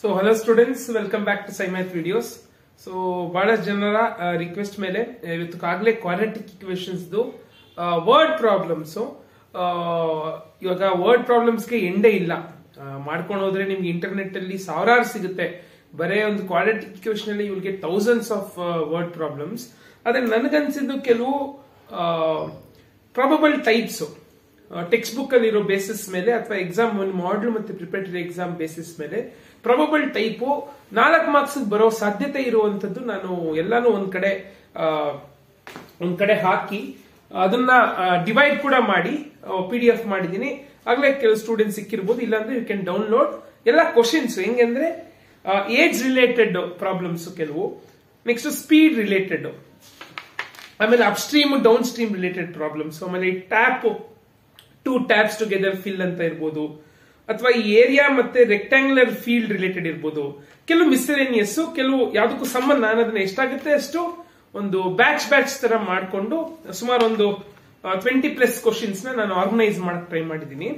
So hello students, welcome back to SciMath videos. So ಬಹಳಷ್ಟು ಜನರ request ಮೇಲೆ ಇವತ್ತುಕಾಗಲೇ quadratic equations word problems ಇವಾಗ word problems ಗೆ ಎಂಡೇ ಇಲ್ಲ. ಮಾಡ್ಕೊಂಡು ಹೋದ್ರೆ ನಿಮ್ಗೆ ಇಂಟರ್ನೆಟ್ ಅಲ್ಲಿ ಸಾವಿರಾರು ಸಿಗುತ್ತೆ. ಬರೇ ಒಂದು ಕ್ವಾಡ್ರಾಟಿಕ್ ಇಕ್ವೇಷನ್ ಅಲ್ಲಿ you will get thousands of word problems. ಆದ್ರೆ ನನಗನ್ಸಿದ್ದು ಕೆಲವು ಪ್ರಾಬಬಲ್ ಟೈಪ್ಸ್ ಟೆಕ್ಸ್ಟ್ ಬುಕ್ ಅಲ್ಲಿ ಇರೋ ಬೇಸಿಸ್ ಮೇಲೆ ಅಥವಾ ಎಕ್ಸಾಮ್ ಮಾಡಲ್ ಮತ್ತೆ ಪ್ರಿಪರೇಟರಿ ಎಕ್ಸಾಮ್ ಬೇಸಿಸ್ ಮೇಲೆ ಪ್ರಾಬಬಲ್ ಟೈಪು 4 ಮಾರ್ಕ್ಸ್ ಬರೋ ಸಾಧ್ಯತೆ ಇರುವಂತದ್ದು ನಾನು ಎಲ್ಲಾನು ಒಂದ್ ಕಡೆ ಹಾಕಿ ಅದನ್ನ ಡಿವೈಡ್ ಕೂಡ ಮಾಡಿ PDF ಮಾಡಿದೀನಿ. ಆಗ್ಲೇ ಕೆಲವು ಸ್ಟೂಡೆಂಟ್ಸ್ ಸಿಕ್ಕಿರ್ಬೋದು, ಇಲ್ಲಾಂದ್ರೆ ಯು ಕ್ಯಾನ್ ಡೌನ್ಲೋಡ್ ಎಲ್ಲ ಕ್ವಶನ್ಸ್. ಹೆಂಗಂದ್ರೆ ಏಜ್ ರಿಲೇಟೆಡ್ ಪ್ರಾಬ್ಲಮ್ಸ್ ಕೆಲವು, ನೆಕ್ಸ್ಟ್ ಸ್ಪೀಡ್ ರಿಲೇಟೆಡ್, ಆಮೇಲೆ up stream down stream related problems, ಆಮೇಲೆ ಟ್ಯಾಪ್ 2 ಟ್ಯಾಪ್ಸ್ ಟುಗೆದರ್ ಫಿಲ್ ಅಂತ ಇರ್ಬೋದು, ಅಥವಾ ಈ ಏರಿಯಾ ಮತ್ತೆ ರೆಕ್ಟಾಂಗ್ಯುಲರ್ ಫೀಲ್ಡ್ ರಿಲೇಟೆಡ್ ಇರ್ಬೋದು. ಕೆಲವು ಮಿಸ್ಸೆಲೇನಿಯಸ್, ಕೆಲವು ಯಾವ್ದಕ್ಕೂ ಸಂಬಂಧ. ನಾನು ಅದನ್ನ ಎಷ್ಟಾಗುತ್ತೆ ಅಷ್ಟು ಒಂದು ಬ್ಯಾಚ್ ತರ ಮಾಡಿಕೊಂಡು ಸುಮಾರು ಒಂದು 20+ ಕ್ವಶನ್ಸ್ ನಾನು ಆರ್ಗನೈಸ್ ಮಾಡಕ್ ಟ್ರೈ ಮಾಡಿದೀನಿ.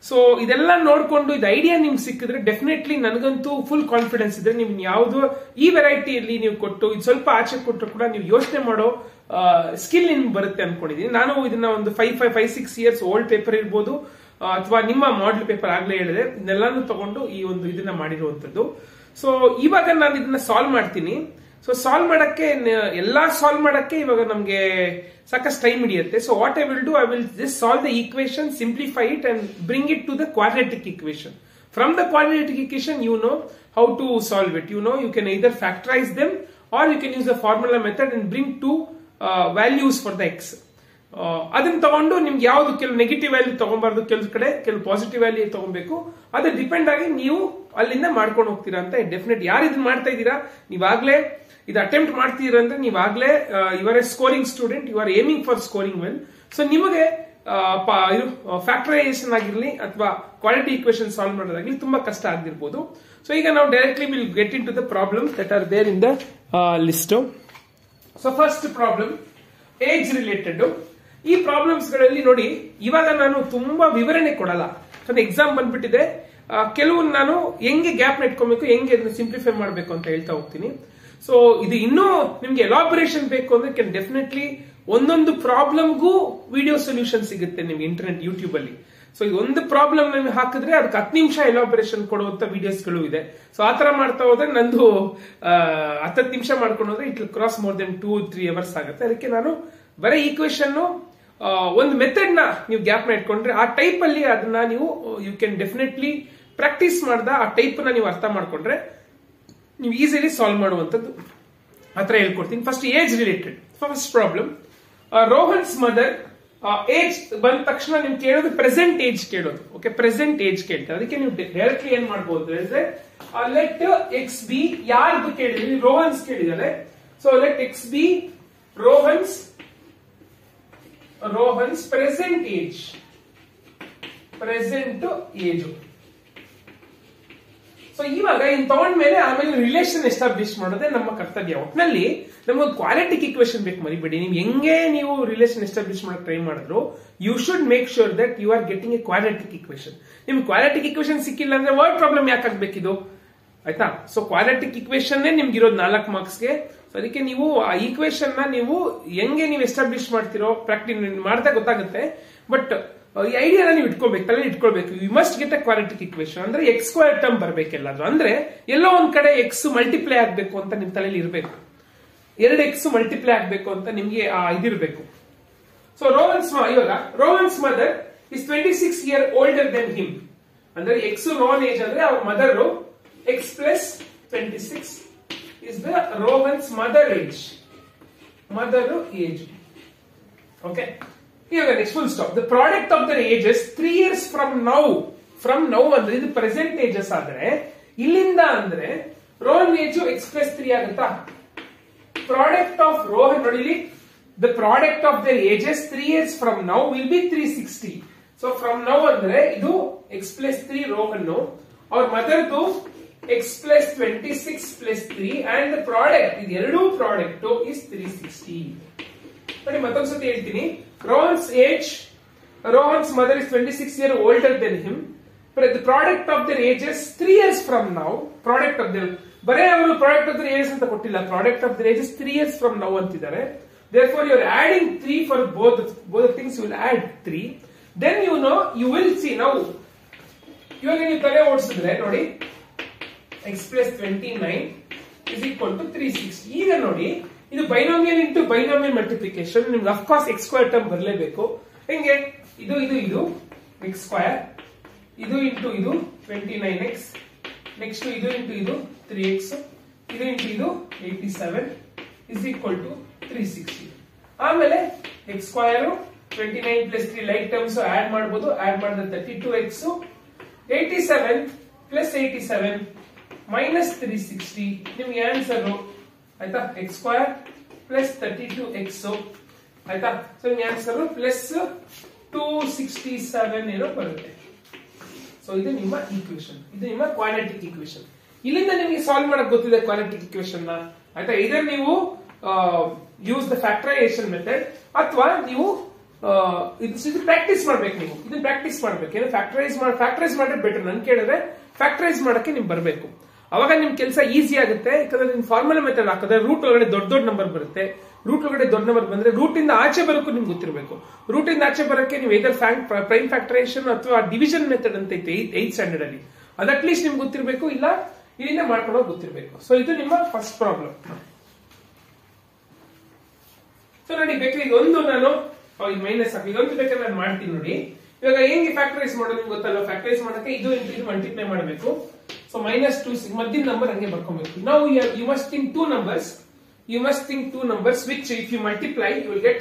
ಸೊ ಇದೆಲ್ಲ ನೋಡ್ಕೊಂಡು ಇದು ಐಡಿಯಾ ನಿಮ್ಗೆ ಸಿಕ್ಕಿದ್ರೆ ಡೆಫಿನೆಟ್ಲಿ ನನಗಂತೂ ಫುಲ್ ಕಾನ್ಫಿಡೆನ್ಸ್ ಇದೆ. ನಿಮ್ ಯಾವ್ದು ಈ ವೆರೈಟಿಯಲ್ಲಿ ನೀವು ಕೊಟ್ಟು ಇದು ಸ್ವಲ್ಪ ಆಚೆ ಕೊಟ್ಟರು ಕೂಡ ನೀವು ಯೋಚನೆ ಮಾಡೋ ಸ್ಕಿಲ್ ನಿಮ್ಗೆ ಬರುತ್ತೆ ಅನ್ಕೊಂಡಿದೀನಿ. ನಾನು ಇದನ್ನ ಒಂದು 5-6 ಇಯರ್ಸ್ ಓಲ್ಡ್ ಪೇಪರ್ ಇರ್ಬೋದು ಅಥವಾ ನಿಮ್ಮ ಮಾಡೆಲ್ ಪೇಪರ್ ಆಗ್ಲೇ ಹೇಳಿದೆ, ಇದನ್ನೆಲ್ಲಾನು ತಗೊಂಡು ಈ ಒಂದು ಇದನ್ನ ಮಾಡಿರುವಂತದ್ದು. ಸೊ ಇವಾಗ ನಾನು ಇದನ್ನ ಸಾಲ್ವ್ ಮಾಡ್ತೀನಿ. ಸೊ ಸಾಲ್ವ್ ಮಾಡಕ್ಕೆ ಇವಾಗ ನಮ್ಗೆ ಸಾಕಷ್ಟು ಟೈಮ್ ಹಿಡಿಯುತ್ತೆ. So what I will do, I will just solve the equation, simplify it and bring it to the quadratic equation. From the quadratic equation you know how to solve it. You can either factorise them or you can use the formula method and bring 2 values for the x. ಅದನ್ನ ತಗೊಂಡು ನಿಮ್ಗೆ ಯಾವ್ದು ಕೆಲವು negative value ತಗೊಂಬಾರ್ದು, ಕೆಲವು positive value ತಗೊಬೇಕು. ಅದು depend ಆಗಿ ನೀವು ಅಲ್ಲಿಂದ ಮಾಡ್ಕೊಂಡು ಹೋಗ್ತೀರಾ ಅಂತ. ಡೆಫಿನೆಟ್ ಯಾರು ಇದನ್ನ ಮಾಡ್ತಾ ಇದ್ದೀರಾ, ನೀವಾಗ್ಲೇ ಇದು ಅಟೆಂಪ್ಟ್ ಮಾಡ್ತೀರಾ ಅಂದ್ರೆ ನೀವಾಗ್ಲೇ your a scoring student, you are aiming for scoring well. So ನಿಮಗೆ ಫ್ಯಾಕ್ಟರೈಸೇಷನ್ ಆಗಿರ್ಲಿ ಅಥವಾ ಕ್ವಾಡ್ರಾಟಿಕ್ ಈಕ್ವೇಷನ್ ಸಾಲ್ವ್ ಮಾಡೋದಾಗ್ಲಿ ತುಂಬಾ ಕಷ್ಟ ಆಗಿರ್ಬೋದು. ಸೊ ಈಗ ನಾವು directly will get into the problems that are there in the list. So first problem age related. ಈ ಪ್ರಾಬ್ಲಮ್ಸ್ ಗಳಲ್ಲಿ ನೋಡಿ, ಇವಾಗ ನಾನು ತುಂಬಾ ವಿವರಣೆ ಕೊಡಲ್ಲ. ಎಕ್ಸಾಮ್ ಬಂದ್ಬಿಟ್ಟಿದೆ. ಕೆಲವು ನಾನು ಹೆಂಗೆ ಗ್ಯಾಪ್ ಇಟ್ಕೊಬೇಕು, ಹೆಂಗೆ ಅದನ್ನ ಸಿಂಪ್ಲಿಫೈ ಮಾಡಬೇಕು ಅಂತ ಹೇಳ್ತಾ ಹೋಗ್ತೀನಿ. ಸೊ ಇದು ಇನ್ನೂ ನಿಮ್ಗೆ ಎಲಾಬರೇಷನ್ ಬೇಕು ಅಂದ್ರೆ ಕ್ಯಾನ್ ಡೆಫಿನೆಟ್ಲಿ ಒಂದೊಂದು ಪ್ರಾಬ್ಲಮ್ಗೂ ವಿಡಿಯೋ ಸೊಲ್ಯೂಷನ್ ಸಿಗುತ್ತೆ ನಿಮ್ಗೆ ಇಂಟರ್ನೆಟ್ ಯೂಟ್ಯೂಬ್ ಅಲ್ಲಿ. ಸೊ ಈ ಒಂದು ಪ್ರಾಬ್ಲಮ್ ನಿಮ್ಗೆ ಹಾಕಿದ್ರೆ ಅದಕ್ಕೆ 10 ನಿಮಿಷ ಎಲಾಬರೇಷನ್ ಕೊಡುವಂತ ವಿಡಿಯೋಸ್ಗಳು ಇದೆ. ಸೊ ಆತರ ಮಾಡ್ತಾ ಹೋದ್ರೆ ನಂದು 10 ನಿಮಿಷ ಮಾಡ್ಕೊಂಡು ಹೋದ್ರೆ it will cross more than 2-3 hours ಆಗುತ್ತೆ. ಅದಕ್ಕೆ ನಾನು ಬರೀ ಈಕ್ವೇಷನ್ ಒಂದು ಮೆಥಡ್ ನ ನೀವು ಗ್ಯಾಪ್ ನ ಇಟ್ಕೊಂಡ್ರೆ ಆ ಟೈಪ್ ಅಲ್ಲಿ ಅದನ್ನ ನೀವು ಯು ಕ್ಯಾನ್ ಡೆಫಿನೆಟ್ಲಿ ಪ್ರಾಕ್ಟೀಸ್ ಮಾಡ್ದ ಆ ಟೈಪ್ ನ ನೀವು ಅರ್ಥ ಮಾಡ್ಕೊಂಡ್ರೆ ನೀವು ಈಸಿಲಿ ಸಾಲ್ವ್ ಮಾಡುವಂತದ್ದು. ಆತರ ಹೇಳ್ಕೊಡ್ತೀನಿ. First age related. First problem, Rohan's mother age ಬಂದ ತಕ್ಷಣ ನೀವು ಕೇಳೋದು ಪ್ರೆಸೆಂಟ್ ಏಜ್ ಕೇಳೋದು. ಓಕೆ, ಪ್ರೆಸೆಂಟ್ ಏಜ್ ಕೇಳ್ತಾರೆ. ಅದಕ್ಕೆ ನೀವು ಡೈರೆಕ್ಟ್ಲಿ ಏನ್ ಮಾಡಬಹುದು ಅಂದ್ರೆ ಲೆಟ್ ಎಕ್ಸ್ ಬಿ, ಯಾರ್ದು ಕೇಳಿದ್ರಿ, ರೋಹನ್ಸ್ ಕೇಳಿದ್ದಾರೆ. So let x B Rohan's present age. So ಇವಾಗ ಇನ್ ತಗೊಂಡ್ಮೇಲೆ ಆಮೇಲೆ ರಿಲೇಷನ್ ಎಸ್ಟಾಬ್ಲಿಷ್ ಮಾಡೋದೇ ನಮ್ಮ ಕರ್ತವ್ಯ. ಒಟ್ಟಿನಲ್ಲಿ ನಮ್ಗೊಂದು ಕ್ವಾಡ್ರಾಟಿಕ್ ಇಕ್ವೇಷನ್ ಬೇಕು, ಮರಿಬೇಡಿ. ನೀವು ಹೆಂಗೆ ನೀವು ರಿಲೇಷನ್ ಎಸ್ಟಾಬ್ಲಿಷ್ ಮಾಡಕ್ ಟ್ರೈ ಮಾಡಿದ್ರು you should make sure that you are getting a quadratic equation. ನಿಮ್ಗೆ ಕ್ವಾಡ್ರಾಟಿಕ್ ಇಕ್ವೇಷನ್ ಸಿಕ್ಕಿಲ್ಲ ಅಂದ್ರೆ ವರ್ಡ್ ಪ್ರಾಬ್ಲಮ್ ಯಾಕಾಗಬೇಕಿದು, ಆಯ್ತಾ? ಸೊ ಕ್ವಾಡ್ರಾಟಿಕ್ ಇಕ್ವೇಷನ್ ನಿಮ್ಗೆ ಇರೋದು 4 ಮಾರ್ಕ್ಸ್ಗೆ. ಸೊ ಅದಕ್ಕೆ ನೀವು ಆ ಈಕ್ವೇಷನ್ ನ ನೀವು ಹೆಂಗೆ ನೀವು ಎಸ್ಟಾಬ್ಲಿಷ್ ಮಾಡ್ತಿರೋ ಪ್ರಾಕ್ಟೀಸ್ ಮಾಡ್ತಾ ಗೊತ್ತಾಗುತ್ತೆ. ಬಟ್ ಈ ಐಡಿಯಾನ ನೀವು ಇಟ್ಕೊಳ್ಬೇಕು, ತಲೆ ಇಟ್ಕೊಳ್ಬೇಕು. You must get a quadratic equation. ಅಂದ್ರೆ ಎಕ್ಸ್ ಸ್ಕ್ವೇರ್ ಟರ್ಮ್ ಬರ್ಬೇಕೆಲ್ಲಾದ್ರೂ, ಅಂದ್ರೆ ಎಲ್ಲೋ ಒಂದ್ ಕಡೆ ಎಕ್ಸ್ ಮಲ್ಟಿಪ್ಲೈ ಆಗ್ಬೇಕು ಅಂತ ನಿಮ್ ತಲೆಯಲ್ಲಿ ಇರಬೇಕು. 2x ಮಲ್ಟಿಪ್ಲೈ ಆಗ್ಬೇಕು ಅಂತ ನಿಮ್ಗೆ ಇದಿರ್ಬೇಕು. So Rohan's mother is 26 years older than him. ಅಂದ್ರೆ ಎಕ್ಸ್ ರೋಹನ್ ಏಜ್ ಅಂದ್ರೆ ಅವ್ರ mother x plus 26 is the Rohan's mother age. Okay. Here next full stop. The product of their ages 3 years from now. ಅಂದ್ರೆ ಇದು present ages ಆದ್ರೆ ಇಲ್ಲಿಂದ ಅಂದ್ರೆ Rohan age x plus 3 ಆಗುತ್ತಾ? Product of Rohan ನೋಡಿ, the product of their ages 3 years from now will be 360. So from now ಅಂದ್ರೆ ಇದು x plus 3 Rohan, ಅವ್ರ ಮದರ್ದು x plus 26 plus 3 and the product, ಇದು ಎರಡು ಪ್ರಾಡಕ್ಟ್ is 360. ನೋಡಿ ಮತ್ತೊಂದ್ಸತಿ ಹೇಳ್ತೀನಿ. Rohan's mother is 26 years older than him. the product of their ages 3 years from now. Product of their ಬರೇ ಅವರು product of the ages ಅಂತ ಕೊಟ್ಟಿಲ್ಲ, product of the ages 3 years from now ಅಂತಿದ್ದಾರೆ. Therefore you are adding 3 for both things. You will add 3. Then you will see now. ಇವಾಗ ನೀವು ತಲೆ ಓಡಿಸಿದ್ರೆ ನೋಡಿ x plus 29 is equal to 360. ಈಗ ನೋಡಿ ಇದು ಬೈನೋಮಿಯಲ್ ಇಂಟು ಬೈನೋಮಿಯಲ್ ಮಲ್ಟಿಪ್ಲಿಕೇಶನ್. ನಿಮ್ಗೆ of course x square term ಬರಲೇಬೇಕು. ಹೆಂಗೆ ಇದು x ಸ್ಕ್ವೇರ್, ಇದು ಇಂಟು ಇದು 29x, ನೆಕ್ಸ್ಟ್ ಇದು ಇಂಟು ಇದು 3x, ಇದು ಇಂಟು ಇದು 87 is equal to 360. ಆಮೇಲೆ x square 29 plus 3 like terms add ಮಾಡಬಹುದು. ಆಡ್ ಮಾಡಿದ್ರೆ 32x, 87 plus 87 minus 360 ನಿಮ್ಗೆ ಆನ್ಸರ್ ಆಯ್ತಾ. x ಸ್ಕ್ವೇರ್ plus 32x ಆಯ್ತಾ. ಸೊ ನಿಮ್ಗೆ ಆನ್ಸರ್ ಪ್ಲಸ್ 267 ಏನೋ ಬರುತ್ತೆ. ಸೊ ಇದು ನಿಮ್ಮ ಈಕ್ವೇಶನ್, ಇದು ನಿಮ್ಮ ಕ್ವಾಡ್ರಾಟಿಕ್ ಈಕ್ವೇಶನ್. ಇಲ್ಲಿಂದ ನಿಮಗೆ ಸಾಲ್ವ್ ಮಾಡಕ್ ಗೊತ್ತಿದೆ ಕ್ವಾಡ್ರಾಟಿಕ್ ಈಕ್ವೇಶನ್ ನ ಆಯ್ತಾ. ಇದನ್ನ ನೀವು ಯೂಸ್ ದ ಫ್ಯಾಕ್ಟರೈಸೇಷನ್ ಮೆಥಡ್ ಅಥವಾ ನೀವು ಇದು ಪ್ರಾಕ್ಟೀಸ್ ಮಾಡ್ಬೇಕು. ನೀವು ಇದನ್ನ ಪ್ರಾಕ್ಟೀಸ್ ಮಾಡ್ಬೇಕು. ಏನು ಫ್ಯಾಕ್ಟರೈಸ್ ಮಾಡಿದ್ರೆ ಬೆಟರ್. ನನ್ ಕೇಳಿದ್ರೆ ಫ್ಯಾಕ್ಟರೈಸ್ ಮಾಡಕ್ಕೆ ನಿಮ್ಗೆ ಬರಬೇಕು. ಅವಾಗ ನಿಮ್ ಕೆಲಸ ಈಸಿ ಆಗುತ್ತೆ. ಯಾಕಂದ್ರೆ ನಿಮ್ ಫಾರ್ಮುಲಾ ಮೆಥಡ್ ಹಾಕಿದ್ರೆ ರೂಟ್ ಒಳಗಡೆ ದೊಡ್ಡ ನಂಬರ್ ಬರುತ್ತೆ. ರೂಟ್ ಒಳಗಡೆ ದೊಡ್ಡ ನಂಬರ್ ಬಂದ್ರೆ ರೂಟ್ ಇಂದ ಆಚೆ ಬರೋಕ್ಕೂ ನಿಮ್ಗೆ ಗೊತ್ತಿರಬೇಕು. ರೂಟ್ ಇಂದ ಆಚೆ ಬರೋಕ್ಕೆ ನೀವು ಇದರ್ ಪ್ರೈಮ್ ಫ್ಯಾಕ್ಟರೈಸೇಷನ್ ಅಥವಾ ಡಿವಿಷನ್ ಮೆಥಡ್ ಅಂತ ಐತೆ 8th ಸ್ಟ್ಯಾಂಡರ್ಡ್ ಅಲ್ಲಿ. ಅದು ಅಟ್ಲೀಸ್ಟ್ ನಿಮ್ಗೆ ಗೊತ್ತಿರಬೇಕು, ಇಲ್ಲ ಇಲ್ಲಿಂದ ಮಾಡ್ಕೊಳ್ಳೋಕೆ ಗೊತ್ತಿರಬೇಕು. ಸೊ ಇದು ನಿಮ್ಮ ಫಸ್ಟ್ ಪ್ರಾಬ್ಲಮ್. ಸೊ ನೋಡಿ ಬೇಕಾದ್ರೆ ಇದೊಂದು ನಾನು ಮೈನಸ್ ಹಾಕಿ ಇದೊಂದು ಬೇಕಾದ್ರೆ ನಾನು ಮಾಡ್ತೀನಿ ನೋಡಿ. ಇವಾಗ ಹೆಂಗೆ ಫ್ಯಾಕ್ಟರೈಸ್ ಮಾಡೋದು ನಿಮ್ಗೆ ಗೊತ್ತಲ್ಲ. ಫ್ಯಾಕ್ಟರೈಸ್ ಮಾಡಕ್ಕೆ ಇದು ಇಂಟು ಇದು ಮಲ್ಟಿಪ್ಲೈ ಮಾಡಬೇಕು. ಸೊ -2 ಮಧ್ಯದ ನಂಬರ್ ಹಂಗೆ ಬರ್ಕೊಬೇಕು. ನಾವು you must think two numbers which if you multiply you will get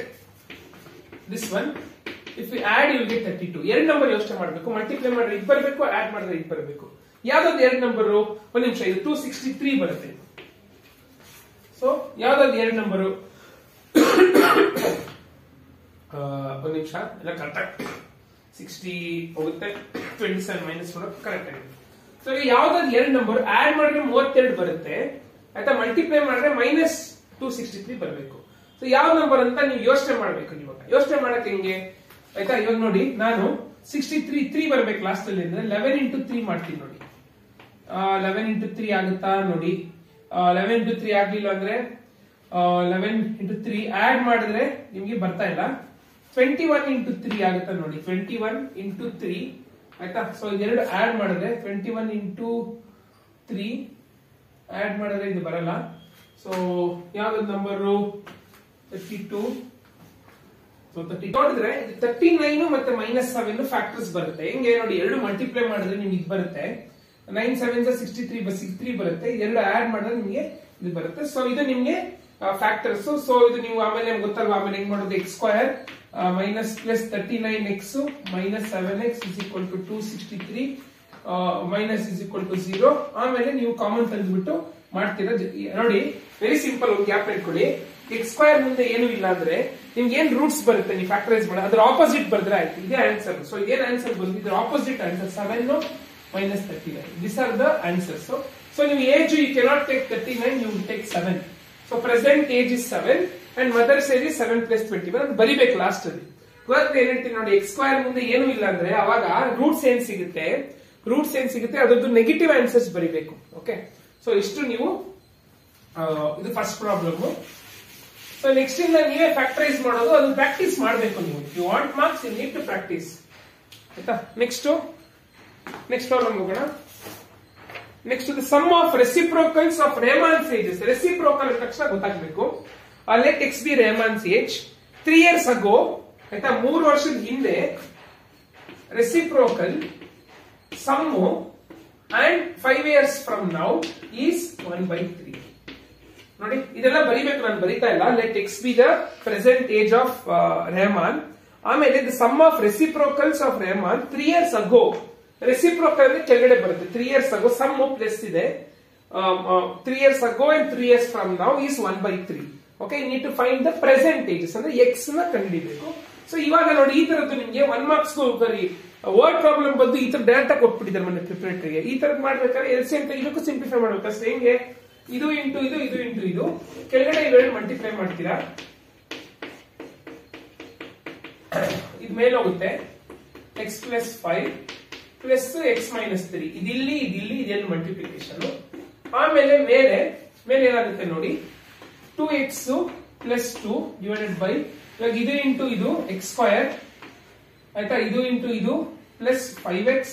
this one, if you add you will get 32. ಎರಡು ನಂಬರ್ ಯೋಚನೆ ಮಾಡಬೇಕು. ಮಲ್ಟಿಪ್ಲೈ ಮಾಡಿದ್ರೆ ಇದು ಬರಬೇಕು, ಆಡ್ ಮಾಡಿದ್ರೆ ಇದು ಬರಬೇಕು. ಯಾವ್ದಾದ್ರು ಎರಡು ನಂಬರ್ ಒಂದು ನಿಮಿಷ, ಇದು 263 ಬರುತ್ತೆ. ಸೊ ಯಾವ್ದಾದ್ರು ಎರಡು ನಂಬರು ಒಂದು ನಿಮಿಷ ಎಲ್ಲ ಕರೆಕ್ಟ್ 60 ಹೋಗುತ್ತೆ, 27 ಮೈನಸ್ ಕರೆಕ್ಟ್ ಆಗಿದೆ. ಸೊ ಯಾವ್ದಾದ್ರು ಎರಡು ನಂಬರ್ ಆಡ್ ಮಾಡಿದ್ರೆ 32 ಬರುತ್ತೆ ಆಯ್ತಾ. ಮಲ್ಟಿಪ್ಲೈ ಮಾಡಿದ್ರೆ -263 ಬರಬೇಕು. ಸೊ ಯಾವ ನಂಬರ್ ಅಂತ ನೀವು ಯೋಚನೆ ಮಾಡ್ಬೇಕು. ಇವಾಗ ಯೋಚನೆ ಮಾಡಕ್ಕೆ ಹೆಂಗೆ ಆಯ್ತಾ. ಇವಾಗ ನೋಡಿ ನಾನು 63 ಬರ್ಬೇಕು ಲಾಸ್ಟ್ ಅಲ್ಲಿ ಅಂದ್ರೆ 11 into 3 ಮಾಡ್ತೀನಿ ನೋಡಿ. 11 into 3 ಆಗುತ್ತಾ ನೋಡಿ. 11 into 3 ಆಗ್ಲಿಲ್ಲ ಅಂದ್ರೆ 11 into 3 ಆಡ್ ಮಾಡಿದ್ರೆ ನಿಮ್ಗೆ ಬರ್ತಾ ಇಲ್ಲ. 21 into 3 ಆಗುತ್ತಾ ನೋಡಿ. 21 into 3 ಆಯ್ತಾ. ಸೊ ಇದೆರಡು ಆಡ್ ಮಾಡಿದ್ರೆ 21 into 3 ಆಡ್ ಮಾಡಿದ್ರೆ ಇದು ಬರಲ್ಲ. ಸೊ ಯಾವ್ದು ನಂಬರು 32. ಸೊ 30 ನೋಡಿದ್ರೆ 39 ಮತ್ತೆ -7 ಫ್ಯಾಕ್ಟರ್ಸ್ ಬರುತ್ತೆ. ಹೆಂಗೆ ನೋಡಿ, ಎರಡು ಮಲ್ಟಿಪ್ಲೈ ಮಾಡಿದ್ರೆ ನಿಮ್ಗೆ ಇದು ಬರುತ್ತೆ. 9 7 63 ಬರುತ್ತೆ. ಇದೆರಡು ಆಡ್ ಮಾಡಿದ್ರೆ ನಿಮ್ಗೆ ಇದು ಬರುತ್ತೆ. ಸೊ ಇದು ನಿಮ್ಗೆ ಫ್ಯಾಕ್ಟರ್ಸ್. ಸೊ ಇದು ನೀವು ಆಮೇಲೆ ಗೊತ್ತಲ್ವಾ, ಆಮೇಲೆ ಹೆಂಗ್ ಮಾಡೋದು. x square plus 39x minus 7x is equal to 263 minus is equal to 0. ಆಮೇಲೆ ನೀವು ಕಾಮನ್ ತಂದ್ಬಿಟ್ಟು ಮಾಡ್ತೀರಾ ನೋಡಿ. Very simple. ಒಂದು ಗ್ಯಾಪ್ ಇಟ್ಕೊಳ್ಳಿ. x ಸ್ಕ್ವೇರ್ ಮುಂದೆ ಏನು ಇಲ್ಲ ಅಂದ್ರೆ ನಿಮ್ಗೆ ಏನ್ ರೂಟ್ಸ್ ಬರುತ್ತೆ ನೀವು ಫ್ಯಾಕ್ಟರೈಸ್ ಮಾಡಿ ಅದ್ರ ಆಪೋಸಿಟ್ ಬರೆದ್ರೆ ಆಯ್ತು. ಇದೇ ಆನ್ಸರ್. ಸೊ ಇದೇನ್ ಆನ್ಸರ್ ಬಂದು ಇದ್ರ opposite answer 7 minus 39. These are the answers. So ನೀವು age you cannot take 39, you will take 7. So present age is 7 and mother's age is 7 plus 21. ಅದು ಬರಿಬೇಕು ಲಾಸ್ಟ್ ಅಲ್ಲಿ. ಇವತ್ತು ಏನ್ ಹೇಳ್ತೀನಿ ನೋಡಿ, x ಸ್ಕ್ವೇರ್ ಮುಂದೆ ಏನು ಇಲ್ಲ ಅಂದ್ರೆ ಅವಾಗ ರೂಟ್ಸ್ ಏನ್ ಸಿಗುತ್ತೆ ಅದರದ್ದು ನೆಗೆಟಿವ್ ಆನ್ಸರ್ಸ್ ಬರಿಬೇಕು. ಓಕೆ. ಸೊ ಇಷ್ಟು ನೀವು ಇದು ಫಸ್ಟ್ ಪ್ರಾಬ್ಲಮ್. ಸೊ ನೆಕ್ಸ್ಟ್ ಇಂದ ನೀವೇ ಫ್ಯಾಕ್ಟರೈಸ್ ಮಾಡೋದು, ಅದನ್ನ ಪ್ರಾಕ್ಟೀಸ್ ಮಾಡಬೇಕು ನೀವು. You want marks, you need to practice ಆಯ್ತಾ. ನೆಕ್ಸ್ಟ್ ಪ್ರಾಬ್ಲಮ್ ಹೋಗೋಣ. Next the sum of reciprocals of Rehman's ages. Reciprocal ಅಂದ ತಕ್ಷಣ ಗೊತ್ತಾಗಬೇಕು. Let x be Rehman's age 3 years ago ಆಯ್ತಾ, 3 ವರ್ಷದ ಹಿಂದೆ reciprocal sum and 5 years from now is 1/3. ನೋಡಿ ಇದೆಲ್ಲ ಬರಿಬೇಕು, ನಾನು ಬರಿತಾ ಇಲ್ಲ. Let x be the present age of Rehman. ಆಮೇಲೆ the sum of reciprocals of Rehman 3 years ago. Reciprocal ಅಂದ್ರೆ ಕೆಳಗಡೆ ಬರುತ್ತೆ. 3 years ago ಸಮ್ ಪ್ಲಸ್ ಇದೆ. 3 years ago and 3 years from now is 1/3. Okay. You need to find the present ages ಅಂದ್ರೆ x ನ ಕಂಡುಹಿಡಿಬೇಕು. So ಇವಾಗ ನೋಡಿ ಈ ತರದ್ದು ನಿಮ್ಗೆ 1 marks ಬರೀ ವರ್ಡ್ ಪ್ರಾಬ್ಲಮ್ ಬಂದು ಈ ತರ ಡೈರೆಕ್ಟ್ ಆಗಿ ಕೊಟ್ಬಿಟ್ಟಿದ್ದಾರೆ ಮೊನ್ನೆ ಪ್ರಿಪರೇಟರಿಗೆ. ಈ ತರದ್ ಮಾಡ್ಬೇಕಾದ್ರೆ ಎಲ್ಸಿಎಂ ತೆಗಿಬೇಕು, ಸಿಂಪ್ಲಿಫೈ ಮಾಡ್ಬೇಕು ಅಷ್ಟೇ. ಹೆಂಗೆ ಇದು ಇಂಟು ಇದು ಕೆಳಗಡೆ ಇವೆರಡು ಮಲ್ಟಿಪ್ಲೈ ಮಾಡ್ತೀರಾ, ಇದು ಮೇಲೆ ಹೋಗುತ್ತೆ. x plus 5 plus X minus 3 ಇದಿಲ್ಲಿ ಇದೇನು ಮಲ್ಟಿಪ್ಲಿಕೇಶನ್. ಆಮೇಲೆ ಮೇಲೆ ಏನಾಗುತ್ತೆ ನೋಡಿ 2x ಪ್ಲಸ್ 2 ಡಿವೈಡೆಡ್ ಬೈ ಇವಾಗ ಇದು ಇಂಟು ಇದು ಎಕ್ಸ್ ಸ್ಕ್ವಯರ್ ಆಯ್ತಾ, ಇದು ಇಂಟು ಇದು plus 5x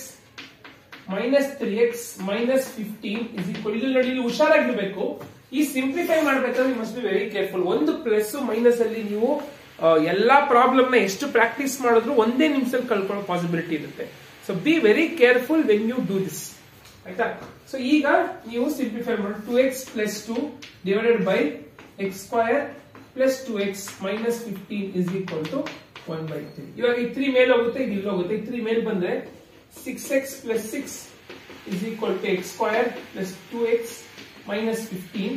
minus 3x minus 15 is equal. ಇಲ್ಲಿ ನೋಡಿ ಇಲ್ಲಿ ಹುಷಾರಾಗಿರ್ಬೇಕು, ಈ ಸಿಂಪ್ಲಿಫೈ ಮಾಡ್ಬೇಕಾದ್ರೆ ಮಸ್ಟ್ ಬಿ ವೆರಿ ಕೇರ್ಫುಲ್. ಒಂದು ಪ್ಲಸ್ ಮೈನಸ್ ಅಲ್ಲಿ ನೀವು ಎಲ್ಲಾ ಪ್ರಾಬ್ಲಮ್ ನ ಎಷ್ಟು ಪ್ರಾಕ್ಟೀಸ್ ಮಾಡಿದ್ರು ಒಂದೇ ನಿಮಿಷದಲ್ಲಿ ಕಳ್ಕೊಳ್ಳೋ ಪಾಸಿಬಿಲಿಟಿ ಇರುತ್ತೆ. So be very careful when you do this ಆಯ್ತಾ. ಸೊ ಈಗ ನೀವು ಸಿಂಪ್ಲಿಫೈ ಮಾಡಿ 2x plus 2 divided by x square plus 2x minus 15 is equal to 1/3. ಇವಾಗ ಈ 3 ಮೇಲೆ ಹೋಗುತ್ತೆ, ಇದು ಇಲ್ಲಿ ಹೋಗುತ್ತೆ. 3 ಮೇಲೆ ಬಂದ್ರೆ 6x plus 6 is equal to x square plus 2x minus 15.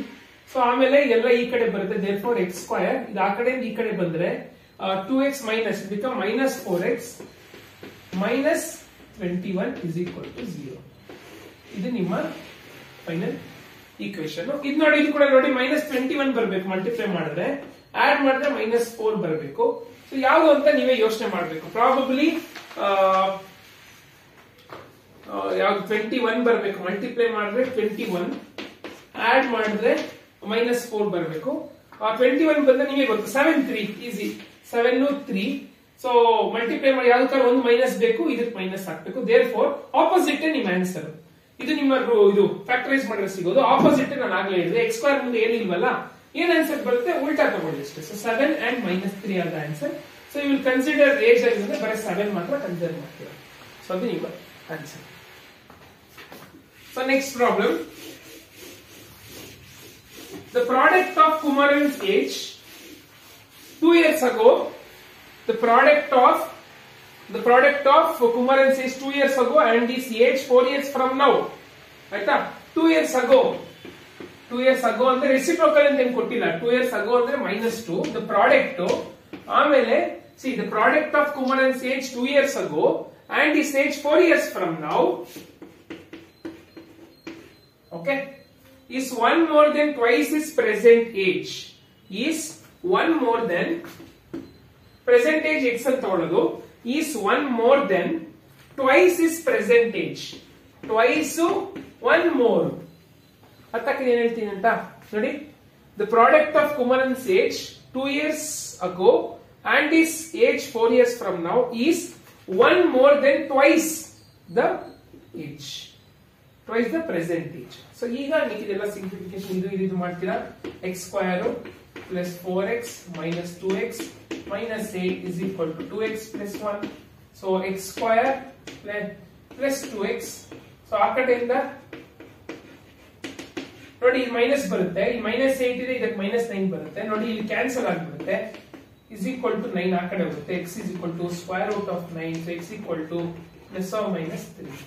So ಆಮೇಲೆ ಇದೆಲ್ಲ ಈ ಕಡೆ ಬರುತ್ತೆ, therefore x ಸ್ಕ್ವಯರ್ ಇದು ಆ ಕಡೆಯಿಂದ ಈ ಕಡೆ ಬಂದ್ರೆ 2x minus become minus 4x minus 21 is equal to 0. ಇದು ನಿಮ್ಮ ಫೈನಲ್ ಈಕ್ವೇಶನ್. ಇದು ನೋಡಿ, ಇದು ಕೂಡ ನೋಡಿ ಮೈನಸ್ 21 ಬರಬೇಕು, ಮಲ್ಟಿಪ್ಲೈ ಮಾಡಿದ್ರೆ ಆಡ್ ಮಾಡಿದ್ರೆ ಮೈನಸ್ 4 ಬರಬೇಕು. ಸೊ ಯಾವುದು ಅಂತ ನೀವೇ ಯೋಚನೆ ಮಾಡಬೇಕು. ಪ್ರಾಬಬ್ಲಿ ಯಾವ್ದು 21 ಬರಬೇಕು, ಮಲ್ಟಿಪ್ಲೈ ಮಾಡಿದ್ರೆ 21 ಆಡ್ ಮಾಡಿದ್ರೆ ಮೈನಸ್ 4 ಬರಬೇಕು. 21 ಬಂದ್ರೆ ನಿಮಗೆ ಗೊತ್ತು 7 3 ಈಸಿ, 7 3. ಸೊ ಮಲ್ಟಿಪ್ಲೈ ಮಾಡಿ ಯಾವ್ದಕ್ಕಾರ ಒಂದು ಮೈನಸ್ ಬೇಕು, ಇದಕ್ಕೆ ಮೈನಸ್ ಹಾಕ್ಬೇಕು. therefore ಆಪೋಸಿಟ್ ನಿಮ್ಮ ಆನ್ಸರ್. ಇದು ನಿಮ್ಮ ಇದು ಫ್ಯಾಕ್ಟರೈಸ್ ಮಾಡಿದ್ರೆ ಸಿಗೋದು ಆಪೋಸಿಟ್. ನಾನು ಆಗ್ಲೇ ಹೇಳಿದೆ ಎಕ್ಸ್ ಸ್ಕ್ವೇರ್ ಮುಂದೆ ಏನಿಲ್ವಲ್ಲ, ಏನ್ ಆನ್ಸರ್ ಬರುತ್ತೆ ಉಲ್ಟಾ ತಗೊಳ್ಳಿ ಅಷ್ಟೇ. So 7 and minus 3 are the answer. So you will consider age ಆಗಿದ್ರೆ ಬರೀ 7 ಮಾತ್ರ ಕನ್ಸಿಡರ್ ಮಾಡ್ತೀರಾ. ಸೊ ಅದು ನಿಮ್ಮ answer. So next problem, the product of Kumaran's age 2 years ago, the product of Kumaran's age 2 years ago and his age 4 years from now. ಆಯ್ತಾ, 2 years ago ಅಂದ್ರೆ reciprocal ಅಂತ ಏನು ಕೊಟ್ಟಿಲ್ಲ. 2 years ago ಅಂದ್ರೆ -2 the product. ಆಮೇಲೆ see the product of Kumaran's age 2 years ago and his age 4 years from now, okay, is 1 more than twice his present age. Is 1 more than present age x ಅಂತ ತಗೊಳ್ಳೋದು. is 1 more than twice his present age. twice 1 more. ಅದಕ್ಕೆ ಏನು ಹೇಳ್ತೀನಿ ಅಂತ ನೋಡಿ. The product of Kumaran's age 2 years ago and his age 4 years from now is 1 more than twice the age. Twice the present age. So ಈಗ ಇದೆಲ್ಲ simplification ಇದು ಮಾಡ್ತೀರಾ. x square plus 4x minus 2x minus 8 is equal to 2x plus 1. So x square plus 2x. So ಆ ಕಡೆಯಿಂದ ನೋಡಿ ಇಲ್ಲಿ minus ಬರುತ್ತೆ, ಈ ಮೈನಸ್ 8 ಇದೆ, ಇದಕ್ಕೆ ಮೈನಸ್ 9 ಬರುತ್ತೆ. ನೋಡಿ ಇಲ್ಲಿ ಕ್ಯಾನ್ಸಲ್ ಆಗಿಬಿಡುತ್ತೆ. ಇಸ್ ಈಕ್ವಲ್ ಟು 9 ಆ ಕಡೆ ಹೋಗುತ್ತೆ. x is equal to square root of 9. So x equal to plus or minus 3.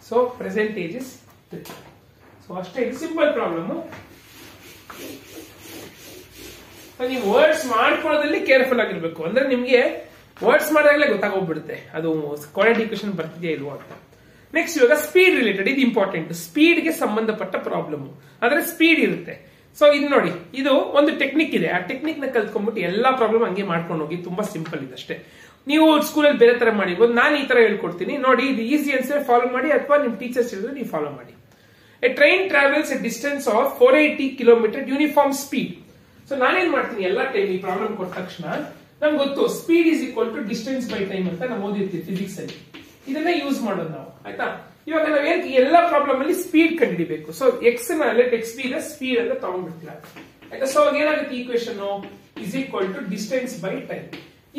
So present age is 3. So ಅಷ್ಟೇ, ಇದು ಸಿಂಪಲ್ ಪ್ರಾಬ್ಲಮ್. ನೀವು ವರ್ಡ್ಸ್ ಮಾಡ್ಕೊಳ್ಳೋದ್ರಲ್ಲಿ ಕೇರ್ಫುಲ್ ಆಗಿರ್ಬೇಕು. ಅಂದ್ರೆ ನಿಮ್ಗೆ ವರ್ಡ್ಸ್ ಮಾಡಿದಾಗಲೇ ಗೊತ್ತಾಗೋಗ್ಬಿಡುತ್ತೆ ಅದು ಕ್ವಾಡ್ರಾಟಿಕ್ ಈಕ್ವೇಷನ್ ಬರ್ತಿದೆಯಾ ಇಲ್ವೋ ಅಂತ. ನೆಕ್ಸ್ಟ್ ಇವಾಗ ಸ್ಪೀಡ್ ರಿಲೇಟೆಡ್, ಇದು ಇಂಪಾರ್ಟೆಂಟ್. ಸ್ಪೀಡ್ಗೆ ಸಂಬಂಧಪಟ್ಟ ಪ್ರಾಬ್ಲಮ್ ಅಂದ್ರೆ ಸ್ಪೀಡ್ ಇರುತ್ತೆ. ಸೊ ಇದು ನೋಡಿ, ಇದು ಒಂದು ಟೆಕ್ನಿಕ್ ಇದೆ. ಆ ಟೆಕ್ನಿಕ್ ನ ಕಲ್ತ್ಕೊಂಡ್ಬಿಟ್ಟು ಎಲ್ಲಾ ಪ್ರಾಬ್ಲಮ್ ಹಂಗೆ ಮಾಡ್ಕೊಂಡು ಹೋಗಿ. ತುಂಬಾ ಸಿಂಪಲ್ ಇದೆ ಅಷ್ಟೇ. ನೀವು ಸ್ಕೂಲಲ್ಲಿ ಬೇರೆ ತರ ಮಾಡಿರ್ಬೋದು, ನಾನು ಈ ತರ ಹೇಳ್ಕೊಡ್ತೀನಿ ನೋಡಿ. ಇದು ಈಸಿ ಅನ್ಸರ್ ಫಾಲೋ ಮಾಡಿ, ಅಥವಾ ನಿಮ್ ಟೀಚರ್ಸ್ ಹೇಳಿದ್ರೆ ನೀವು ಫಾಲೋ ಮಾಡಿ. A train travels A distance of 480 kilometre uniform speed. So ನಾನೇನ್ ಮಾಡ್ತೀನಿ, ಎಲ್ಲ ಟೈಮ್ ಈ ಪ್ರಾಬ್ಲಮ್ ಕೊಟ್ಟ ತಕ್ಷಣ ನಮ್ಗೆ ಗೊತ್ತು speed is equal to distance by time ಅಂತ ನಾವು ಓದಿರ್ತೀವಿ ಫಿಸಿಕ್ಸ್ ಅಲ್ಲಿ. ಇದನ್ನ ಯೂಸ್ ಮಾಡೋದು ನಾವು. ಆಯ್ತಾ, ಇವಾಗ ನಾವೇನ್ ಎಲ್ಲಾ ಪ್ರಾಬ್ಲಮ್ ಅಲ್ಲಿ ಸ್ಪೀಡ್ ಕಂಡುಹಿಡಿಬೇಕು. ಸೊ ಎಕ್ಸ್ ನ let x be the speed ಅಂತ ತಗೊಂಡ್ಬಿಡ್ತೀರಾ. ಆಯ್ತಾ, ಸೊ ಅವಾಗ ಏನಾಗುತ್ತೆ equation is equal to distance by time.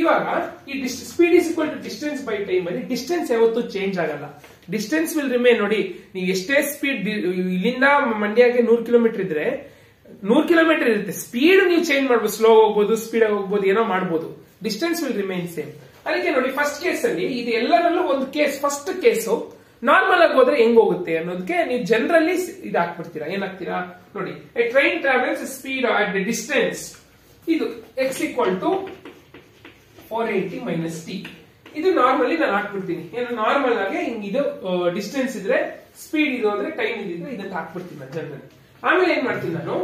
ಇವಾಗ ಈ speed is equal to distance by time ಅಲ್ಲಿ ಡಿಸ್ಟೆನ್ಸ್ ಯಾವತ್ತೂ ಚೇಂಜ್ ಆಗಲ್ಲ. Distance will remain. ನೋಡಿ, ನೀವು ಎಷ್ಟೇ ಸ್ಪೀಡ್ ಇಲ್ಲಿಂದ ಮಂಡ್ಯಗೆ 100 ಕಿಲೋಮೀಟರ್ ಇದ್ರೆ 100 ಕಿಲೋಮೀಟರ್ ಇರುತ್ತೆ. ಸ್ಪೀಡ್ ನೀವು ಚೇಂಜ್ ಮಾಡಬಹುದು, ಸ್ಲೋ ಹೋಗ್ಬೋದು, ಸ್ಪೀಡ್ ಆಗಿ ಹೋಗ್ಬೋದು, ಏನೋ ಮಾಡಬಹುದು. Distance will remain same. ಅದಕ್ಕೆ ನೋಡಿ ಫಸ್ಟ್ ಕೇಸ್ ಅಲ್ಲಿ ಇದು ಎಲ್ಲರಲ್ಲೂ ಒಂದು ಕೇಸ್. ಫಸ್ಟ್ ಕೇಸು ನಾರ್ಮಲ್ ಆಗಿ ಹೋದ್ರೆ ಹೆಂಗ್ ಹೋಗುತ್ತೆ ಅನ್ನೋದಕ್ಕೆ ನೀವು ಜನರಲಿ ಇದು ಹಾಕ್ಬಿಡ್ತೀರಾ. ಏನಾಗ್ತೀರಾ ನೋಡಿ, a train travels speed at the distance ಇದು x equal to 480 minus t. ಇದು ನಾರ್ಮಲಿ ನಾನು ಹಾಕ್ಬಿಡ್ತೀನಿ. ಏನು ನಾರ್ಮಲ್ ಆಗಿ ಹಿಂಗ್ ಇದು ಡಿಸ್ಟೆನ್ಸ್ ಇದ್ರೆ ಸ್ಪೀಡ್ ಇದು ಅಂದ್ರೆ ಟೈಮ್ ಇದ್ರೆ ಇದನ್ನ ಹಾಕ್ಬಿಡ್ತೀನಿ ನಾನು ಜನರಲಿ. ಆಮೇಲೆ ಏನ್ ಮಾಡ್ತೀನಿ ನಾನು,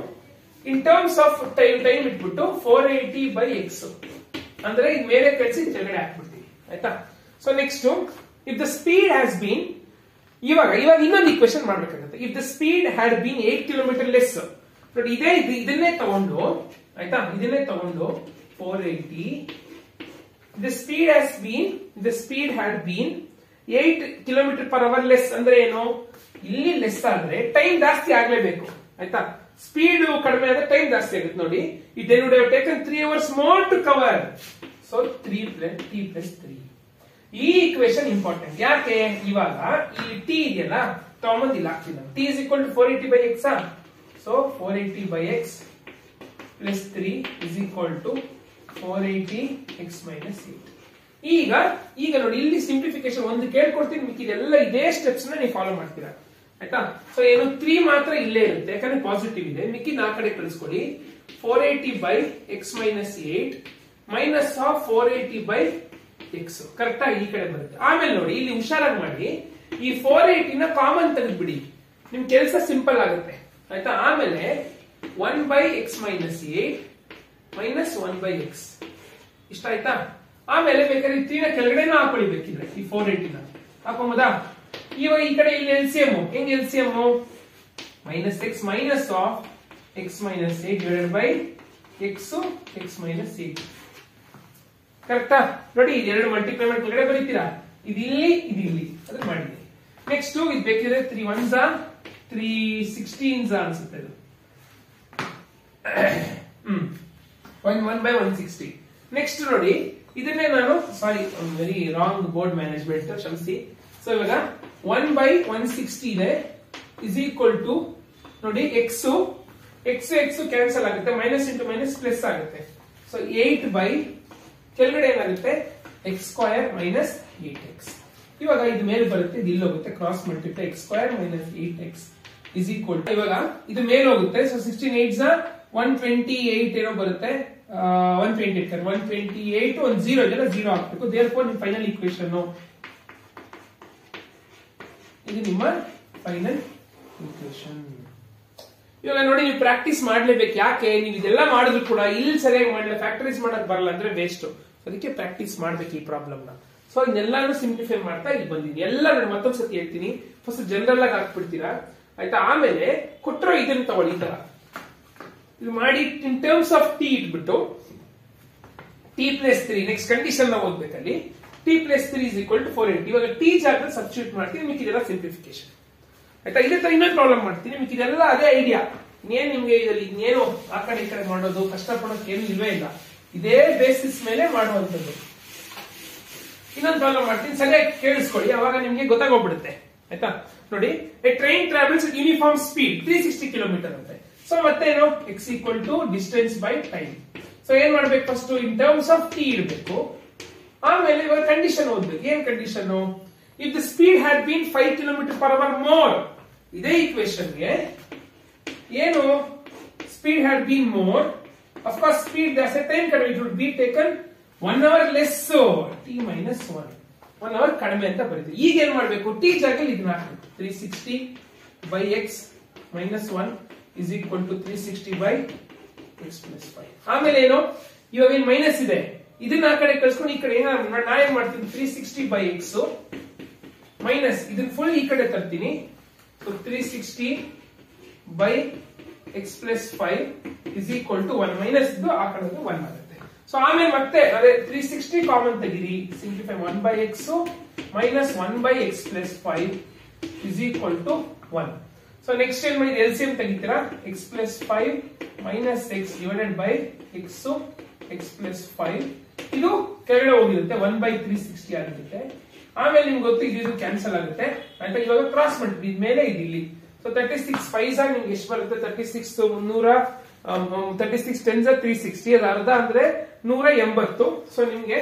ಇನ್ ಟರ್ಮ್ಸ್ ಆಫ್ ಟೈಮ್ ಇಟ್ಬಿಟ್ಟು 480 ಬೈ ಎಕ್ಸ್ ಅಂದ್ರೆ ಇದು ಮೇಲೆ ಕಳಿಸಿ ಕೆಳಗಡೆ ಹಾಕ್ಬಿಡ್ತೀನಿ. ಆಯ್ತಾ, so next If the speed has been, ಇವಾಗ ಇನ್ನೊಂದು ಇಕ್ವೇಶನ್ ಮಾಡ್ಬೇಕಾಗುತ್ತೆ. If the speed had been 8 km less, ನೋಡಿ ಇದನ್ನೇ ತಗೊಂಡು ಆಯ್ತಾ, ಇದನ್ನೇ ತಗೊಂಡು 480, the speed had been 8 km/h less ಅಂದ್ರೆ ಏನು, ಇಲ್ಲಿ ಲೆಸ್ ಆದ್ರೆ ಟೈಮ್ ಜಾಸ್ತಿ ಆಗ್ಲೇಬೇಕು ಆಯ್ತಾ. ಸ್ಪೀಡ್ ಕಡಿಮೆ ಆದ್ರೆ ಟೈಮ್ ಜಾಸ್ತಿ ಆಗುತ್ತೆ ನೋಡಿ. It would have taken 3 hours more to cover. So 3 + t + 3. ಈ ಇಕ್ವೇಶನ್ ಇಂಪಾರ್ಟೆಂಟ್. ಯಾಕೆ, ಇವಾಗ ಇಲ್ಲಿ t ಇದೆಯಲ್ಲ ತಗೊಂಡು ಇಲ್ಲಿ ಹಾಕ್ತೀನಿ. t = 480/x. So 480/x + 3 = 480x - 8. ಈಗ ನೋಡಿ ಇಲ್ಲಿ ಸಿಂಪ್ಲಿಫಿಕೇಶನ್ ಒಂದು ಕೇಳ್ಕೊಡ್ತೀನಿ, ಮಿಕ್ಕಿದೆಲ್ಲ ಇದೇ ಸ್ಟೆಪ್ಸ್ ನ ನೀವು ಫಾಲೋ ಮಾಡ್ತೀರಾ ಆಯ್ತಾ. ಸೊ ಏನು 3 ಮಾತ್ರ ಇಲ್ಲೇ ಇರುತ್ತೆ ಯಾಕಂದ್ರೆ ಪಾಸಿಟಿವ್ ಇದೆ, ಮಿಕ್ಕಿದ ಆ ಕಡೆ ಕಳಿಸ್ಕೊಡಿ. 480/x - 8 minus of 480/x correct ಆಗಿ ಈ ಕಡೆ ಬರುತ್ತೆ. ಆಮೇಲೆ ನೋಡಿ ಇಲ್ಲಿ ಹುಷಾರಾಗಿ ಮಾಡಿ, ಈ 480 ನ ಕಾಮನ್ ತೆಗೆದ್ಬಿಡಿ, ನಿಮ್ ಕೆಲಸ ಸಿಂಪಲ್ ಆಗುತ್ತೆ ಆಯ್ತಾ. ಆಮೇಲೆ 1/x - 8 ಮೈನಸ್ 1/x ಇಷ್ಟ ಆಯ್ತಾ. ಆಮೇಲೆ ಬೇಕಾದ್ರೆ 3 ನ ಕೆಳಗಡೆನೂ ಹಾಕೊಳ್ಳಿ, ಬೇಕಿದ್ರೆ ಈ 480 ನ ಹಾಕೊಂಬೋದಾ. ಇವಾಗ ಈ ಕಡೆ ಇಲ್ಲಿ LCM ಹೆಂಗ್, LCM -x minus of x - 8 divided by x - 8 ಕರೆಕ್ಟಾ. ನೋಡಿ ಇದೆರಡು ಮಲ್ಟಿಪ್ಲೈ ಮಾಡಿ ಕೆಳಗಡೆ ಬರೀತೀರಾ, ಇದಿಲ್ಲಿ ಅದನ್ನ ಮಾಡಿದ್ವಿ. ನೆಕ್ಸ್ಟ್ ಇದು ಬೇಕಿದ್ರೆ 3 1s 3 16s ಅನ್ಸುತ್ತೆ ಇದು. 1/160. ನೆಕ್ಸ್ಟ್ ನೋಡಿ ಇದನ್ನೇ ನಾನು sorry very wrong board management ಕ್ಷಮಿಸಿ. ಸೊ ಇವಾಗ 1/160 ಇದೆ = ನೋಡಿ x ಕ್ಯಾನ್ಸಲ್ ಆಗುತ್ತೆ, ಮೈನಸ್ ಇಂಟು ಮೈನಸ್ ಪ್ಲಸ್ ಆಗುತ್ತೆ. ಸೊ 8 ಕೆಳಗಡೆ ಏನಾಗುತ್ತೆ x² - 8x. ಇವಾಗ ಇದು ಮೇಲೆ ಬರುತ್ತೆ, ಇದು ಇಲ್ಲಿ ಹೋಗುತ್ತೆ, ಕ್ರಾಸ್ ಮಲ್ಟಿಪ್ಲೈ x² - 8x = ಇವಾಗ ಇದು ಮೇಲೆ ಹೋಗುತ್ತೆ. ಸೊ 16 8s 128 ಏನೋ ಬರುತ್ತೆ, 128 ಒಂದು 0 ಇದೆಲ್ಲ 0 ಹಾಕ್ಬೇಕು. ದೇರ್ಫೋರ್ ನಿಮ್ಮ ಫೈನಲ್ ಇಕ್ವೇಶನ್, ಇದು ನಿಮ್ಮ ಫೈನಲ್ ಇಕ್ವೇಶನ್. ಇವಾಗ ನೋಡಿ ನೀವು ಪ್ರಾಕ್ಟೀಸ್ ಮಾಡ್ಲೇಬೇಕು. ಯಾಕೆ, ನೀವು ಇದೆಲ್ಲ ಮಾಡಿದ್ರು ಕೂಡ ಇಲ್ಲಿ ಸರಿಯಾಗಿ ಮಾಡಲ್ಲ, ಫ್ಯಾಕ್ಟರೈಸ್ ಮಾಡಕ್ ಬರಲ್ಲ ಅಂದ್ರೆ ವೇಸ್ಟ್. ಅದಕ್ಕೆ ಪ್ರಾಕ್ಟೀಸ್ ಮಾಡ್ಬೇಕು ಈ ಪ್ರಾಬ್ಲಮ್ ನ. ಸೊ ಇದೆಲ್ಲಾನು ಸಿಂಪ್ಲಿಫೈ ಮಾಡ್ತಾ ಇಲ್ಲಿ ಬಂದಿದ್ದೀನಿ. ಎಲ್ಲ ನಾನು ಮತ್ತೊಂದ್ಸತಿ ಹೇಳ್ತೀನಿ, ಫಸ್ಟ್ ಜನರಲ್ ಆಗಿ ಹಾಕ್ಬಿಡ್ತೀರಾ ಆಯ್ತಾ. ಆಮೇಲೆ ಕೊಟ್ಟರೋ ಇದನ್ನ ತಗೊಳ್ಳಿ, ಈ ತರ ಇದು ಮಾಡಿ ಇನ್ ಟರ್ಮ್ಸ್ ಆಫ್ t ಇಟ್ಬಿಟ್ಟು t + 3 ನೆಕ್ಸ್ಟ್ ಕಂಡೀಷನ್ ನಾವು ಓದ್ಬೇಕಲ್ಲಿ. t + 3 = 480. ಇವಾಗ t ಜಾಗದಲ್ಲಿ ಸಬ್ಸ್ಟಿಟ್ಯೂಟ್ ಮಾಡ್ತೀನಿ, ಮಿಕ್ಕಿದೆಲ್ಲ ಸಿಂಪ್ಲಿಫಿಕೇಶನ್ ಆಯ್ತಾ. ಇದೇ ತರ ಇನ್ನೊಂದು ಪ್ರಾಬ್ಲಮ್ ಮಾಡ್ತೀನಿ, ಮಿಕ್ಕಿದೆಲ್ಲ ಅದೇ ಐಡಿಯಾ. ಇನ್ನೇನು ನಿಮ್ಗೆ ಇದರಲ್ಲಿ ಇನ್ನೇನು ಆ ಕಡೆ ಈ ಕಡೆ ಮಾಡೋದು ಕಷ್ಟಪಡೋಕೆ ಏನು ಇಲ್ವೇ ಇಲ್ಲ, ಇದೇ ಬೇಸಿಸ್ ಮೇಲೆ ಮಾಡುವಂತದ್ದು. ಇನ್ನೊಂದು ಪ್ರಾಬ್ಲಮ್ ಮಾಡ್ತೀನಿ, ಸರಿಯಾಗಿ ಕೇಳಿಸ್ಕೊಳ್ಳಿ, ಅವಾಗ ನಿಮ್ಗೆ ಗೊತ್ತಾಗೋಗ್ಬಿಡುತ್ತೆ ಆಯ್ತಾ. ನೋಡಿ a train travels uniform speed 360 km ಅಂತೆ. ಸೊ ಮತ್ತೇನು x = distance by time. So ಏನ್ ಮಾಡ್ಬೇಕು, first in terms of t ಇಡಬೇಕು. ಆಮೇಲೆ ಇವಾಗ ಕಂಡೀಷನ್ ಓದ್ಬೇಕು. ಏನ್ condition, if the speed had been 5 km/h more, ಇದೇ ಇಕ್ವೇಶನ್ಗೆ ಏನು speed had been more, of course speed ಜಾಸ್ತಿ ಟೈಮ್ ಕಡಿಮೆ, it would be taken 1 hour less, t - 1 hour ಕಡಿಮೆ ಅಂತ ಬರೀತೀವಿ. ಈಗ ಏನ್ ಮಾಡ್ಬೇಕು, t ಜಾಗದಲ್ಲಿ ಇದನ್ನ ಹಾಕಬೇಕು. 360/x - 1 = 360/x + 5. ಆಮೇಲೆ ಏನು, ಇವಾಗ ಇಲ್ಲಿ ಮೈನಸ್ ಇದೆ, ಇದನ್ನ ಆ ಕಡೆ ಕಳ್ಸ್ಕೊಂಡು ಈ ಕಡೆ ನಾ ಏನ್ ಮಾಡ್ತೀನಿ, 360/x ಮೈನಸ್ ಇದನ್ನ ಫುಲ್ ಈ ಕಡೆ ತರ್ತೀನಿ. ಸೊ 360/x + 5 = 1 ಮೈನಸ್ ಇದು ಆ ಕಡೆ 1 ಆಗುತ್ತೆ. ಸೊ ಆಮೇಲೆ ಮತ್ತೆ ಅದೇ 360 ಕಾಮನ್ ತೆಗಿರಿ, simplify 1/x - 1/x + 5 = 1. So next ಏನ್ ಮಾಡಿದ್ರೆ LCM ತೆಗಿತೀರಾ, x + 5 - x divided by x + 5. ಇದು ಕೆಳಗಡೆ ಹೋಗಿರುತ್ತೆ, 1/360 ಆಗಿರುತ್ತೆ. ಆಮೇಲೆ ನಿಮ್ಗೆ ಗೊತ್ತು ಇದು ಕ್ಯಾನ್ಸಲ್ ಆಗುತ್ತೆ ಆಯ್ತಾ. ಇವಾಗ ಕ್ರಾಸ್ ಮಾಡ್ತೀವಿ, ಇದ್ಮೇಲೆ ಇದು ಇಲ್ಲಿ. ಸೊ 36 5s ನಿಮ್ಗೆ ಎಷ್ಟು ಬರುತ್ತೆ, 36 300 36 10s 360, ಅದು ಅರ್ಧ ಅಂದ್ರೆ 180. ಸೊ ನಿಮ್ಗೆ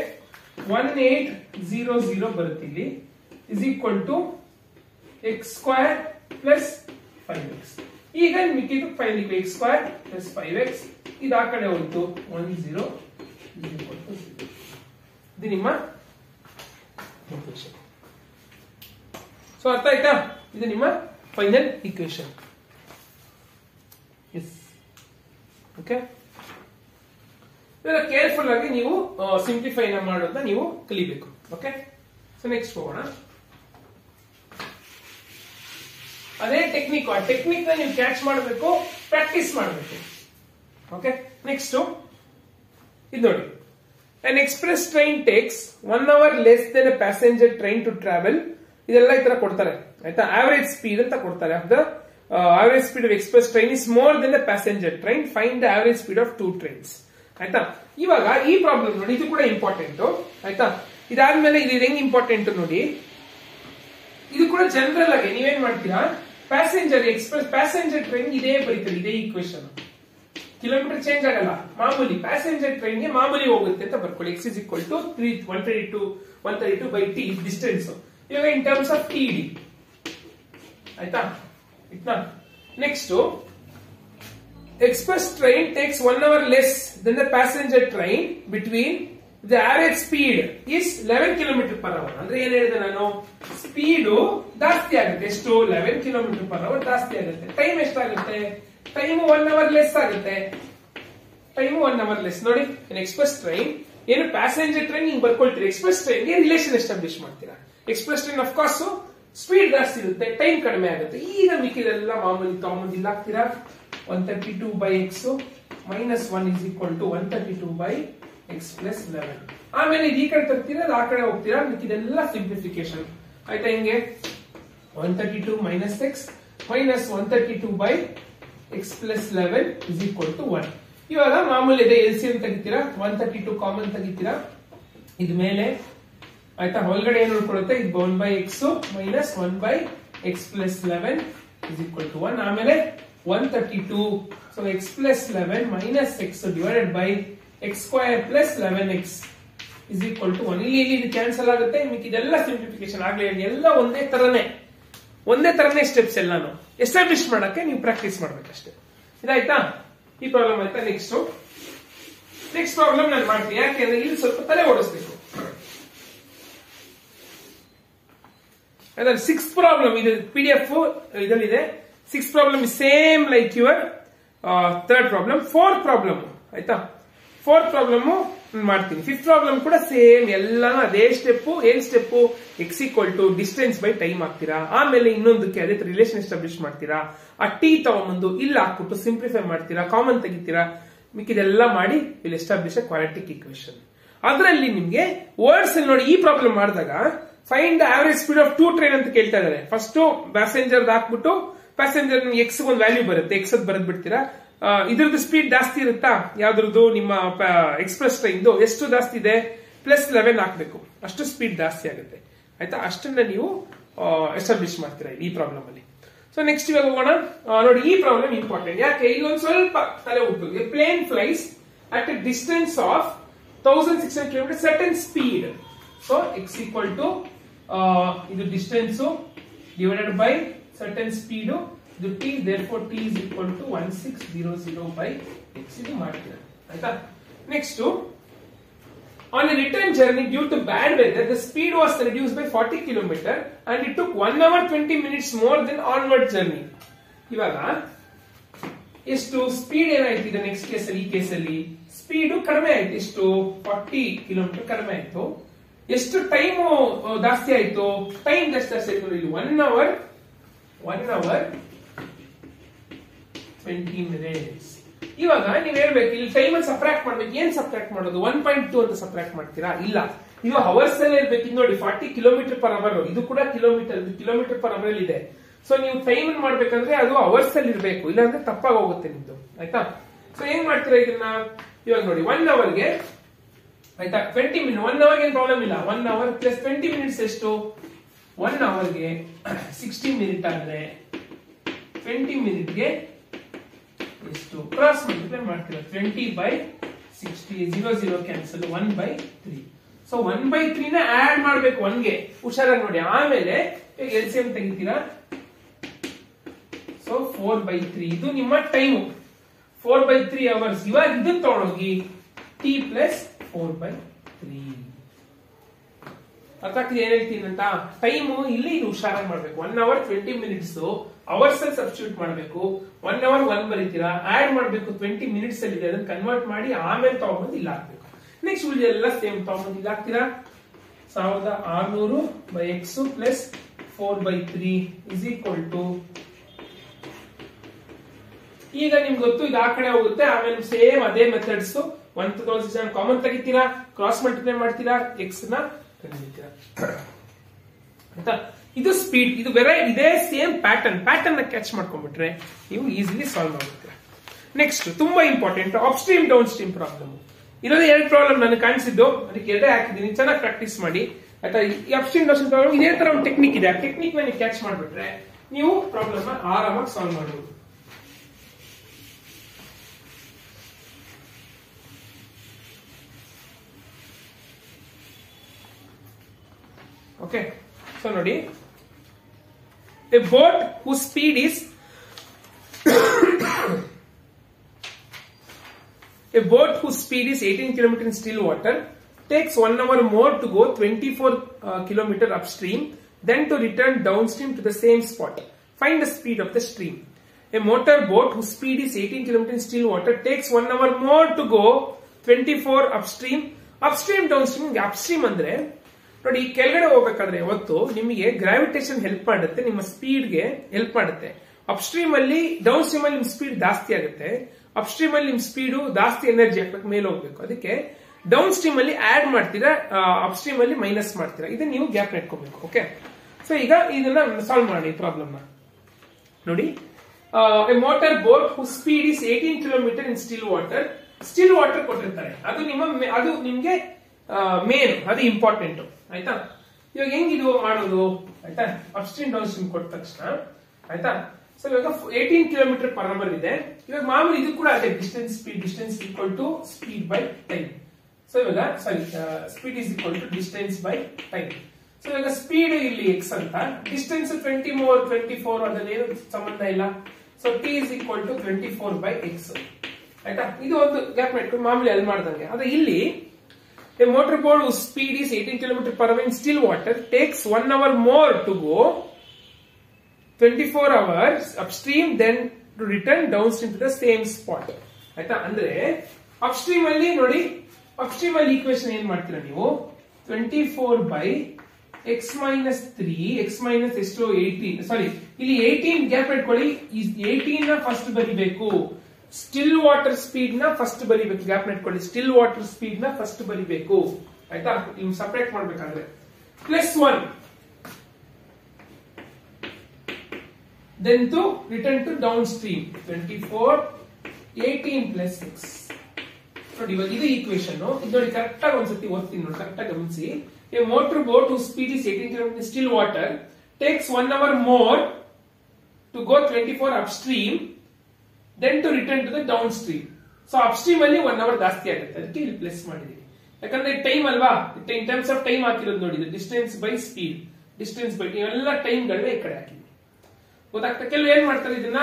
1800 ಬರುತ್ತೆ ಇಲ್ಲಿ, = x² + 5x. ಈಗ ಮಿಕ್ಕಿದ್ದು ಫೈನಲ್ x² + 5x, ಇದು ಆ ಕಡೆ ಹೋಯ್ತು 10 = 0. ಇದು ನಿಮ್ಮ ಇಕ್ವೇಶನ್. ಸೊ ಅರ್ಥ ಆಯ್ತಾ, ಇದು ನಿಮ್ಮ final equation. Yes okay. Careful ಆಗಿ ನೀವು ಸಿಂಪ್ಲಿಫೈ ಮಾಡೋದನ್ನ ನೀವು ಕಲಿಬೇಕು. ಓಕೆ, ಸೊ ನೆಕ್ಸ್ಟ್ ಹೋಗೋಣ. ಅದೇ ಟೆಕ್ನಿಕ್. ಆ ಟೆಕ್ನಿಕ್ ನ ನೀವು ಕ್ಯಾಚ್ ಮಾಡಬೇಕು, ಪ್ರಾಕ್ಟೀಸ್ ಮಾಡಬೇಕು. ಓಕೆ, ನೆಕ್ಸ್ಟ್ ಇದು ನೋಡಿ. An express train takes 1 hour less than a passenger train to travel. ಇದೆಲ್ಲ ಈ ತರ ಕೊಡ್ತಾರೆ ಆಯ್ತಾ. ಆವರೇಜ್ ಸ್ಪೀಡ್ ಅಂತ ಕೊಡ್ತಾರೆ. Average speed of express train is more than the passenger train. Find the average speed of 2 trains. ಆಯ್ತಾ. ಇವಾಗ ಈ ಪ್ರಾಬ್ಲಮ್ ನೋಡಿ, ಇದು ಕೂಡ ಇಂಪಾರ್ಟೆಂಟ್ ಆಯ್ತಾ. ಇದಾದ್ಮೇಲೆ ಇದು ಹೆಂಗ್ ಇಂಪಾರ್ಟೆಂಟ್ ನೋಡಿ, ಇದು ಕೂಡ ಜನರಲ್ ಆಗಿ ನೀವೇನ್ ಮಾಡ್ತೀರಾ, ಪ್ಯಾಸೆಂಜರ್ ಟ್ರೈನ್ ಇದೇ ಬರೀತೀರಿ, ಇದೇ ಈಕ್ವೇಶನ್. ಕಿಲೋಮೀಟರ್ ಚೇಂಜ್ ಆಗಲ್ಲ, ಮಾಮೂಲಿ ಪ್ಯಾಸೆಂಜರ್ ಟ್ರೈನ್ ಗೆ ಮಾಮೂಲಿ ಹೋಗುತ್ತೆ ಅಂತ ಬರ್ಕೊಳ್ಳಿ. x is equal to 132 by t distance. ಇವಾಗ in terms of T D ಆಯ್ತಾ. Next, express train takes 1 hour less than the passenger train between the average speed is 11 km/h. ಅಂದ್ರೆ ಏನ್ ಹೇಳಿದೆ ನಾನು, ಸ್ಪೀಡ್ ಜಾಸ್ತಿ ಆಗುತ್ತೆ. ಎಷ್ಟು? 11 km/h ಜಾಸ್ತಿ ಆಗುತ್ತೆ. ಟೈಮ್ ಎಷ್ಟಾಗುತ್ತೆ? ಟೈಮ್ 1 hour ಲೆಸ್ ಆಗುತ್ತೆ. ಟೈಮ್ 1 hour ಲೆಸ್ ನೋಡಿ. ಎಕ್ಸ್ಪ್ರೆಸ್ ಟ್ರೈನ್ ಏನು, ಪ್ಯಾಸೆಂಜರ್ ಟ್ರೈನ್ ಹಿಂಗ್ ಬರ್ಕೊಳ್ತೀರಿ. ಎಕ್ಸ್ಪ್ರೆಸ್ ಟ್ರೈನ್ ಗೆ ರಿಲೇಷನ್ ಎಸ್ಟಾಬ್ಲಿಷ್ ಮಾಡ್ತೀರಾ. Express train of course speed ಜಾಸ್ತಿ ಇರುತ್ತೆ, ಟೈಮ್ ಕಡಿಮೆ ಆಗುತ್ತೆ. ಈಗ ಮಿಕ್ಕಿದೆಲ್ಲ ಮಾಮೂಲಿ ತಗೊಂಬಂದು ಇಲ್ಲ ಹಾಕ್ತೀರಾ. 132 by x minus 1 is equal to 132 by x plus 11. ಆಮೇಲೆ ಇದು ಈ ಕಡೆ ತರ್ತೀರಾ, ಆ ಕಡೆ ಹೋಗ್ತೀರಾ, ಮಿಕ್ಕಿದೆಲ್ಲ ಸಿಂಪ್ಲಿಫಿಕೇಶನ್ ಆಯ್ತಾ. ಹಿಂಗೆ 132 minus x minus 132 by x plus 11 is equal to 1. ಇವಾಗ ಮಾಮೂಲಿ ಇದೆ, LCM ತೆಗಿತೀರಾ, 132 ಕಾಮನ್ ತೆಗಿತೀರಾ, ಇದು ಮೇಲೆ ಆಯ್ತಾ. ಒಳಗಡೆ ಏನು ಉಳ್ಕೊಳ್ಳುತ್ತೆ, ಇದು 1 by x minus 1 by x plus 11 is equal to 1. ಆಮೇಲೆ 132, so x plus 11 minus x divided by x square plus 11x is equal to 1. ಇಲ್ಲಿ ಇದು ಕ್ಯಾನ್ಸಲ್ ಆಗುತ್ತೆ, ಇದೆಲ್ಲ ಸಿಂಪ್ಲಿಫಿಕೇಶನ್ ಆಗ್ಲೇ ಎಲ್ಲ ಒಂದೇ ತರನೇ ಸ್ಟೆಪ್ಸ್ ಎಲ್ಲಾನು ಎಸ್ಟಾಬ್ಲಿಷ್ ಮಾಡಕ್ಕೆ ನೀವು ಪ್ರಾಕ್ಟೀಸ್ ಮಾಡ್ಬೇಕಷ್ಟೇ. ಇದಾಯ್ತಾ, ಈ ಪ್ರಾಬ್ಲಮ್ ಆಯ್ತಾ. ನೆಕ್ಸ್ಟ್ ಪ್ರಾಬ್ಲಮ್ ನಾನು ಮಾಡ್ತೀನಿ, ಯಾಕೆಂದ್ರೆ ಇಲ್ಲಿ ಸ್ವಲ್ಪ ತಲೆ ಓಡಿಸ್ಬೇಕು. ಅದರಲ್ಲಿ 6th ಪ್ರಾಬ್ಲಮ್, ಇದು PDF ಇದರಲ್ಲಿದೆ. 6th problem is same like your 3rd problem. 4th problem ಆಯ್ತಾ. 4th ಪ್ರಾಬ್ಲಮ್ ಮಾಡ್ತೀನಿ. 5th ಪ್ರಾಬ್ಲಮ್ ಕೂಡ ಸೇಮ್, ಎಲ್ಲಾನು ಅದೇ ಸ್ಟೆಪ್. ಏನ್ step? x equal to distance by time ಹಾಕ್ತೀರಾ. ಆಮೇಲೆ ಇನ್ನೊಂದಕ್ಕೆ ಅದೇ ರಿಲೇಷನ್ ಎಸ್ಟಾಬ್ಲಿಷ್ ಮಾಡ್ತೀರಾ. ಆ ಟಿ ತಗೊಂಡ್ಬಂದು ಇಲ್ಲಿ ಹಾಕ್ಬಿಟ್ಟು ಸಿಂಪ್ಲಿಫೈ ಮಾಡ್ತೀರಾ, ಕಾಮನ್ ತೆಗಿತೀರಾ, ಮಿಕ್ಕಿದೆಲ್ಲ ಮಾಡಿ ಇಲ್ಲಿ ಎಸ್ಟಾಬ್ಲಿಷ್ ಕ್ವಾಡ್ರಾಟಿಕ್ ಈಕ್ವೇಶನ್. ಅದರಲ್ಲಿ ನಿಮ್ಗೆ ವರ್ಡ್ಸ್ ನೋಡಿ, ಈ ಪ್ರಾಬ್ಲಮ್ ಮಾಡಿದಾಗ find the average speed of 2 train ಅಂತ ಕೇಳ್ತಾ ಇದಾರೆ. ಫಸ್ಟ್ ಪ್ಯಾಸೆಂಜರ್ ಹಾಕ್ಬಿಟ್ಟು ಪ್ಯಾಸೆಂಜರ್ ಎಕ್ಸ್ ಒಂದು ವ್ಯಾಲ್ಯೂ ಬರುತ್ತೆ, ಎಕ್ಸ್ ಅದ್ ಬರೆದ್ ಬಿಡ್ತೀರಾ. ಇದ್ರದ್ದು ಸ್ಪೀಡ್ ಜಾಸ್ತಿ ಇರುತ್ತಾ, ಯಾವ್ದ್ರದ್ದು ನಿಮ್ಮ ಎಕ್ಸ್ಪ್ರೆಸ್ ಟ್ರೈನ್ ಎಷ್ಟು ಜಾಸ್ತಿ ಇದೆ, +11 ಹಾಕ್ಬೇಕು, ಅಷ್ಟು ಸ್ಪೀಡ್ ಜಾಸ್ತಿ ಆಗುತ್ತೆ ಆಯ್ತಾ. ಅಷ್ಟನ್ನ ನೀವು ಎಸ್ಟಾಬ್ಲಿಷ್ ಮಾಡ್ತೀರಾ ಈ ಪ್ರಾಬ್ಲಮ್ ಅಲ್ಲಿ. ಸೊ ನೆಕ್ಸ್ಟ್ ಇವಾಗ ಹೋಗೋಣ ನೋಡಿ. ಈ ಪ್ರಾಬ್ಲಮ್ ಇಂಪಾರ್ಟೆಂಟ್, ಯಾಕೆ ಇಲ್ಲೊಂದು ಸ್ವಲ್ಪ ತಲೆ ಹುಟ್ಟುತ್ತೆ. Plane flies at a distance of 1600 km certain speed. So x equal to ಇದು distance divided by certain speed, ಇದು t, therefore t is equal to 1600 by x. ಇದು ಮಾಡ್ತೀರಾ ಆಯ್ತಾ. Next, on a return journey due to bad weather the speed was reduced by 40 km and it took 1 hour 20 minutes more than onward journey. ಇವಾಗ ಎಷ್ಟು speed ಏನಾಯ್ತು ಈಗ next ಕೇಸಲ್ಲಿ, ಈ ಕೇಸಲ್ಲಿ ಸ್ಪೀಡ್ ಕಡಿಮೆ ಆಯ್ತು. ಎಷ್ಟು? 40 km ಕಡಿಮೆ ಆಯ್ತು. ಎಷ್ಟು ಟೈಮ್ ಜಾಸ್ತಿ ಆಯ್ತು? ಟೈಮ್ ಜಾಸ್ತಿ ಆಯ್ತು. ಇಲ್ಲಿ 1 hour 20 minutes. ಇವಾಗ ನೀವ್ ಹೇಳ್ಬೇಕು, ಇಲ್ಲಿ ಟೈಮ್ ಅಲ್ಲಿ ಸಬ್ಟ್ರಾಕ್ಟ್ ಮಾಡ್ಬೇಕು. ಏನ್ ಸಬ್ಟ್ರಾಕ್ಟ್ ಮಾಡೋದು? 1.2 ಅಂತ ಸಬ್ಟ್ರಾಕ್ಟ್ ಮಾಡ್ತೀರಾ? ಇಲ್ಲ, ಇದು ಅವರ್ಸ್ ಅಲ್ಲಿ ಇರ್ಬೇಕು. ನೋಡಿ 40 km/h, ಇದು ಕೂಡ ಕಿಲೋಮೀಟರ್/h ಇದೆ. ಸೊ ನೀವು ಟೈಮ್ ಮಾಡ್ಬೇಕಂದ್ರೆ ಅದು ಅವರ್ಸ್ ಅಲ್ಲಿ ಇರ್ಬೇಕು, ಇಲ್ಲಾಂದ್ರೆ ತಪ್ಪಾಗಿ ಹೋಗುತ್ತೆ ನಿಮ್ದು ಆಯ್ತಾ. ಸೊ ಏನ್ ಮಾಡ್ತೀರಾ ಇದನ್ನ? ಇವಾಗ ನೋಡಿ 1 hourಗೆ ಆಯ್ತಾ 20 minutes. 1 hour ಏನ್ ಪ್ರಾಬ್ಲಮ್ ಇಲ್ಲ. 1 hour plus 20 minutes ಎಷ್ಟು? 1 hourಗೆ 60 minutes ಆದ್ರೆ 20 minutesಗೆ ಎಷ್ಟು? ಕ್ರಾಸ್ ಮಲ್ಟಿಪ್ಲೈ ಮಾಡ್ತೀರಾ. 20 by 60, 0 ಕ್ಯಾನ್ಸಲ್, 1/3. ಸೊ 1/3 ನ ಆಡ್ ಮಾಡ್ಬೇಕು 1ಗೆ, ಹುಷಾರಾಗಿ ನೋಡಿ. ಆಮೇಲೆ LCM ತೆಗಿತೀರಾ. ಸೊ 4/3 ಇದು ನಿಮ್ಮ ಟೈಮ್, 4/3 hours. ಇವಾಗ ಇದನ್ನ ತಗೊಂಡೋಗಿ t plus 4/3. ಅರ್ಥಾಗ್ತದೆ ಏನ್ ಹೇಳ್ತೀನಿ ಅಂತ? ಟೈಮ್ ಇಲ್ಲಿ ಇದು ಹುಷಾರಾಗಿ ಮಾಡ್ಬೇಕು. 1 hour 20 minutes ಅವರ್ಸ್ ಅಲ್ಲಿ ಸಬ್ಸ್ಟಿಟ್ಯೂಟ್ ಮಾಡಬೇಕು. 1 hour 1 ಬರೀತೀರಾ, ಆಡ್ ಮಾಡಬೇಕು 20 minutes ಅಲ್ಲಿ ಇದೆ, ಅದನ್ನ ಕನ್ವರ್ಟ್ ಮಾಡಿ ಆಮೇಲೆ ತಗೊಂಡ್ಬಂದು ಇಲ್ಲಿ ಹಾಕ್ಬೇಕು. ನೆಕ್ಸ್ಟ್ ಉಳಿದೆಲ್ಲ ಸೇಮ್ ತಗೊಂಡ್ಬಂದು ಇಲ್ಲಿ ಹಾಕ್ತೀರಾ. 1600 by x plus 4/3 is equal to ಈಗ ನಿಮ್ಗೆ ಗೊತ್ತು ಇದು ಆ ಕಡೆ ಹೋಗುತ್ತೆ, ಆಮೇಲೆ ಸೇಮ್ ಅದೇ ಮೆಥಡ್ಸ್ 1000 ಕಾಮನ್ ತೆಗಿತೀರಾ, ಕ್ರಾಸ್ ಮಲ್ಟಿಪ್ಲೈ ಮಾಡ್ತೀರಾ, ಎಕ್ಸ್ ನ ಕಂಡುಹಿಡಿತೀರಾ ಆಯ್ತಾ. ಇದು ಸ್ಪೀಡ್, ಇದು ಇದೇ ಸೇಮ್ ಪ್ಯಾಟರ್ನ್ ನ ಕ್ಯಾಚ್ ಮಾಡ್ಕೊಂಡ್ಬಿಟ್ರೆ ನೀವು ಈಸಿಲಿ ಸಾಲ್ವ್ ಮಾಡ್ತೀರಾ. ನೆಕ್ಸ್ಟ್ ತುಂಬಾ important up stream down stream problem. ಇರೋದೇ 2 ಪ್ರಾಬ್ಲಮ್ ನನಗೆ ಕಾಣಿಸಿದ್ದು, ಅದಕ್ಕೆ 2 ಹಾಕಿದ್ದೀನಿ, ಚೆನ್ನಾಗಿ ಪ್ರಾಕ್ಟೀಸ್ ಮಾಡಿ ಆಯ್ತಾ. ಈ up stream down stream problem ಇದೇ ತರ ಒಂದು ಟೆಕ್ನಿಕ್ ಇದೆ, ಆ ಟೆಕ್ನಿಕ್ ನ ನೀವು ಕ್ಯಾಚ್ ಮಾಡ್ಬಿಟ್ರೆ ನೀವು ಪ್ರಾಬ್ಲಮ್ ಆರಾಮಾಗಿ ಸಾಲ್ವ್ ಮಾಡಬಹುದು. ಓಕೆ, ಸೊ ನೋಡಿ, a boat whose speed is 18 km in still water takes 1 hour more to go 24 km upstream then to return downstream to the same spot. Find the speed of the stream. A motor boat whose speed is 18 km in still water takes 1 hour more to go 24 upstream. Upstream downstream, upstream ಅಂದ್ರೆ ನೋಡಿ, ಕೆಳಗಡೆ ಹೋಗ್ಬೇಕಾದ್ರೆ ಯಾವತ್ತು ನಿಮಗೆ gravitation help ಮಾಡುತ್ತೆ, ನಿಮ್ಮ speed ಗೆ help ಮಾಡುತ್ತೆ. ಅಪ್ಸ್ಟ್ರೀಮ್ ಅಲ್ಲಿ ಡೌನ್ ಸ್ಟ್ರೀಮ್ ಅಲ್ಲಿ ನಿಮ್ ಸ್ಪೀಡ್ ಜಾಸ್ತಿ ಆಗುತ್ತೆ, ಅಪ್ಸ್ಟ್ರೀಮ್ ಅಲ್ಲಿ ನಿಮ್ ಸ್ಪೀಡ್ ಜಾಸ್ತಿ ಎನರ್ಜಿ ಹಾಕ್ಬೇಕು, ಮೇಲೆ ಹೋಗ್ಬೇಕು. ಅದಕ್ಕೆ ಡೌನ್ ಸ್ಟ್ರೀಮ್ ಅಲ್ಲಿ ಆಡ್ ಮಾಡ್ತೀರಾ, ಅಪ್ಸ್ಟ್ರೀಮ್ ಅಲ್ಲಿ ಮೈನಸ್ ಮಾಡ್ತೀರಾ. ಇದನ್ನ ನೀವು ಗ್ಯಾಪ್ ಇಟ್ಕೋಬೇಕು. ಓಕೆ, ಸೊ ಈಗ ಇದನ್ನ ಸಾಲ್ವ್ ಮಾಡಿ ಪ್ರಾಬ್ಲಮ್ ನೋಡಿ. A motor boat who speed is 18 km in still water ಕೊಟ್ಟಿರ್ತಾರೆ, ಅದು ನಿಮ್ಗೆ ಮೇನ್, ಅದು ಇಂಪಾರ್ಟೆಂಟ್ ಆಯ್ತಾ. ಇವಾಗ ಹೆಂಗಿದು ಮಾಡೋದು ಆಯ್ತಾ, ಅಪ್ಸ್ಟ್ರೀಮ್ ಡೌನ್ ಸ್ಟ್ರೀಮ್ ಕೊಟ್ಟ ತಕ್ಷಣ ಆಯ್ತಾ. ಸೊ ಇವಾಗ 18 km per hour ಇದೆ. ಇವಾಗ ಮಾಮೂಲಿ ಇದು ಕೂಡ ಅದೇ distance equal to speed by time. So ಇವಾಗ speed is equal to distance by time. So ಇವಾಗ ಸ್ಪೀಡ್ ಇಲ್ಲಿ ಎಕ್ಸ್ ಅಂತ, ಡಿಸ್ಟೆನ್ಸ್ 24 ಅದೇನು ಸಂಬಂಧ ಇಲ್ಲ. So T is equal to 24 by x ಆಯ್ತಾ. ಇದು ಒಂದು ಗ್ಯಾಪ್ ಇಟ್ಕೊಂಡು ಮಾಮೂಲಿ ಅಲ್ಲಿ ಮಾಡ್ದಂಗೆ. ಅದೇ ಇಲ್ಲಿ a motor boat whose speed is 18 km per hour in still water takes 1 hour more to go 24 hours upstream then to return downstream to the same spot ಆಯ್ತಾ. ಅಂದ್ರೆ ಅಪ್ಸ್ಟ್ರೀಮ್ ಅಲ್ಲಿ ನೋಡಿ, ಅಪ್ಸ್ಟ್ರೀಮ್ ಅಲ್ಲಿ ಈಕ್ವೇಶನ್ ಏನ್ ಮಾಡ್ತೀರಾ ನೀವು, 24 by x minus 3 x minus ಎಷ್ಟು 18, ಸಾರಿ ಇಲ್ಲಿ 18 ಗ್ಯಾಪ್ ಇಟ್ಕೊಳ್ಳಿ, 18 ನ ಫಸ್ಟ್ ಬರಿಬೇಕು, ಸ್ಟಿಲ್ ವಾಟರ್ ಸ್ಪೀಡ್ ನ ಫಸ್ಟ್ ಬರಿಬೇಕು, ಗ್ಯಾಪ್ ಇಟ್ಕೊಳ್ಳಿ, ಸ್ಟಿಲ್ ವಾಟರ್ ಸ್ಪೀಡ್ ನ ಫಸ್ಟ್ ಬರಿಬೇಕು ಆಯ್ತಾ. ನೀವು ಸಪರೇಟ್ ಮಾಡ್ಬೇಕಾದ್ರೆ +1 then to return to downstream 24 18 plus 6 ನೋಡಿ. ಇವಾಗ ಇದು ಈಕ್ವೇಶನ್ ಇದು ನೋಡಿ, ಕರೆಕ್ಟ್ ಆಗಿ ಒಂದ್ಸತಿ ಓದ್ತೀನಿ ನೋಡಿ, ಕರೆಕ್ಟ್ ಆಗಿ ಗಮನಿಸಿ. A motor boat whose speed is 18 km in still water takes 1 hour more to go 24 upstream then to return to the downstream. So upstream ಅಲ್ಲಿ 1 hour ಜಾಸ್ತಿ ಆಗುತ್ತೆ, ಅದಕ್ಕೆ ಇಲ್ಲಿ ಪ್ಲಸ್ ಮಾಡಿದೀವಿ. ಯಾಕಂದ್ರೆ ಟೈಮ್ ಅಲ್ವಾ, ಇನ್ ಟರ್ಮ್ಸ್ ಆಫ್ ಟೈಮ್ ಹಾಕಿರೋದು ನೋಡಿ, distance by speed, distance by ಎಲ್ಲ ಟೈಮ್ ಗಳನ್ನ ಈ ಕಡೆ ಹಾಕಿದ್ವಿ. ಗೊತ್ತಾಗ್ತಾ, ಕೆಲವು ಏನ್ ಮಾಡ್ತಾರೆ ಇದನ್ನ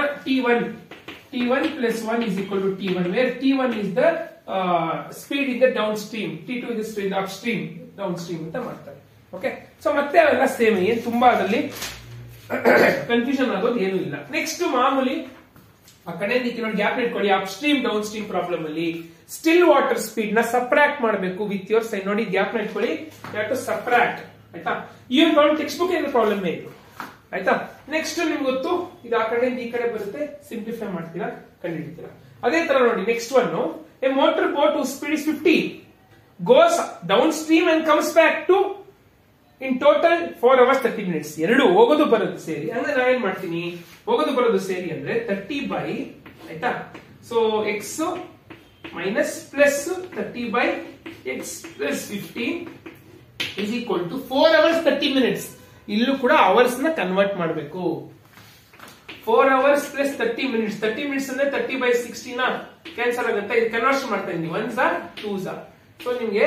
T1 plus 1 is equal to T1 where T1 is the speed in the downstream, T2 is the upstream downstream ಅಂತ ಮಾಡ್ತಾರೆ. ಓಕೆ, ಸೊ ಮತ್ತೆ ಅವೆಲ್ಲ ಸೇಮ್, ಏನ್ ತುಂಬಾ ಅದರಲ್ಲಿ ಕನ್ಫ್ಯೂಷನ್ ಆಗೋದು ಏನು ಇಲ್ಲ. ನೆಕ್ಸ್ಟ್ ಮಾಮೂಲಿ ಆ ಕಡೆ ನೋಡಿ, ಗ್ಯಾಪ್ ಇಟ್ಕೊಳ್ಳಿ. ಅಪ್ಸ್ಟ್ರೀಮ್ ಡೌನ್ ಸ್ಟ್ರೀಮ್ ಪ್ರಾಬ್ಲಮ್ ಅಲ್ಲಿ ಸ್ಟಿಲ್ ವಾಟರ್ ಸ್ಪೀಡ್ ನ ಸಪ್ರಾಕ್ಟ್ ಮಾಡಬೇಕು ವಿತ್ ಯೋರ್ ಸೈನ್. ನೋಡಿ, ಗ್ಯಾಪ್ ಇಟ್ಕೊಳ್ಳಿ, ಟು ಸಪ್ರಾಕ್ಟ್ ಆಯ್ತಾ. ಈ ಒಂದು ಪ್ರಾಬ್ಲಮ್ ಟೆಕ್ಸ್ಟ್ ಬುಕ್ ಏನು ಪ್ರಾಬ್ಲಮ್ ಇದು ಆಯ್ತಾ. ನೆಕ್ಸ್ಟ್ ನಿಮ್ಗೆ ಗೊತ್ತು, ಇದು ಆ ಕಡೆ ಈ ಕಡೆ ಬರುತ್ತೆ, ಸಿಂಪ್ಲಿಫೈ ಮಾಡ್ತೀರಾ, ಕಂಡುಹಿಡಿತೀರಾ. ಅದೇ ತರ ನೋಡಿ next one, a motor boat whose speed is 50 goes downstream and comes back to in total 4 hours 30 minutes. ಎರಡು ಹೋಗೋದು ಬರೋದು ಸೇರಿ, ಅಂದ್ರೆ ನಾವೇನ್ ಮಾಡ್ತೀನಿ, ಹೋಗೋದು ಬರೋದು ಸೇರಿ ಅಂದ್ರೆ 30 by ಆಯ್ತಾ. So X minus plus 30 by x plus 15 is equal to 4 hours 30 minutes. ಇಲ್ಲೂ ಕೂಡ ಅವರ್ಸ್ ನ ಕನ್ವರ್ಟ್ ಮಾಡಬೇಕು. 4 hours plus 30 minutes, 30 minutes ಅಂದ್ರೆ 30 by 60 ನ ಕ್ಯಾನ್ಸಲ್ ಆಗುತ್ತೆ. ಇದು ಕನ್ವರ್ಷನ್ ಮಾಡ್ತಾ ಇದೀನಿ, 1s are 2s are. So ನಿಮ್ಗೆ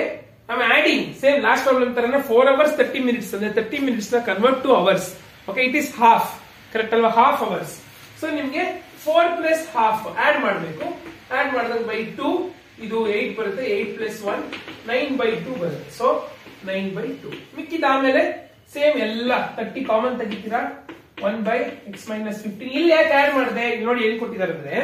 I'm adding same last problem ತರನೇ 4 hours 30 minutes ಅಂದ್ರೆ 30 minutes ನ convert two hours. Okay, it is half, correct ಅಲ್ವಾ, ಹಾಫ್ ಅವರ್ಸ್. ಸೊ ನಿಮ್ಗೆ 4 plus half ಆಡ್ ಮಾಡಬೇಕು. ಆಡ್ ಮಾಡಿದಾಗ by 2 ಇದು 8 ಬರುತ್ತೆ, 8 plus 1 9 by 2 ಬರುತ್ತೆ. ಸೊ 9 by 2 ಮಿಕ್ಕಿದ ಆಮೇಲೆ ಸೇಮ್ ಎಲ್ಲ 30 ಕಾಮನ್ ತೆಗಿತೀರಾ, 1 by x minus 15. ಇಲ್ಲಿ ಯಾಕೆ ಆಡ್ ಮಾಡಿದೆ ನೋಡಿ, ಏನ್ ಕೊಟ್ಟಿದ್ದಾರೆ ಅಂದ್ರೆ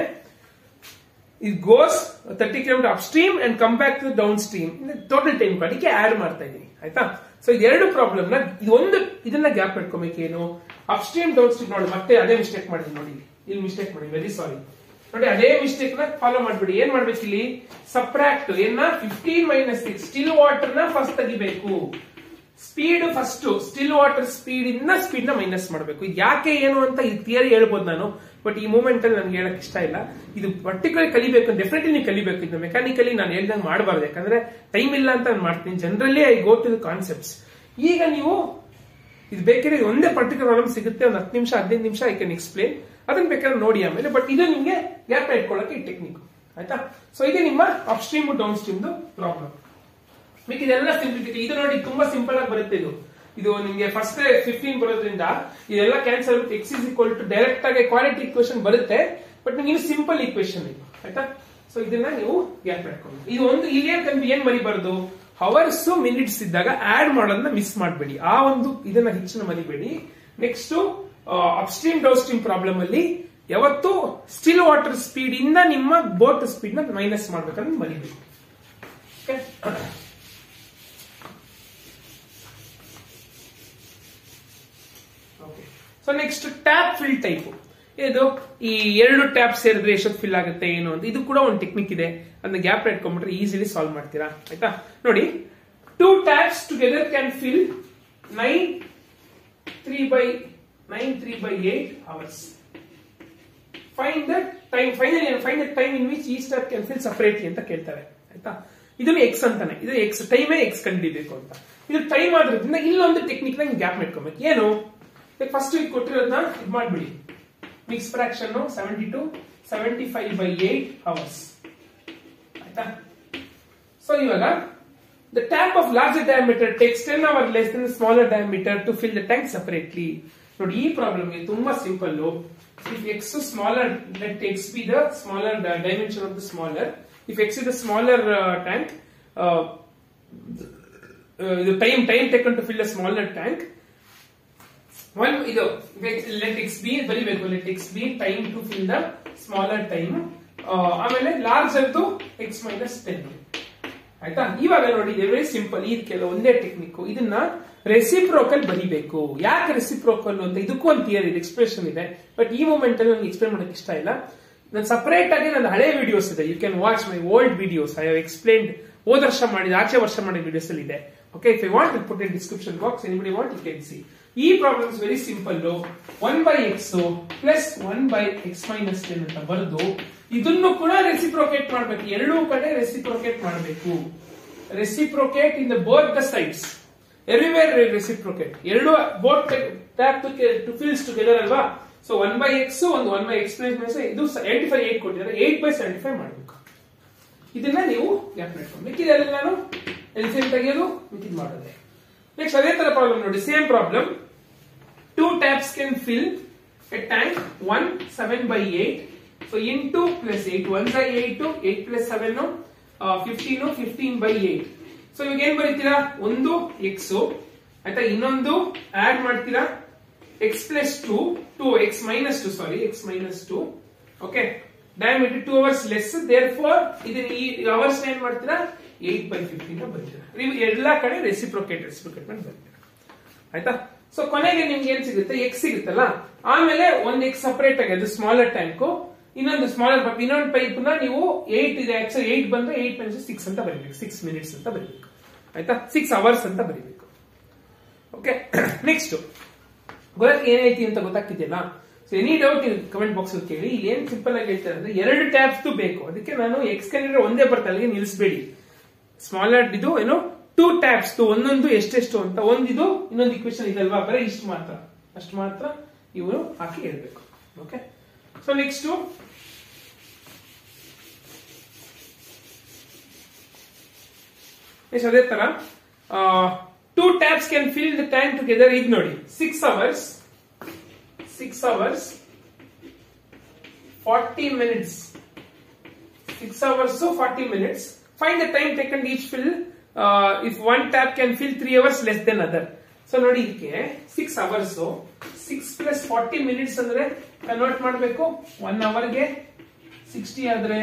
it goes 30 km upstream and come back to the downstream in the total time. ಅದಕ್ಕೆ ಆಡ್ ಮಾಡ್ತಾ ಇದೀನಿ ಆಯ್ತಾ. ಸೊ ಎರಡು ಪ್ರಾಬ್ಲಮ್ ನ ಇದನ್ನ ಗ್ಯಾಪ್ ಇಟ್ಕೋಬೇಕೇನು, ಅಪ್ಸ್ಟ್ರೀಮ್ ಡೌನ್ ಸ್ಟ್ರೀಮ್ ನೋಡಿ. ಮತ್ತೆ ಅದೇ ಮಿಸ್ಟೇಕ್ ಮಾಡಿದೀನಿ ನೋಡಿ, ಇಲ್ಲಿ ಮಿಸ್ಟೇಕ್ ಮಾಡಿ, ವೆರಿ ಸಾರಿ. ನೋಡಿ ಅದೇ ಮಿಸ್ಟೇಕ್ ನ ಫಾಲೋ ಮಾಡ್ಬಿಡಿ. ಏನ್ ಮಾಡ್ಬೇಕು ಇಲ್ಲಿ, ಸಬ್ಟ್ರಾಕ್ಟ್ ಏನ 15 - 6 ಸ್ಟಿಲ್ ವಾಟರ್ ನ ಫಸ್ಟ್ ತೆಗಿಬೇಕು. Speed first still water speed ನ ಮೈನಸ್ ಮಾಡಬೇಕು. ಯಾಕೆ ಏನು ಅಂತ ಈ ಥಿಯರಿ ಹೇಳ್ಬೋದು ನಾನು, ಬಟ್ ಈ ಮೂಮೆಂಟ್ ಅಲ್ಲಿ ನನ್ಗೆ ಹೇಳಕ್ ಇಷ್ಟ ಇಲ್ಲ. ಇದು ಪರ್ಟಿಕ್ಯುಲರ್ ಕಲಿಬೇಕು, ಡೆಫಿನೆಟ್ಲಿ ನೀವು ಕಲಿಬೇಕು. ಇದು ಮೆಕ್ಯಾನಿಕಲಿ ನಾನು ಹೇಳ್ದಂಗೆ ಮಾಡಬಾರ್ದು, ಯಾಕಂದ್ರೆ ಟೈಮ್ ಇಲ್ಲ ಅಂತ ನಾನು ಮಾಡ್ತೀನಿ. Generally I go to the concepts. ಈಗ ನೀವು ಇದು ಬೇಕಾದ್ರೆ ಒಂದೇ ಪರ್ಟಿಕ್ಯುಲರ್ ಪ್ರಾಬ್ಲಮ್ ಸಿಗುತ್ತೆ, ಒಂದು 10 ನಿಮಿಷ 15 ನಿಮಿಷ ಐ ಕ್ಯಾನ್ ಎಕ್ಸ್ಪ್ಲೇನ್, ಅದನ್ನ ಬೇಕಾದ್ರೆ ನೋಡಿ ಆಮೇಲೆ. ಬಟ್ ಇದು ನಿಮ್ಗೆ ಗ್ಯಾಪ್ ಇಟ್ಕೊಳ್ಳೋಕೆ ಈ ಟೆಕ್ನಿಕ್ ಆಯ್ತಾ. ಸೊ ಇದು ನಿಮ್ಮ up stream down stream problem. మీకు ಇದೆಲ್ಲ ಸಿಂಪ್ಲಿಫಿಕೇಶನ್. ಇದು ನೋಡಿ ತುಂಬಾ ಸಿಂಪಲ್ ಆಗಿ ಬರುತ್ತೆ. ಇದು ನಿಮಗೆ ಫಸ್ಟ್ 15 ಬರೋದ್ರಿಂದ ಇದೆಲ್ಲ ಕ್ಯಾನ್ಸಲ್ ಆಗುತ್ತೆ. x is equal to direct ಆಗಿ ಕ್ವಾಡ್ರಾಟಿಕ್ ಈಕ್ವೇಷನ್ ಬರುತ್ತೆ, ಬಟ್ ನಿಮಗೆ ಸಿಂಪಲ್ ಈಕ್ವೇಷನ್ ಇದು ಆಯ್ತಾ. ಸೊ ಇದನ್ನ ನೀವು ಗ್ಯಾಪ್ ಇಟ್ಕೊಂಡು ಇದು ಒಂದು ಇಲ್ಲಿ ಏನ್ ಮರಿಬಾರ್ದು, ಅವರ್ಸ್ ಮಿನಿಟ್ಸ್ ಇದ್ದಾಗ ಆಡ್ ಮಾಡೋದನ್ನ ಮಿಸ್ ಮಾಡಬೇಡಿ. ಆ ಒಂದು ಇದನ್ನ ಹೆಚ್ಚಿನ ಮರಿಬೇಡಿ. Next up stream down stream problem ಅಲ್ಲಿ ಯಾವತ್ತು ಸ್ಟಿಲ್ ವಾಟರ್ ಸ್ಪೀಡ್ ಇಂದ ನಿಮ್ಮ ಬೋಟ್ ಸ್ಪೀಡ್ ನ ಮೈನಸ್ ಮಾಡ್ಬೇಕಂತ ಮರಿಬೇಡಿ. So next tap fill type. ಇದು ಈ 2 ಟ್ಯಾಪ್ ಸೇರಿದ್ರೆ ಎಷ್ಟೊತ್ತು ಫಿಲ್ ಆಗುತ್ತೆ ಏನು ಅಂತ, ಇದು ಕೂಡ ಒಂದು ಟೆಕ್ನಿಕ್ ಇದೆ. ಅದನ್ನ ಗ್ಯಾಪ್ ಇಟ್ಕೊಂಡ್ಬಿಟ್ರೆ ಈಸಿಲಿ ಸಾಲ್ವ್ ಮಾಡ್ತೀರಾ ಆಯ್ತಾ. ನೋಡಿ 2 taps together can fill 9 3/8 hours. Find the time. Finally, find the time in which each tap can fill separately ಅಂತ ಕೇಳ್ತಾರೆ ಆಯ್ತಾ. ಇದನ್ನು ಎಕ್ಸ್ ಅಂತಾನೆ, ಇದು ಎಕ್ಸ್ ಟೈಮೇ ಎಕ್ಸ್ ಕಂಡುಹಿಡಿಬೇಕು ಅಂತ. ಇದು ಟೈಮ್ ಆದ್ರಿಂದ ಇಲ್ಲೊಂದು ಟೆಕ್ನಿಕ್ ನ ಗ್ಯಾಪ್ ಇಟ್ಕೊಬೇಕು. ಏನು, ಫಸ್ಟ್ ಈಗ ಕೊಟ್ಟಿರೋದನ್ನ ಇದು ಮಾಡ್ಬಿಡಿ. ಮಿಕ್ಸ್ ಫ್ರಾಕ್ಷನ್ 72 75/8 hours ಆಯ್ತಾ. ಸೊ ಇವಾಗ the tap of larger diameter takes 10 hours less than the smaller diameter to fill the tank separately. ನೋಡಿ ಈ ಪ್ರಾಬ್ಲಮ್ ಗೆ ತುಂಬಾ simple. if x is smaller, let x be the smaller dimension of the smaller. If x is the smaller tank, the time taken to fill a smaller tank, one ಇದು let x be ಬರಿಬೇಕು, let x be time to fill the smaller time. ಆಮೇಲೆ larger to x minus 10 ಆಯ್ತಾ. ಇವಾಗ ನೋಡಿ very simple. ಇದಕ್ಕೆಲ್ಲ ಒಂದೇ technique. ಇದನ್ನ reciprocal ಬರಿಬೇಕು. ಯಾಕೆ ರೆಸಿಪ್ರೋಕಲ್ ಅಂತ ಇದಕ್ಕೂ ಒಂದು ಥಿಯರಿ ಇದೆ, ಎಕ್ಸ್ಪ್ರೆಷನ್ ಇದೆ. ಬಟ್ ಈ ಮೂಮೆಂಟ್ ಅಲ್ಲಿ ನನಗೆ ಎಕ್ಸ್ಪ್ಲೇನ್ ಮಾಡಕ್ಕೆ ಇಷ್ಟ ಇಲ್ಲ. ನಾನು ಸಪರೇಟ್ ಆಗಿ ನನ್ನ ಹಳೆ ವಿಡಿಯೋಸ್ ಇದೆ, you can watch my old videos. I have explained ಹೋದ ವರ್ಷ ಮಾಡಿದ ಆಚೆ ವರ್ಷ ಮಾಡಿದ ವಿಡಿಯೋಸ್ ಅಲ್ಲಿ ಇದೆ. Okay, if you want put in description box, anybody want you can see. ಈ problem is very simple. 1/x plus 1/x minus 10 ಅಂತ ಬರೆದು ಇದನ್ನು ಕೂಡ ರೆಸಿಪ್ರೋಕೇಟ್ ಮಾಡಬೇಕು. ಎರಡೂ ಕಡೆ ರೆಸಿಪ್ರೋಕೇಟ್ ಮಾಡಬೇಕು. Reciprocate in the both the sides, everywhere reciprocate. ಎರಡು both tap to fills together ಅಲ್ವಾ. ಸೊ 1/x ಒಂದು 1/x minus ಇದು 75 ಕೊಟ್ಟಿದ್ದಾರೆ, 8/75 ಮಾಡಬೇಕು. ಇದನ್ನ ನೀವು ಗ್ಯಾಪ್ ಇಟ್ಕೊಂಡು ಮಿಕ್ಕಿದೆಲ್ಲ ನಾನು ಎಲ್ಸಿಎಂ ತೆಗೆಯೋದು ಮಿಕ್ಕಿದ್ ಮಾಡೋದು. ನೆಕ್ಸ್ಟ್ ಅದೇ ತರ ಪ್ರಾಬ್ಲಮ್ ನೋಡಿ, same problem. 2 taps can fill a tank 7/8. So into plus 8, 1 by 8, 8 plus 7, 15, 15/8. So ಇವಾಗ ಏನ್ ಬರೀತೀರಾ, ಒಂದು x ಆಯ್ತಾ, ಇನ್ನೊಂದು ಆಡ್ ಮಾಡ್ತೀರಾ x plus 2, 2x minus 2, sorry, x minus 2. Okay, diameter 2 hours less, therefore ಇದನ್ನ ಈ hours ಏನ್ ಮಾಡ್ತೀರಾ 8/15 ಬರೀತೀರಾ. ಎಲ್ಲಾ ಕಡೆ ರೆಸಿಪ್ರೋಕೇಟ್ ಮಾಡಿ ಬರ್ತೀರಾ ಆಯ್ತಾ. ಸೊ ಕೊನೆಗೆ ನಿಮ್ಗೆ ಏನ್ ಸಿಗುತ್ತೆ, x ಸಿಗುತ್ತಲ್ಲ. ಆಮೇಲೆ ಒಂದು x ಸಪರೇಟ್ ಆಗಿ ಅದು ಸ್ಮಾಲರ್ ಟ್ಯಾಂಕ್, ಇನ್ನೊಂದು ಸ್ಮಾಲರ್ ಪೈಪ್, ಇನ್ನೊಂದು ಪೈಪ್ ನ ನೀವು 8 ಇದೆ, 8 ಬಂದ್ರೆ 8 - 6 ಅಂತ ಬರೀಬೇಕು, 6 minutes ಅಂತ ಬರೀಬೇಕು ಆಯ್ತಾ, 6 hours ಅಂತ ಬರೀಬೇಕು. ಓಕೆ, ನೆಕ್ಸ್ಟ್ ಗೊತ್ತಾಗ ಏನೈತಿ ಅಂತ ಗೊತ್ತಾಗ್ತಿದೆಯಲ್ಲ. So any doubt comment box ಅಲ್ಲಿ ಕೇಳಿ. ಇಲ್ಲಿ ಏನ್ ಸಿಂಪಲ್ ಆಗಿ ಹೇಳ್ತಾರೆ ಅಂದ್ರೆ 2 ಟ್ಯಾಪ್ಸ್ ಬೇಕು. ಅದಕ್ಕೆ ನಾನು ಎಕ್ಸ್ ಕಂಡ್ರೆ ಒಂದೇ ಬರ್ತಾ ಅಲ್ಲಿಗೆ ನಿಲ್ಲಿಸಬೇಡಿ. ಸ್ಮಾಲರ್ ಇದು ಏನು 2 ಟ್ಯಾಪ್ಸ್ ಒಂದೊಂದು ಎಷ್ಟೆಷ್ಟು ಅಂತ ಒಂದಿದು ಇನ್ನೊಂದು ಇಕ್ವೇಶನ್ ಇದಲ್ವಾ, ಬರೀ ಇಷ್ಟು ಮಾತ್ರ, ಅಷ್ಟು ಮಾತ್ರ ಇವರು ಹಾಕಿ ಹೇಳ್ಬೇಕು. ಓಕೆ, ಸೊ ನೆಕ್ಸ್ಟ್ ಅದೇ ತರ 2 taps can fill the tank together. ಇದು ನೋಡಿ 6 hours 40 minutes. 6 hours 40 minutes. Find the time taken each fill. If one tap can fill 3 hours less than other. So ನೋಡಿ ಇದಕ್ಕೆ 6 hours 6 plus 40 minutes ಅಂದ್ರೆ convert ಮಾಡಬೇಕು. 1 hour ಗೆ 60 ಆದ್ರೆ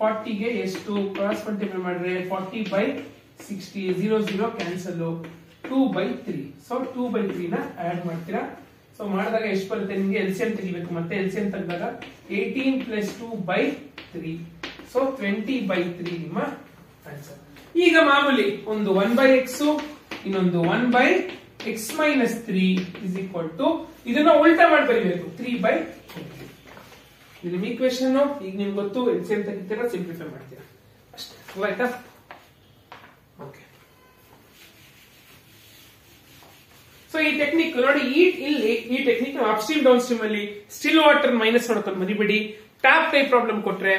40 ಗೆ ಎಷ್ಟು ಕ್ರಾಸ್ ಮಲ್ಟಿಪ್ಲೈ ಮಾಡಿದ್ರೆ 40/60 0 0 ಕ್ಯಾನ್ಸಲ್ 2/3. ಸೊ 2/3 ನ ಆಡ್ ಮಾಡ್ತೀರಾ. ಸೊ ಮಾಡಿದಾಗ ಎಷ್ಟು ಬರುತ್ತೆ ನಿಮಗೆ ಎಲ್ಸಿಎಂ ತೆಗಿಬೇಕು ಮತ್ತೆ ಎಲ್ಸಿಎಂ ತೆಗೆದಾಗ 18 ಪ್ಲಸ್ 2 ಬೈ 3 ಸೊ 20/3 ನಿಮ್ಮ ಆನ್ಸರ್. ಈಗ ಮಾಮೂಲಿ ಒಂದು 1/x ಇನ್ನೊಂದು 1/x minus 3 is equal to ಇದನ್ನ ಉಲ್ಟಾ ಮಾಡಿ ಬರೀಬೇಕು 3/20. ಇದು ನಿಮ್ಮ ಈಕ್ವೇಶನ್. ಈಗ ನಿಮ್ಗೆ ಗೊತ್ತು ಎಲ್ಸಿಎಂ ತೆಗಿತೀರಾ ಸಿಂಪ್ಲಿಫೈ ಮಾಡ್ತೀರಾ ಅಷ್ಟೇ, ಆಯ್ತಾ? ಓಕೆ. ಸೊ ಈ ಟೆಕ್ನಿಕ್ ನೋಡಿ, ಈ ಟೆಕ್ನಿಕ್ ಅಪ್ಸ್ಟ್ರೀಮ್ ಡೌನ್ ಸ್ಟ್ರೀಮ್ ಅಲ್ಲಿ ಸ್ಟಿಲ್ ವಾಟರ್ ಮೈನಸ್ ಮಾಡ್ಕೊಂಡು ಮರಿಬೇಡಿ. ಟ್ಯಾಪ್ ಟೈಪ್ ಪ್ರಾಬ್ಲಮ್ ಕೊಟ್ರೆ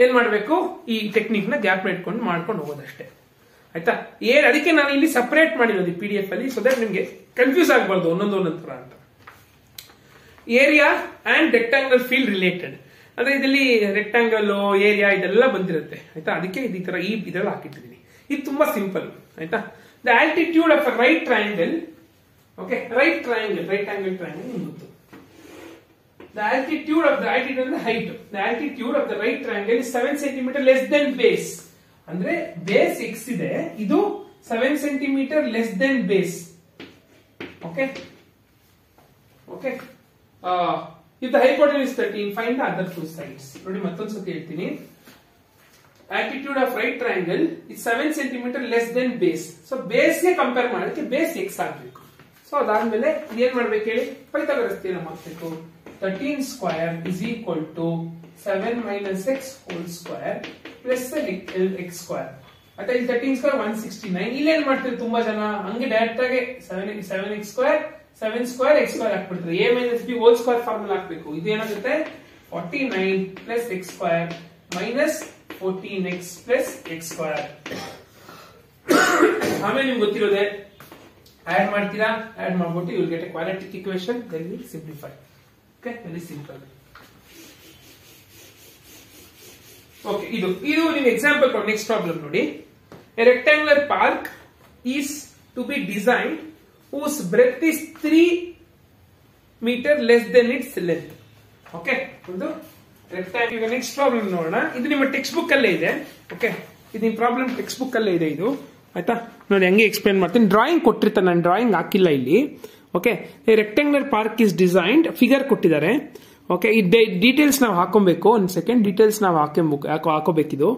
ಏನ್ ಮಾಡ್ಬೇಕು, ಈ ಟೆಕ್ನಿಕ್ ನ ಗ್ಯಾಪ್ ಇಟ್ಕೊಂಡು ಮಾಡ್ಕೊಂಡು ಹೋಗೋದಷ್ಟೇ, ಆಯ್ತಾ? ಅದಕ್ಕೆ ನಾನು ಇಲ್ಲಿ ಸಪರೇಟ್ ಮಾಡಿರೋದು PDF ಅಲ್ಲಿ, ಸೊ ದಟ್ ನಿಮ್ಗೆ ಕನ್ಫ್ಯೂಸ್ ಆಗಬಾರ್ದು ಒಂದೊಂದು ತರ ಅಂತ. Area and rectangle field related ಅಂದ್ರೆ ಇದರಲ್ಲಿ ರೆಕ್ಟಾಂಗಲ್ ಏರಿಯಾ ಇದೆಲ್ಲ ಬಂದಿರುತ್ತೆ, ಆಯ್ತಾ? ಅದಕ್ಕೆ ಈ ತರ ಇದೆಲ್ಲ ಹಾಕಿಟ್ಟಿದ್ದೀನಿ. ಇದು ತುಂಬಾ ಸಿಂಪಲ್, ಆಯ್ತಾ? The altitude of a right triangle, okay, right angle triangle ನಿಮ್ಗೆ ಗೊತ್ತು. The altitude of the height. The altitude of the right triangle is 7 cm less than base. ಅಂದ್ರೆ ಬೇಸ್ x ಇದೆ, ಇದು 7 cm less than base. Okay. Okay. If the hypotenuse is 13, find the other two sides. ನೋಡಿ ಮತ್ತೊಂದು ಸತಿ ಹೇಳ್ತೀನಿ. Altitude of right triangle is 7 cm less than base. So base ಗೆ compare ಮಾಡೋಕೆ base x ಆಗಬೇಕು. So ಅದಾದ್ಮೇಲೆ ಏನ್ ಮಾಡ್ಬೇಕು ಹೇಳಿ, ಪೈಥಾಗರಸ್ ಥಿಯರಂ ಹಾಕಬೇಕು. 13 square is equal to 7 minus x whole square plus x square. आता ಇಲ್ಲಿ 13 square 169. ಇಲ್ಲೇನ್ ಮಾಡ್ತೀರಿ ತುಂಬಾ ಜನ ಹಂಗೆ ಡೈರೆಕ್ಟ್ ಆಗಿ 7x square 7 square x square ಹಾಕ್ಬಿಡ್ತಾರೆ. a minus b whole square formula ಹಾಕ್ಬೇಕು. ಇದು ಏನಾಗುತ್ತೆ 49 plus x square minus 14x plus x square. ಆಮೇಲೆ ನಿಮ್ಗೆ ಗೊತ್ತಿರೋದೆ ಆಡ್ ಮಾಡ್ತೀರಾ, ಆಡ್ ಮಾಡ್ಬಿಟ್ಟು you will get a quadratic equation, then you simplify. Okay, very simple. Okay, ಇದು ನೀವು example ಕೊಡಿ. ನೆಕ್ಸ್ಟ್ ಪ್ರಾಬ್ಲಮ್ ನೋಡಿ. A rectangular park is to be designed whose breadth is 3 meter less than its length. Okay, ಒಂದು rectangle. Next problem ನೋಡೋಣ. ಇದು ನಿಮ್ಮ text book ಅಲ್ಲೇ ಇದೆ. ಓಕೆ, ಇದು ನಿಮ್ಮ ಪ್ರಾಬ್ಲಮ್ ಟೆಕ್ಸ್ಟ್ ಬುಕ್ ಅಲ್ಲೇ ಇದೆ ಇದು, ಆಯ್ತಾ? ನೋಡಿ ಹಂಗೆ ಎಕ್ಸ್ಪ್ಲೇನ್ ಮಾಡ್ತೀನಿ. ಡ್ರಾಯಿಂಗ್ ಕೊಟ್ಟಿರ್ತಾರೆ, ನಾನು ಡ್ರಾಯಿಂಗ್ ಹಾಕಿಲ್ಲ ಇಲ್ಲಿ. Okay, rectangular park is designed, figure ಕೊಟ್ಟಿದ್ದಾರೆ. ಓಕೆ, ಡೀಟೇಲ್ಸ್ ನಾವು ಹಾಕೊಬೇಕು. ಒಂದು ಸೆಕೆಂಡ್, ಡೀಟೇಲ್ಸ್ ನಾವು ಹಾಕೋಬೇಕಿದು.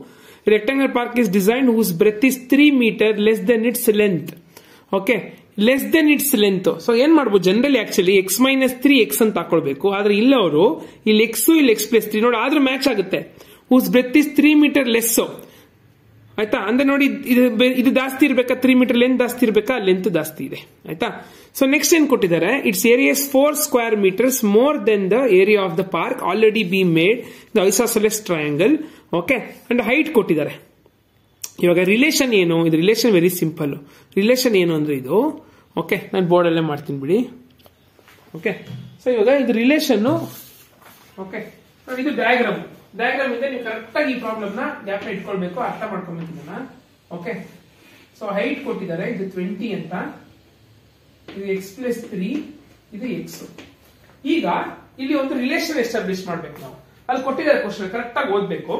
Rectangular park is designed whose breadth is 3 metre less than its length. Okay, less than its length. So ಏನ್ ಮಾಡ್ಬೋದು, generally actually x minus 3x ಅಂತ ಹಾಕೊಳ್ಬೇಕು. ಆದ್ರೆ ಇಲ್ಲ ಅವರು ಇಲ್ಲಿ x ಇಲ್ಲಿ x ಪ್ಲಸ್ 3 ನೋಡಿ, ಆದ್ರೆ ಮ್ಯಾಚ್ ಆಗುತ್ತೆ. Whose breadth is 3 metre less, ಆಯ್ತಾ? ಅಂದ್ರೆ ನೋಡಿ ಇದು ಜಾಸ್ತಿ ಇರ್ಬೇಕಾ, 3 ಮೀಟರ್ ಲೆಂತ್ ಜಾಸ್ತಿ ಇರ್ಬೇಕಾ, ಲೆಂತ್ ಜಾಸ್ತಿ ಇದೆ, ಆಯ್ತಾ? ಸೊ ನೆಕ್ಸ್ಟ್ ಏನ್ ಕೊಟ್ಟಿದ್ದಾರೆ, it's area 4 square metres more than the area of the park already be made the isosceles triangle. Okay, and height ಕೊಟ್ಟಿದ್ದಾರೆ. ಇವಾಗ ರಿಲೇಷನ್ ಏನು, ಇದು ರಿಲೇಷನ್ ವೆರಿ ಸಿಂಪಲ್. ರಿಲೇಷನ್ ಏನು ಅಂದ್ರೆ ಇದು, ಓಕೆ, ನಾನು ಬೋರ್ಡ್ ಅಲ್ಲೇ ಮಾಡ್ತೀನಿ ಬಿಡಿ. ಓಕೆ, ಸೊ ಇವಾಗ ಇದು ರಿಲೇಷನ್. ಓಕೆ, ಇದು ಡಯಾಗ್ರಾಮ್ ಇಂದ ನೀವು ಕರೆಕ್ಟ್ ಆಗಿ ಈ ಪ್ರಾಬ್ಲಮ್ ನ ಗ್ಯಾಪ್ ಇಟ್ಕೊಳ್ಬೇಕು, ಅರ್ಥ ಮಾಡ್ಕೊಬೇಕು ಇದನ್ನ. ಓಕೆ, ಸೊ ಹೈಟ್ ಕೊಟ್ಟಿದ್ದಾರೆ, ಇದು 20 ಅಂತ, ಇದು x ಪ್ಲಸ್ 3, ಇದು x. ಈಗ ಇಲ್ಲಿ ಒಂದು ರಿಲೇಷನ್ ಎಸ್ಟಾಬ್ಲಿಷ್ ಮಾಡ್ಬೇಕು ನಾವು. ಅಲ್ಲಿ ಕೊಟ್ಟಿದ್ದಾರೆ ಕ್ವಶನ್, ಕರೆಕ್ಟ್ ಆಗಿ ಓದ್ಬೇಕು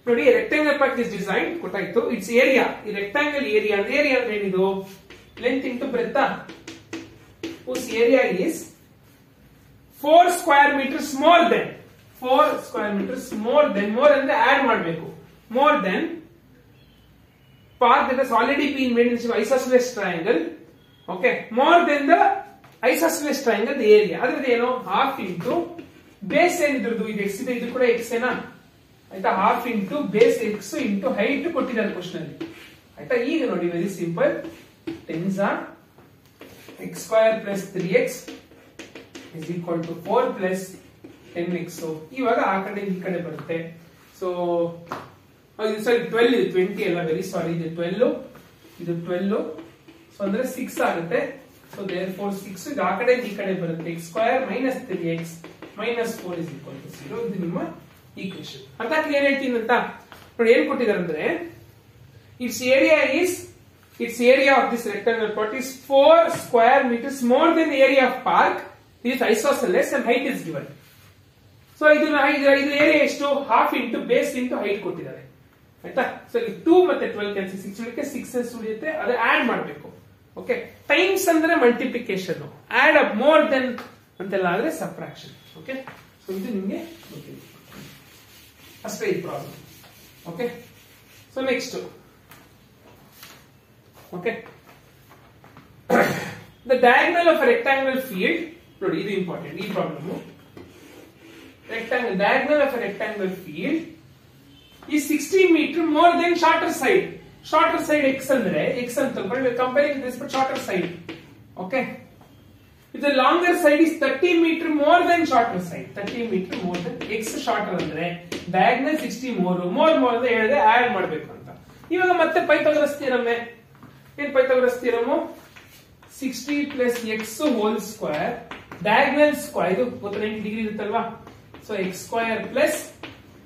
ನೋಡಿ. ರೆಕ್ಟಾಂಗಲ್ ಪಾರ್ಕ್ ಇಸ್ ಡಿಸೈನ್ ಕೊಟ್ಟಾಯ್ತು. ಇಟ್ಸ್ ಏರಿಯಾ, ಈ ರೆಕ್ಟಾಂಗಲ್ ಏರಿಯಾ ಅಂದ್ರೆ ಏನಿದು, length into breadth. whose area is 4 square meters more than 4 square meters more ಅಂದ್ರೆ ಆಡ್ ಮಾಡಬೇಕು. more than path that has already been made in isosceles triangle. Okay, more than the isosceles triangle the area. ಅದ್ರದ್ದು ಏನು, half into base ಏನಿದ್ರದ್ದು, ಇದು x ಇದೆ, ಇದು ಕೂಡ x ಏನಾ, ಆಯ್ತಾ? half into base x into height ಕೊಟ್ಟಿದ್ದಾರೆ ಕ್ವಶನ್ ಅಲ್ಲಿ, ಆಯ್ತಾ? ಈಗ ನೋಡಿ very simple. 10s are x square plus 3x is equal to 4 plus 10x. ಇವಾಗ ಆ ಕಡೆ ಈ ಕಡೆ ಬರುತ್ತೆ. ಸೊ ಇದು ಸರಿ 12, ಇದು 20 ಅಲ್ಲ, ವೆರಿ ಸಾರಿ, ಇದು 12, ಇದು 12. ಸೊ ಅಂದ್ರೆ 6 ಆಗುತ್ತೆ. ಸೊ therefore 6 ಇದು ಆ ಕಡೆ ಈ ಕಡೆ ಬರುತ್ತೆ. x square minus 3x minus 4 is equal to 0. ಇದು ನಿಮ್ಮ ಈಕ್ವೇಶನ್. ಅದಕ್ಕೆ ಏನ್ ಹೇಳ್ತೀನಿ ಅಂತ ನೋಡಿ, ಏನ್ ಕೊಟ್ಟಿದ್ದಾರೆ ಅಂದ್ರೆ its area of this rectangular part is 4 square meters more than the area of park. This isosceles and height is given. So ಇದು ಏರಿಯಾ ಎಷ್ಟು, half into base into height ಕೊಟ್ಟಿದ್ದಾರೆ, ಆಯ್ತಾ? ಸೊ 2 ಮತ್ತೆ 12 ಕ್ಯಾನ್ಸಲ್, 6 ಉಳಿಕೆ 6s ಉಳಿಯುತ್ತೆ, ಅದು add ಮಾಡಬೇಕು. Okay, times ಅಂದ್ರೆ multiplication, add up more than ಅಂತೆಲ್ಲ ಆದ್ರೆ ಸಬ್ಟ್ರಾಕ್ಷನ್. ಓಕೆ, ಸೊ ಇದು ನಿಮ್ಗೆ ಗೊತ್ತಿದೆ ಅಷ್ಟೇ ಈ problem. Okay, so next okay, the diagonal of rectangle field. ನೋಡಿ ಇದು ಇಂಪಾರ್ಟೆಂಟ್ ಈ problem. rectangle, diagonal of a rectangle field is 60 meter more than shorter side. Shorter side x andre x anta we are comparing this with shorter side. Okay, if the longer side is 30 meter more than shorter side, 30 meter more than x shorter andre diagonal 60 more ಅಂತ ಹೇಳಿದ್ರೆ add ಮಾಡಬೇಕು ಅಂತ. ಇವಾಗ ಮತ್ತೆ Pythagoras theorem. ಏನು Pythagoras theorem? 60 plus x whole square diagonal square ಇದು 90 degree ಇರುತ್ತಲ್ವಾ. So x square plus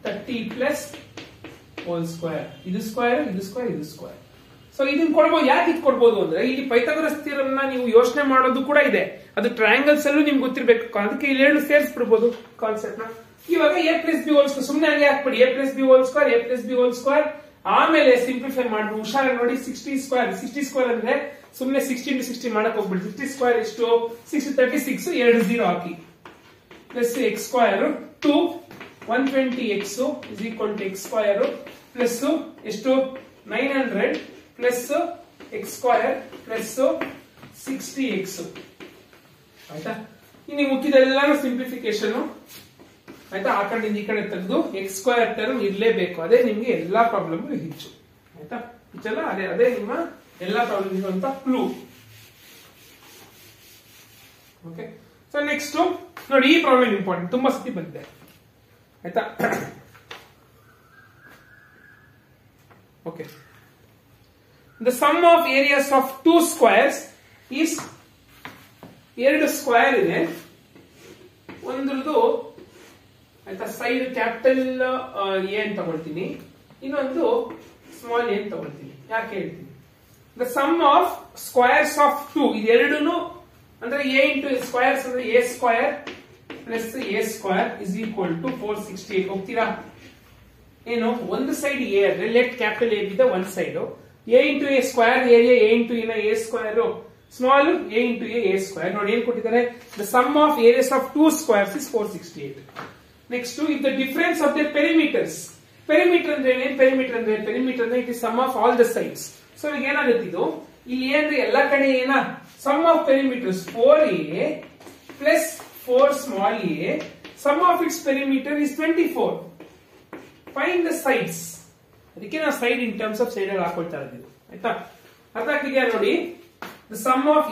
30 plus whole square. ಇದು ಸ್ಕ್ವೇರ್, ಇದು ಸ್ಕ್ವೇರ್, ಇದು ಸ್ಕ್ವೇರ್. ಸೊ ಇದನ್ನ ಕೊಡಬಹುದು. ಯಾಕೆ ಇದು ಕೊಡಬಹುದು ಅಂದ್ರೆ ಇಲ್ಲಿ ಪೈಥಾಗರಸ್ ಥಿಯರಮ್ ನ ನೀವು ಯೋಚನೆ ಮಾಡೋದು ಕೂಡ ಇದೆ. ಅದು ಟ್ರಯಾಂಗಲ್ಸ್ ಅಲ್ಲೂ ನಿಮ್ಗೆ ಗೊತ್ತಿರಬೇಕು. ಅದಕ್ಕೆ ಇಲ್ಲಿ ಎರಡು ಸೇರಿಸ್ಬಿಡ್ಬೋದು ಕಾನ್ಸೆಪ್ಟ್ ನ. ಇವಾಗ a plus b whole square ಸುಮ್ಮನೆ ಹಂಗೆ ಹಾಕ್ಬಿಡಿ. a plus b whole square, a plus b whole square. ಆಮೇಲೆ ಸಿಂಪ್ಲಿಫೈ ಮಾಡಿ ಹುಷಾರಾಗಿ ನೋಡಿ. 60 ಸ್ಕ್ವೇರ್ ಅಂದ್ರೆ ಸುಮ್ಮನೆ 60 into 60 ಮಾಡಕ್ ಹೋಗ್ಬಿಡಿ. 60 ಸ್ಕ್ವೇರ್ ಎಷ್ಟು? 60 36 ಎರಡು 0 ಹಾಕಿ plus x square 2 120x is equal to x square plus ಎಷ್ಟು 900 plus x square plus 60x. ಆಯ್ತಾ? ಇನ್ನು ಮುಕ್ಕಿದೆಲ್ಲಾನು ಸಿಂಪ್ಲಿಫಿಕೇಶನ್. ಆಯ್ತಾ? ಆ ಕಡೆಯಿಂದ ಈ ಕಡೆ ತೆಗೆದು x ಸ್ಕ್ವೇರ್ ಟರ್ಮ್ ಇರಲೇಬೇಕು. ಅದೇ ನಿಮ್ಗೆ ಎಲ್ಲಾ ಪ್ರಾಬ್ಲಮ್ ಹೆಚ್ಚು. ಆಯ್ತಾ? ಇದೆಲ್ಲ ಅದೇ ನಿಮ್ಮ ಎಲ್ಲಾ ಪ್ರಾಬ್ಲಮ್ ಇರುವಂತ ಕ್ಲೂ. ಓಕೆ, ಸೊ ನೆಕ್ಸ್ಟ್ ನೋಡಿ ಈ ಪ್ರಾಬ್ಲಮ್ ಇಂಪಾರ್ಟೆಂಟ್, ತುಂಬಾ ಸತಿ ಬಂದಿದೆ. ಆಯ್ತಾ? Okay, the sum of areas of two squares is, ಎರಡು ಸ್ಕ್ವೇರ್ ಇದೆ, ಒಂದ್ರದ್ದು ಆಯ್ತಾ ಸೈಡ್ ಕ್ಯಾಪಿಟಲ್ ಎ ಅಂತ ತಗೊಳ್ತೀನಿ, ಇನ್ನೊಂದು ಸ್ಮಾಲ್ ಎ ಅಂತ ತಗೊಳ್ತೀನಿ. ಯಾಕೆ ಹೇಳ್ತೀನಿ? The sum of squares of two, ಇದೆರಡೂ ಅಂದ್ರೆ a ಇಂಟು ಸ್ಕ್ವೇರ್ಸ್ ಅಂದ್ರೆ a square plus a square is equal to 468. ಹೋಗ್ತೀರಾ? ಏನು ಒಂದು ಸೈಡ್ a ಅಂದ್ರೆ ಲೆಟ್ ಕ್ಯಾಪಿಟಲ್ ಎ ಬಿದ್ದ ಒಂದ್ side a into a square area a into a square, small a into a square. ನೋಡಿ ಏನ್ ಕೊಟ್ಟಿದ್ದಾರೆ? The sum of areas of two squares is 468. Next if the difference of the perimeters. Perimeter ಅಂದ್ರೆ ಏನ್? Perimeter ಅಂದ್ರೆ it is sum of all the sides. So ಈಗ ಏನಾಗುತ್ತೆ ಇದು? ಇಲ್ಲಿ ಏನ್ರಿ ಎಲ್ಲಾ ಕಡೆ ಏನ sum of perimeters 4a plus 4 small a, sum of its perimeter is 24. Find the sides. ಅದಕ್ಕೆ ನಾವು side in terms of side ಅಲ್ಲಿ ಹಾಕೊಳ್ತಾ ಇದ್ದೀವಿ. ಆಯ್ತಾ? ಅರ್ಥ ಆಗ್ತಿದೆಯಾ? ನೋಡಿ, the sum of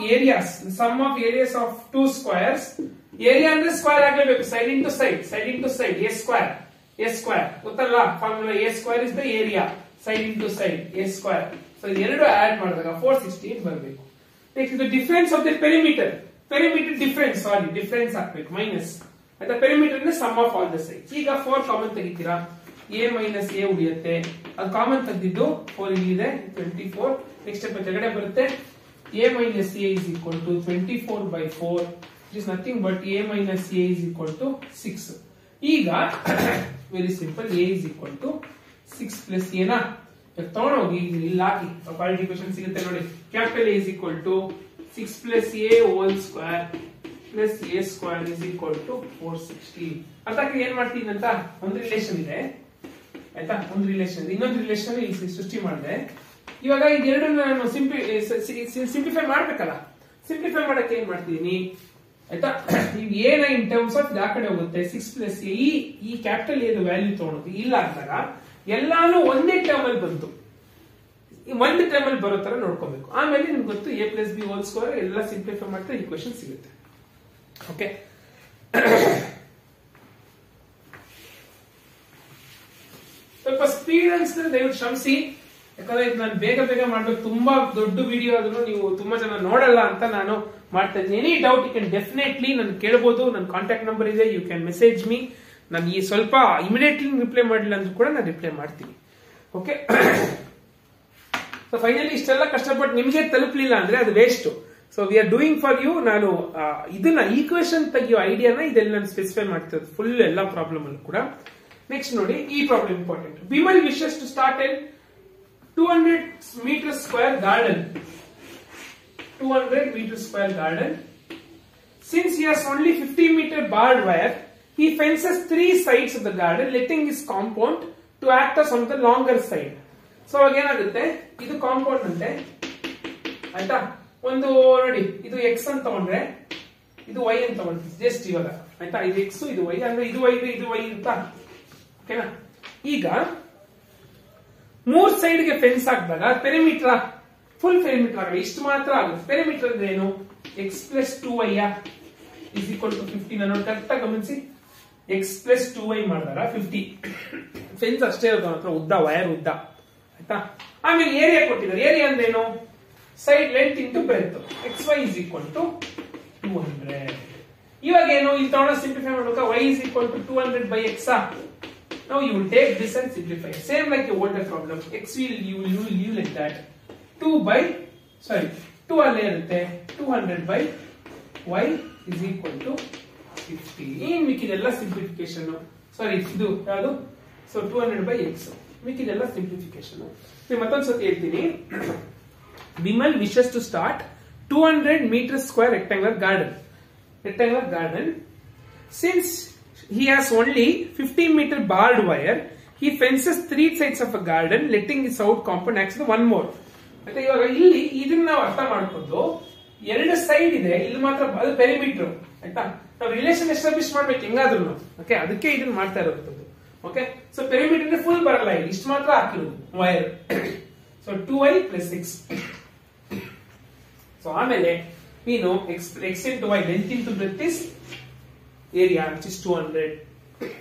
areas of two squares. Area ಅಂದ್ರೆ ಸ್ಕ್ವೇರ್ ಆಗಲೇಬೇಕು, side into side a square ಗೊತ್ತಲ್ಲ formula. a square is the area, side into side a square. So ಇದೆರಡು ಆಡ್ ಮಾಡಿದಾಗ 468 ಬರಬೇಕು. Next, the difference of the perimeter difference ಹಾಕ್ಬೇಕು minus. ಆಯ್ತಾ? perimeter ಅಂದ್ರೆ sum of all the sides. ಈಗ 4 common ತೆಗಿತೀರಾ, a minus a ಉಳಿಯುತ್ತೆ. ಅದು common ತೆಗೆದಿದ್ದು 4 ಇಲ್ಲಿದೆ 24. ನೆಕ್ಸ್ಟ್ ಸ್ಟೆಪ್ ಕೆಳಗಡೆ ಬರುತ್ತೆ. a minus a is equal to 24 by 4. It is nothing but a minus a is equal to 6. ಈಗ very simple, a is equal to 6 plus a ನಾ ತಗೊಂಡೋಗಿ ಇಲ್ಲಿ ಹಾಕಿ quadratic equation ಸಿಗುತ್ತೆ ನೋಡಿ. Capital A is equal to 6 plus a whole square plus a square is equal to 460. ಅದಕ್ಕೆ ಏನ್ ಮಾಡ್ತೀನಿ ಅಂತ ಒಂದು ರಿಲೇಷನ್ ಇದೆ. ಆಯ್ತಾ? ಒಂದು ರಿಲೇಷನ್ ಇದೆ, ಇನ್ನೊಂದು ರಿಲೇಷನ್ ಇಲ್ಲಿ ಸೃಷ್ಟಿ ಮಾಡಿದೆ. ಇವಾಗ ಇದೆರಡು ನಾನು ಸಿಂಪ್ಲಿಫೈ ಮಾಡ್ಬೇಕಲ್ಲ. ಸಿಂಪ್ಲಿಫೈ ಮಾಡಕ್ಕೆ ಏನ್ ಮಾಡ್ತೀನಿ? ಆಯ್ತಾ? ಈಗ ಏನ ಇನ್ ಟರ್ಮ್ಸ್ ಆಫ್ ಆ ಕಡೆ ಹೋಗುತ್ತೆ. 6 plus a, ಈ ಕ್ಯಾಪಿಟಲ್ ಎ ವ್ಯಾಲ್ಯೂ ತಗೊಳೋದು ಇಲ್ಲ ಅಂದಾಗ ಎಲ್ಲಾನು ಒಂದೇ ಟರ್ಮ್ ಅಲ್ಲಿ ಬಂತು. ಒಂದು ಟರ್ಮ್ ಅಲ್ಲಿ ಬರೋ ತರ ನೋಡ್ಕೋಬೇಕು. ಆಮೇಲೆ ನಿಮ್ಗೆ ಗೊತ್ತು a plus b whole square ಎಲ್ಲ ಸಿಂಪ್ಲಿಫೈ ಮಾಡಿದ್ರೆ ಈಕ್ವೇಷನ್ ಸಿಗುತ್ತೆ. ಓಕೆ, ಸ್ವಲ್ಪ ಸ್ಪೀಡ್ ಅನ್ಸಿದ್ರೆ ದಯವಿಟ್ಟು ಕ್ಷಮಿಸಿ. ಯಾಕಂದ್ರೆ ಇದು ನಾನು ಬೇಗ ಮಾಡ್ಬೇಕು. ತುಂಬಾ ದೊಡ್ಡ ವಿಡಿಯೋ ಅದನ್ನು ನೀವು ತುಂಬಾ ಜನ ನೋಡಲ್ಲ ಅಂತ ನಾನು ಮಾಡ್ತಾ ಇದ್ದೀನಿ. Any doubt you can definitely ನನ್ ಕೇಳಬಹುದು. ನನ್ನ ಕಾಂಟ್ಯಾಕ್ಟ್ ನಂಬರ್ ಇದೆ, ಯು ಕ್ಯಾನ್ ಮೆಸೇಜ್ ಮೀ. ನಾನು ಈ ಸ್ವಲ್ಪ ಇಮಿಡಿಯೇಟ್ಲಿ ರಿಪ್ಲೈ ಮಾಡಿಲ್ಲ ಅಂದ್ರೂ ಕೂಡ ನಾನು ರಿಪ್ಲೈ ಮಾಡ್ತೀನಿ. ಓಕೆ, ಸೊ ಫೈನಲಿ ಇಷ್ಟೆಲ್ಲ ಕಷ್ಟಪಟ್ಟು ನಿಮಗೆ ತಲುಪಲಿಲ್ಲ ಅಂದ್ರೆ ಅದು waste. So we are doing for you. ನಾನು ಇದನ್ನ ಈಕ್ವೇಷನ್ ತೆಗಿಯೋ ಐಡಿಯಾನ ಇದೆಲ್ಲ ನಾನು ಸ್ಪೆಸಿಫೈ ಮಾಡ್ತಿರೋದು ಫುಲ್ ಎಲ್ಲಾ ಪ್ರಾಬ್ಲಮ್ ಅಲ್ಲೂ ಕೂಡ. ನೆಕ್ಸ್ಟ್ ನೋಡಿ ಈ problem important. Bimal wishes to start an 200 meter square garden. 200 meter square garden. Since he has only 50-meter barbed wire, he fences 3 sides of the garden, letting his compound to act as on the longer side. So again agutte idu compound ante ಆಯ್ತಾ ಒಂದು ನೋಡಿ ಇದು x ಅಂತ ತಗೊಂಡ್ರೆ ಇದು y ಅಂತ ತಗೊಂಡ್ರೆ just ಇವಾಗ ಆಯ್ತಾ ಇದು x ಇದು y ಅಂದ್ರೆ ಇದು y ಇದು y ಅಂತ ಓಕೆನಾ ಈಗ ಮೂರ್ ಸೈಡ್ ಗೆ ಫೆನ್ಸ್ ಹಾಕಿದಾಗ ಪೆರಿಮೀಟರ್ ಫುಲ್ ಪೆರಿಮೀಟರ್ ಆಗಲ್ಲ ಇಷ್ಟು ಮಾತ್ರ ಆಗುತ್ತೆ ಪೆರಿಮೀಟರ್ ಅಂದ್ರೆ ಏನು x plus 2y is equal to 15 ಅನ್ನೋದು ಕರೆಕ್ಟ್ ಆಗಿ ಗಮನಿಸಿ x plus 2y ಮಾಡಿದಾಗ 50 ಫೆನ್ಸ್ ಅಷ್ಟೇ ಇರೋದು ಮಾತ್ರ ಉದ್ದ ವೈರ್ ಉದ್ದ ಆಯ್ತಾ ಆಮೇಲೆ ಏರಿಯಾ ಕೊಟ್ಟಿದ್ದಾರೆ ಏರಿಯಾ ಅಂದ್ರೆ ಏನು side length into breadth xy is equal to 200 ಇವಾಗ ಏನು ಇಲ್ಲಿ ತಗೊಂಡು ಸಿಂಪ್ಲಿಫೈ ಮಾಡೋಕೆ y is equal to 200 by x now you will take this and simplify same like your older problem x you will leave like that 2 ಅಲ್ಲಿ ಇರುತ್ತೆ 200 by y is equal to 50 ಏನು ಮಿಕ್ಕಿದೆಲ್ಲ simplification ಸಾರಿ ಇದು ಯಾವುದು so 200 by x ಮಿಕ್ಕಿದೆಲ್ಲ simplification ಮತ್ತೊಂದು ಸತಿ ಹೇಳ್ತೀನಿ Vimal wishes to start 200 meter square rectangular garden. Since he has only 50-meter barbed wire, he fences 3 sides of a garden, letting his out compound act as one more. ಮತ್ತೆ ಇವಾಗ ಇಲ್ಲಿ ಇದನ್ನ ನಾವು ಅರ್ಥ ಮಾಡ್ಕೊಂಡು ಎರಡು ಸೈಡ್ ಇದೆ ಇಲ್ಲಿ ಮಾತ್ರ ಅದು ಪೆರಿಮೀಟರ್ ಆಯ್ತಾ ನಾವು ರಿಲೇಷನ್ ಎಸ್ಟಾಬ್ಲಿಷ್ ಮಾಡ್ಬೇಕು ಹೆಂಗಾದ್ರೂ ಓಕೆ ಅದಕ್ಕೆ ಇದನ್ನ ಮಾಡ್ತಾ ಇರೋದು ಓಕೆ ಸೊ ಪೆರಿಮೀಟರ್ ಫುಲ್ ಬರಲ್ಲ ಇಲ್ಲಿ ಇಷ್ಟು ಮಾತ್ರ ಹಾಕಿರೋದು wire so 2y plus 6 so ಆಮೇಲೆ we know x into y length into breadth is area which is 200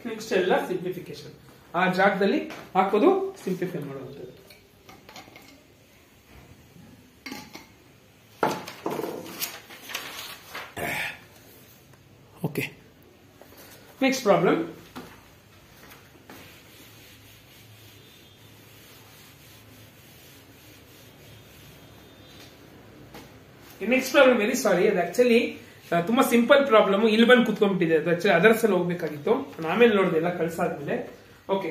next ಎಲ್ಲ ಸಿಂಪ್ಲಿಫಿಕೇಶನ್ ಆ ಜಾಗದಲ್ಲಿ ಹಾಕೋದು ಸಿಂಪ್ಲಿಫೈ ಮಾಡೋದು okay next problem next problem very sorry ಅದು ಆಕ್ಚುಲಿ ತುಂಬಾ ಸಿಂಪಲ್ ಪ್ರಾಬ್ಲಮ್ ಇಲ್ಲಿ ಬಂದು ಕುತ್ಕೊಂಡ್ಬಿಟ್ಟಿದೆ ಅದು ಆಕ್ಚುಲಿ ಅದರ್ಸಲ್ಲಿ ಹೋಗ್ಬೇಕಾಗಿತ್ತು ನಾನು ಆಮೇಲೆ ನೋಡಿದೆ ಎಲ್ಲ ಕಳ್ಸಾದ್ಮೇಲೆ okay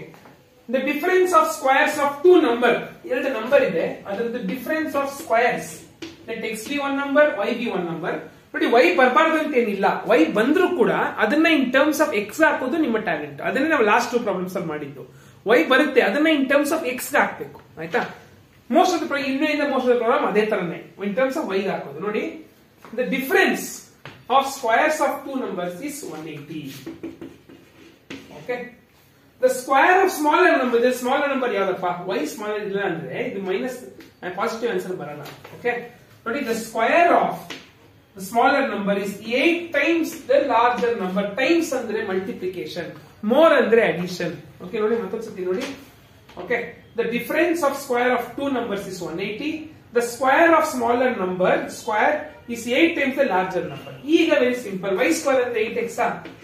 the difference of squares of 2 number ಎರಡು ನಂಬರ್ ಇದೆ ಅದರದ್ದು difference of squares let x be one number y be one number ನೋಡಿ y ಬರಬಾರ್ದು ಅಂತ ಏನಿಲ್ಲ y ಬಂದ್ರೂ ಕೂಡ ಅದನ್ನ ಇನ್ ಟರ್ಮ್ಸ್ ಆಫ್ x ಹಾಕೋದು ನಿಮ್ಮ ಟ್ಯಾಲೆಂಟ್ ಅದನ್ನೇ ನಾವು ಲಾಸ್ಟ್ 2 ಪ್ರಾಬ್ಲಮ್ಸ್ ಅಲ್ಲಿ ಮಾಡಿದ್ದು y ಬರುತ್ತೆ ಅದನ್ನ ಇನ್ ಟರ್ಮ್ಸ್ ಆಫ್ x ಹಾಕ್ಬೇಕು ಆಯ್ತಾ ಮೋಸ್ಟ್ ಆಫ್ ದ ಪ್ರಾಬ್ಲಮ್ ಅದೇ ತರನೇ ಇನ್ ಟರ್ಮ್ಸ್ ಆಫ್ y ಹಾಕೋದು ನೋಡಿ the difference of squares of 2 numbers is 180 okay the square of smaller number ಯಾವ್ದಪ್ಪ y ಸ್ಮಾಲರ್ ಇಲ್ಲ ಅಂದ್ರೆ ಇದು ಮೈನಸ್ ಪಾಸಿಟಿವ್ ಆನ್ಸರ್ ಬರಲ್ಲ ಓಕೆ ನೋಡಿ the square of the smaller number is 8 times the larger number times ಅಂದ್ರೆ multiplication more ಅಂದ್ರೆ addition okay ನೋಡಿ ಮತ್ತೊಂದ್ಸತಿ ನೋಡಿ okay the difference of square of 2 numbers is 180 the square of smaller number square is 8 times the larger number ಈಗ very simple y square ಅಂದ್ರೆ 8x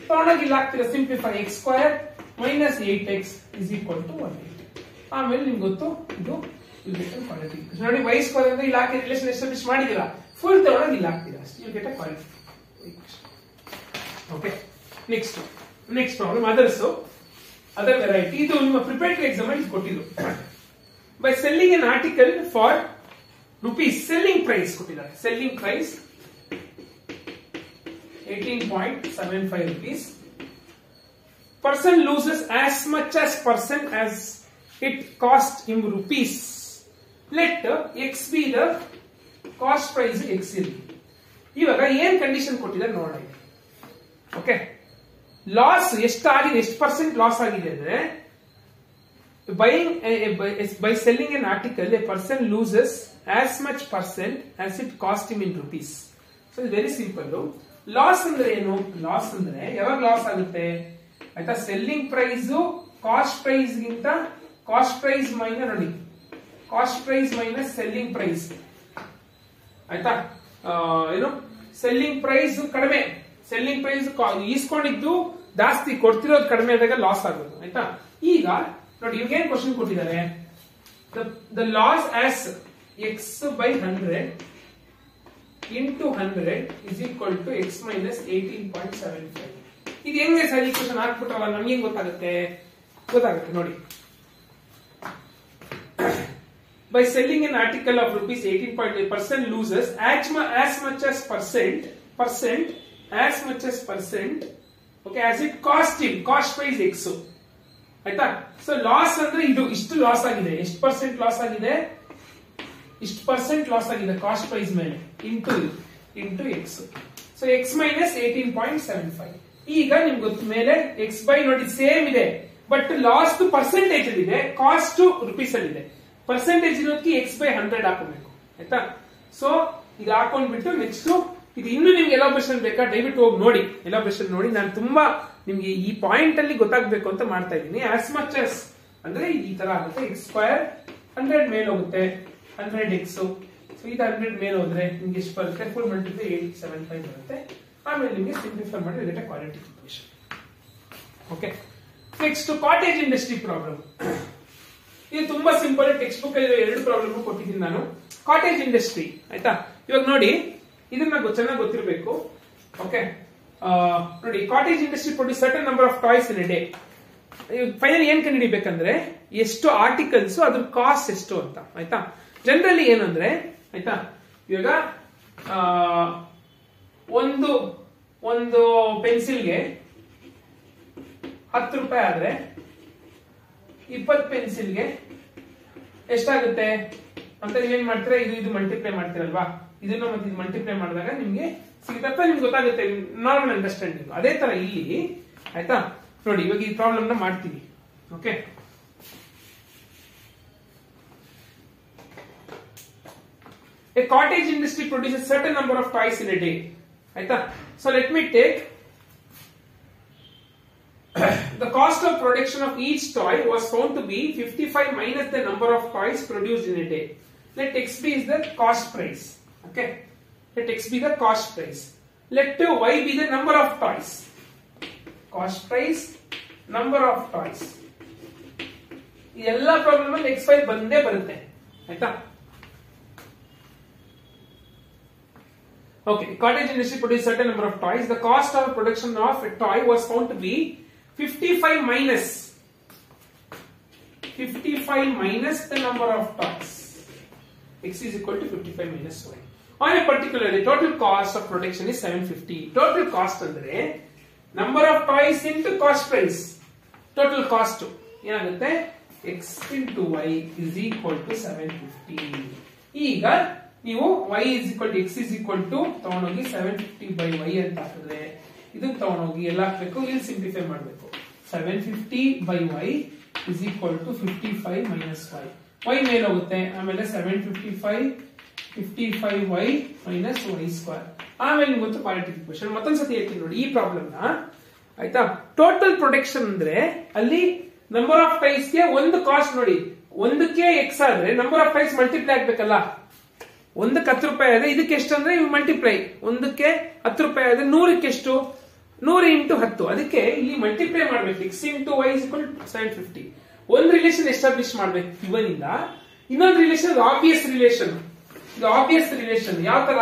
ತಗೊಂಡಾಗ ಇಲ್ಲಿ ಆಗ್ತಿರೋ simplify x square minus 8x is equal to 180 ಆಮೇಲೆ ನಿಮ್ಗೆ ಗೊತ್ತು ಇದು quadratic equation ನೋಡಿ y square ಅಂದ್ರೆ ಇಲ್ಲಿ ಹಾಕಿ ರಿಲೇಷನ್ ಎಸ್ಟಾಬ್ಲಿಷ್ ಮಾಡಿದಿರಾ ಫುಲ್ ತಗೊಂಡಾಗ ಇಲ್ಲಿ ಹಾಕ್ತೀರಾ you get a quadratic equation okay next problem other variety ಇದು ನಿಮ್ಮ ಪ್ರಿಪರೇಟರಿ ಎಕ್ಸಾಮ್ ಅಲ್ಲಿ ಕೊಟ್ಟಿದ್ದು by selling an article for rupees selling price ಕೊಟ್ಟಿದ್ದಾರೆ selling price 18.75 rupees person loses as much as it cost him rupees let x be the cost price x ಇರಲಿ ಇವಾಗ ಏನ್ condition ಕೊಟ್ಟಿದ್ದಾರೆ ನೋಡೋಣ ಓಕೆ ಲಾಸ್ ಎಷ್ಟಾಗಿದೆ ಎಷ್ಟು ಪರ್ಸೆಂಟ್ ಲಾಸ್ ಆಗಿದೆ ಅಂದ್ರೆ by selling an article a person loses as much percent as it cost him in rupees so it's very simple loss ಅಂದ್ರೆ ಏನು ಲಾಸ್ ಅಂದ್ರೆ ಯಾವಾಗ ಲಾಸ್ ಆಗುತ್ತೆ ಆಯ್ತಾ ಸೆಲ್ಲಿಂಗ್ ಪ್ರೈಸ್ ಕಾಸ್ಟ್ ಪ್ರೈಸ್ ಗಿಂತ ಕಾಸ್ಟ್ ಪ್ರೈಸ್ ಮೈನಸ್ ನೋಡಿ cost price minus selling price ಆಯ್ತಾ ಏನು ಸೆಲ್ಲಿಂಗ್ ಪ್ರೈಸ್ ಕಡಿಮೆ ಸೆಲ್ಲಿಂಗ್ ಪ್ರೈಸ್ ಈಸ್ಕೊಂಡಿದ್ದು ಜಾಸ್ತಿ ಕೊಡ್ತಿರೋದು ಕಡಿಮೆ ಆದಾಗ ಲಾಸ್ ಆಗೋದು ಆಯ್ತಾ ಈಗ ನೋಡಿ ಇವಾಗ ಏನ್ ಕ್ವಶನ್ ಕೊಟ್ಟಿದ್ದಾರೆ the loss as x by 100 into 100 is equal to x minus 18.75 ಇದು ಹೆಂಗೆ ಸರ್ ಈ ಕ್ವಶನ್ ಹಾಕ್ಬಿಟ್ರಲ್ಲ ನಮ್ಗೆ ಹೆಂಗ್ ಗೊತ್ತಾಗುತ್ತೆ ನೋಡಿ by selling an article of rupees 18.8, person loses as much as percent okay as it cost him, cost price x ಆಯ್ತಾ. So loss ಅಂದ್ರೆ ಇದು ಇಷ್ಟು ಲಾಸ್ ಆಗಿದೆ, ಎಷ್ಟು ಪರ್ಸೆಂಟ್ ಲಾಸ್ ಆಗಿದೆ, ಇಷ್ಟು ಪರ್ಸೆಂಟ್ ಲಾಸ್ ಆಗಿದೆ ಕಾಸ್ಟ್ ಪ್ರೈಸ್ ಮೇಲೆ into X. So X minus 18.75. ಈಗ ನಿಮ್ಗೆ ಗೊತ್ತ ಮೇಲೆ ಎಕ್ಸ್ ಬೈ ನೋಡಿ ಸೇಮ್ ಇದೆ, ಬಟ್ ಲಾಸ್ಟ್ ಪರ್ಸೆಂಟೇಜ್ ಅಲ್ಲಿ ಇದೆ, ಕಾಸ್ಟ್ ರುಪೀಸ್ ಅಲ್ಲಿ ಇದೆ. ಪರ್ಸೆಂಟೇಜ್ ಇರೋದಕ್ಕೆ ಎಕ್ಸ್ ಬೈ 100 ಹಾಕೋಬೇಕು ಆಯ್ತಾ. ಸೊ ಇದು ಹಾಕೊಂಡ್ಬಿಟ್ಟು ನೆಕ್ಸ್ಟ್ ಇದು ಇನ್ನು ನಿಮ್ಗೆ ಎಲಾಬ್ರೇಷನ್ ಬೇಕಾ ದಯವಿಟ್ಟು ಹೋಗಿ ನೋಡಿ, ಎಲಾಬ್ರೇಷನ್ ನೋಡಿ. ನಾನು ತುಂಬಾ ನಿಮ್ಗೆ ಈ ಪಾಯಿಂಟ್ ಅಲ್ಲಿ ಗೊತ್ತಾಗ್ಬೇಕು ಅಂತ ಮಾಡ್ತಾ ಇದ್ದೀನಿ. ಆಸ್ ಮಚ್ ಆಸ್ ಅಂದ್ರೆ ಈ ತರ ಆಗುತ್ತೆ, ಎಕ್ಸ್ ಸ್ಕ್ವೇರ್ 100 ಮೇಲೆ ಹೋಗುತ್ತೆ 100 ಎಕ್ಸ್. ಸೊ ಇದು 100 ಮೇಲೆ ಹೋದ್ರೆ ನಿಮ್ಗೆ ಎಷ್ಟು ಬರುತ್ತೆ, ಫುಲ್ ಮಲ್ಟಿಪ್ಲೈ 875 ಬರುತ್ತೆ. ಆಮೇಲೆ ನಿಮ್ಗೆ ಸಿಂಪ್ಲಿಫೈ ಮಾಡಿ get A quadratic equation. Okay, next cottage industry problem. ಇದು ತುಂಬಾ ಸಿಂಪಲ್, ಟೆಕ್ಸ್ಟ್ ಬುಕ್ ಅಲ್ಲಿ 2 ಪ್ರಾಬ್ಲಮ್ ಕೊಟ್ಟಿದ್ದೀನಿ ನಾನು. ಕಾಟೇಜ್ ಇಂಡಸ್ಟ್ರಿ ಆಯ್ತಾ. ಇವಾಗ ನೋಡಿ ಇದನ್ನ ಚೆನ್ನಾಗಿ ಗೊತ್ತಿರಬೇಕು. ಓಕೆ, ನೋಡಿ cottage industry produce certain number of toys in a day. Final ಏನ್ ಕಂಡುಹಿಡಿಬೇಕಂದ್ರೆ ಎಷ್ಟು ಆರ್ಟಿಕಲ್ಸ್ ಅದ್ರ ಕಾಸ್ಟ್ ಎಷ್ಟು ಅಂತ ಆಯ್ತಾ. ಜನರಲಿ ಏನಂದ್ರೆ ಆಯ್ತಾ, ಇವಾಗ ಒಂದು ಪೆನ್ಸಿಲ್ಗೆ 10 ರೂಪಾಯಿ ಆದ್ರೆ 20 ಪೆನ್ಸಿಲ್ಗೆ ಎಷ್ಟಾಗುತ್ತೆ ಅಂತ ನೀವೇನ್ ಮಾಡ್ತೀರಾ, ಇದು ಮಲ್ಟಿಪ್ಲೈ ಮಾಡ್ತೀರಲ್ವಾ, ಇದನ್ನ ಮತ್ತೆ ಇದು ಮಲ್ಟಿಪ್ಲೈ ಮಾಡಿದಾಗ ನಿಮ್ಗೆ ಸಿಗುತ್ತೆ, ನಿಮ್ಗೆ ಗೊತ್ತಾಗುತ್ತೆ, ನಾರ್ಮಲ್ ಅಂಡರ್ಸ್ಟ್ಯಾಂಡಿಂಗ್. ಅದೇ ತರ ಇಲ್ಲಿ ಆಯ್ತಾ. ನೋಡಿ ಇವಾಗ ಈ ಪ್ರಾಬ್ಲಮ್ ನ ಮಾಡ್ತೀವಿ. Okay, a cottage industry produces certain number of toys in a day ಆಯ್ತಾ. So let me take the cost of production of each toy was found to be 55 minus the number of toys produced in a day. Let x be is the cost price. Okay, let x be the cost price. Let y be the number of toys. Cost price, number of toys. ಎಲ್ಲ problem ಅಲ್ಲಿ x5 ಬಂದೇ ಬರುತ್ತೆ ಆಯ್ತಾ. Okay, cottage industry produced certain number of toys. The cost of production of a toy was found to be 55 minus the number of toys. X is equal to 55 minus y. On a particular day, total cost of production is 750. Total cost andre number of toys into cost price. Total cost ಏನಾಗುತ್ತೆ, x into y is equal to 750. ಈಗ ನೀವು y is equal to x is equal to ತಗೊಂಡೋಗಿ 750 by y ಅಂತ ಹಾಕಿದ್ರೆ ಇದನ್ನ ತಗೊಂಡೋಗಿ ಎಲ್ಲ ಹಾಕಬೇಕು, ಇಲ್ಲಿ ಸಿಂಪ್ಲಿಫೈ ಮಾಡಬೇಕು. 750 by y is equal to 55 minus y. y ಮೇಲೆ ಹೋಗುತ್ತೆ, ಆಮೇಲೆ 55y minus y square. ಆಮೇಲೆ ನಿಮ್ಗೆ ಗೊತ್ತು ಕ್ವಾಡ್ರಾಟಿಕ್ ಈಕ್ವೇಷನ್. ಮತ್ತೊಂದ್ಸತಿ ಹೇಳ್ತೀನಿ ನೋಡಿ ಈ ಪ್ರಾಬ್ಲಮ್ ನ ಆಯ್ತಾ. ಟೋಟಲ್ ಪ್ರೊಡಕ್ಷನ್ ಅಂದ್ರೆ ಅಲ್ಲಿ ನಂಬರ್ ಆಫ್ ಟೈಸ್ ಗೆ ಒಂದು ಕಾಸ್ಟ್ ನೋಡಿ, ಒಂದಕ್ಕೆ ಎಕ್ಸ್ ಆದ್ರೆ ನಂಬರ್ ಆಫ್ ಟೈಸ್ ಮಲ್ಟಿಪ್ಲೈ ಆಗ್ಬೇಕಲ್ಲ. ಒಂದಕ್ಕೆ 10 ರೂಪಾಯಿ ಆದ್ರೆ ಇದಕ್ಕೆ ಎಷ್ಟು ಅಂದ್ರೆ ಇವು ಮಲ್ಟಿಪ್ಲೈ, ಒಂದಕ್ಕೆ 10 ರೂಪಾಯಿ ಆದ್ರೆ 100ಕ್ಕೆ ಎಷ್ಟು, 100 into 10. ಅದಕ್ಕೆ ಇಲ್ಲಿ ಮಲ್ಟಿಪ್ಲೈ ಮಾಡ್ಬೇಕು. x into y is equal to 750. ಒಂದು ರಿಲೇಷನ್ ಎಸ್ಟಾಬ್ಲಿಷ್ ಮಾಡ್ಬೇಕು ಗಿವನ್ ಇಂದ. ಇನ್ನೊಂದು ರಿಲೇಷನ್ ಆಬ್ವಿಯಸ್ ರಿಲೇಷನ್. ಇದು ಆಬ್ವಿಯಸ್ ರಿಲೇಷನ್ ಯಾವ ತರ,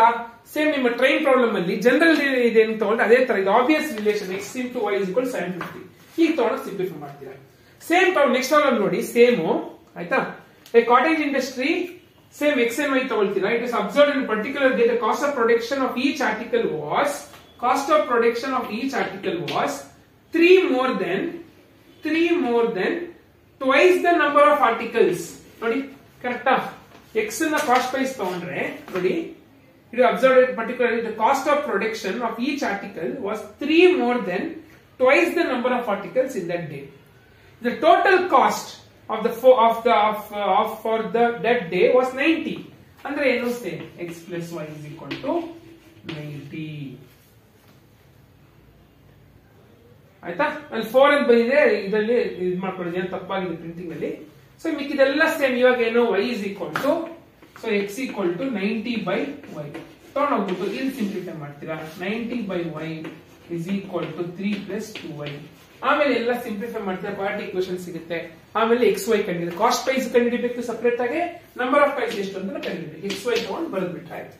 ಸೇಮ್ ನಿಮ್ಮ ಟ್ರೈನ್ ಪ್ರಾಬ್ಲಮ್ ಅಲ್ಲಿ ಜನರಲ್ ಇದೆ ಅಂತ ತಗೊಂಡ್ರೆ ಅದೇ ತರ ಇದು obvious relation. x into y is equal to 750. ಈಗ ತಗೊಂಡು ಸಿಂಪ್ಲಿಫೈ ಮಾಡ್ತೀರಾ. ಸೇಮ್ ಪ್ರಾಬ್ಲಮ್ ನೆಕ್ಸ್ಟ್ ಪ್ರಾಬ್ಲಮ್ ನೋಡಿ, ಸೇಮ್ ಆಯ್ತಾ. A cottage industry same x and y ತಗೊಳ್ತೀರಾ. It is observed in particular day the cost of production of each article was 3 more than twice the number of articles. ನೋಡಿ ಕರೆಕ್ಟಾ. x ನ cost price ತಗೊಂಡ್ರೆ ನೋಡಿ, ಇದು observed particularly the cost of production of each article was 3 more than twice the number of articles in that day. The total cost of for that day was 90. ಅಂದ್ರೆ ಏನು, same x plus y is equal to 90 ಆಯ್ತಾ. ಅಲ್ಲಿ 4 ಅಂತ ಬಂದಿದೆ, ಇದರಲ್ಲಿ ಇದು ಮಾಡ್ಕೊಳ್ಳಿ, ಏನು ತಪ್ಪಾಗಿದೆ ಪ್ರಿಂಟಿಂಗ್ ಅಲ್ಲಿ. ಸೊ ಮಿಕ್ಕಿದೆಲ್ಲ ಸೇಮ್. ಇವಾಗ ಏನು, y is equal to, so x equal to 90 by y ತಗೊಂಡೋಗ್ಬಿಟ್ಟು ಇಲ್ಲಿ ಸಿಂಪ್ಲಿಫೈ ಮಾಡ್ತೀರಾ. 90 by y is equal to 3 plus 2y. ಆಮೇಲೆ ಎಲ್ಲ ಸಿಂಪ್ಲಿಫೈ ಮಾಡ್ತೀರಾ, ಕ್ವಾಡ್ರಾಟಿಕ್ ಈಕ್ವೇಷನ್ ಸಿಗುತ್ತೆ. ಆಮೇಲೆ ಎಕ್ಸ್ ವೈ ಕಂಡಿದೆ, ಕಾಸ್ಟ್ ಪ್ರೈಸ್ ಕಂಡುಹಿಡಿಬೇಕು ಸಪರೇಟ್ ಆಗಿ, ನಂಬರ್ ಆಫ್ ಟೈಸ್ ಎಷ್ಟು ಅಂತ ಕಂಡುಹಿಡಿಬೇಕು. ಎಕ್ಸ್ ವೈ ತಗೊಂಡು ಬರೆದ್ಬಿಟ್ರೆ ಆಯ್ತು.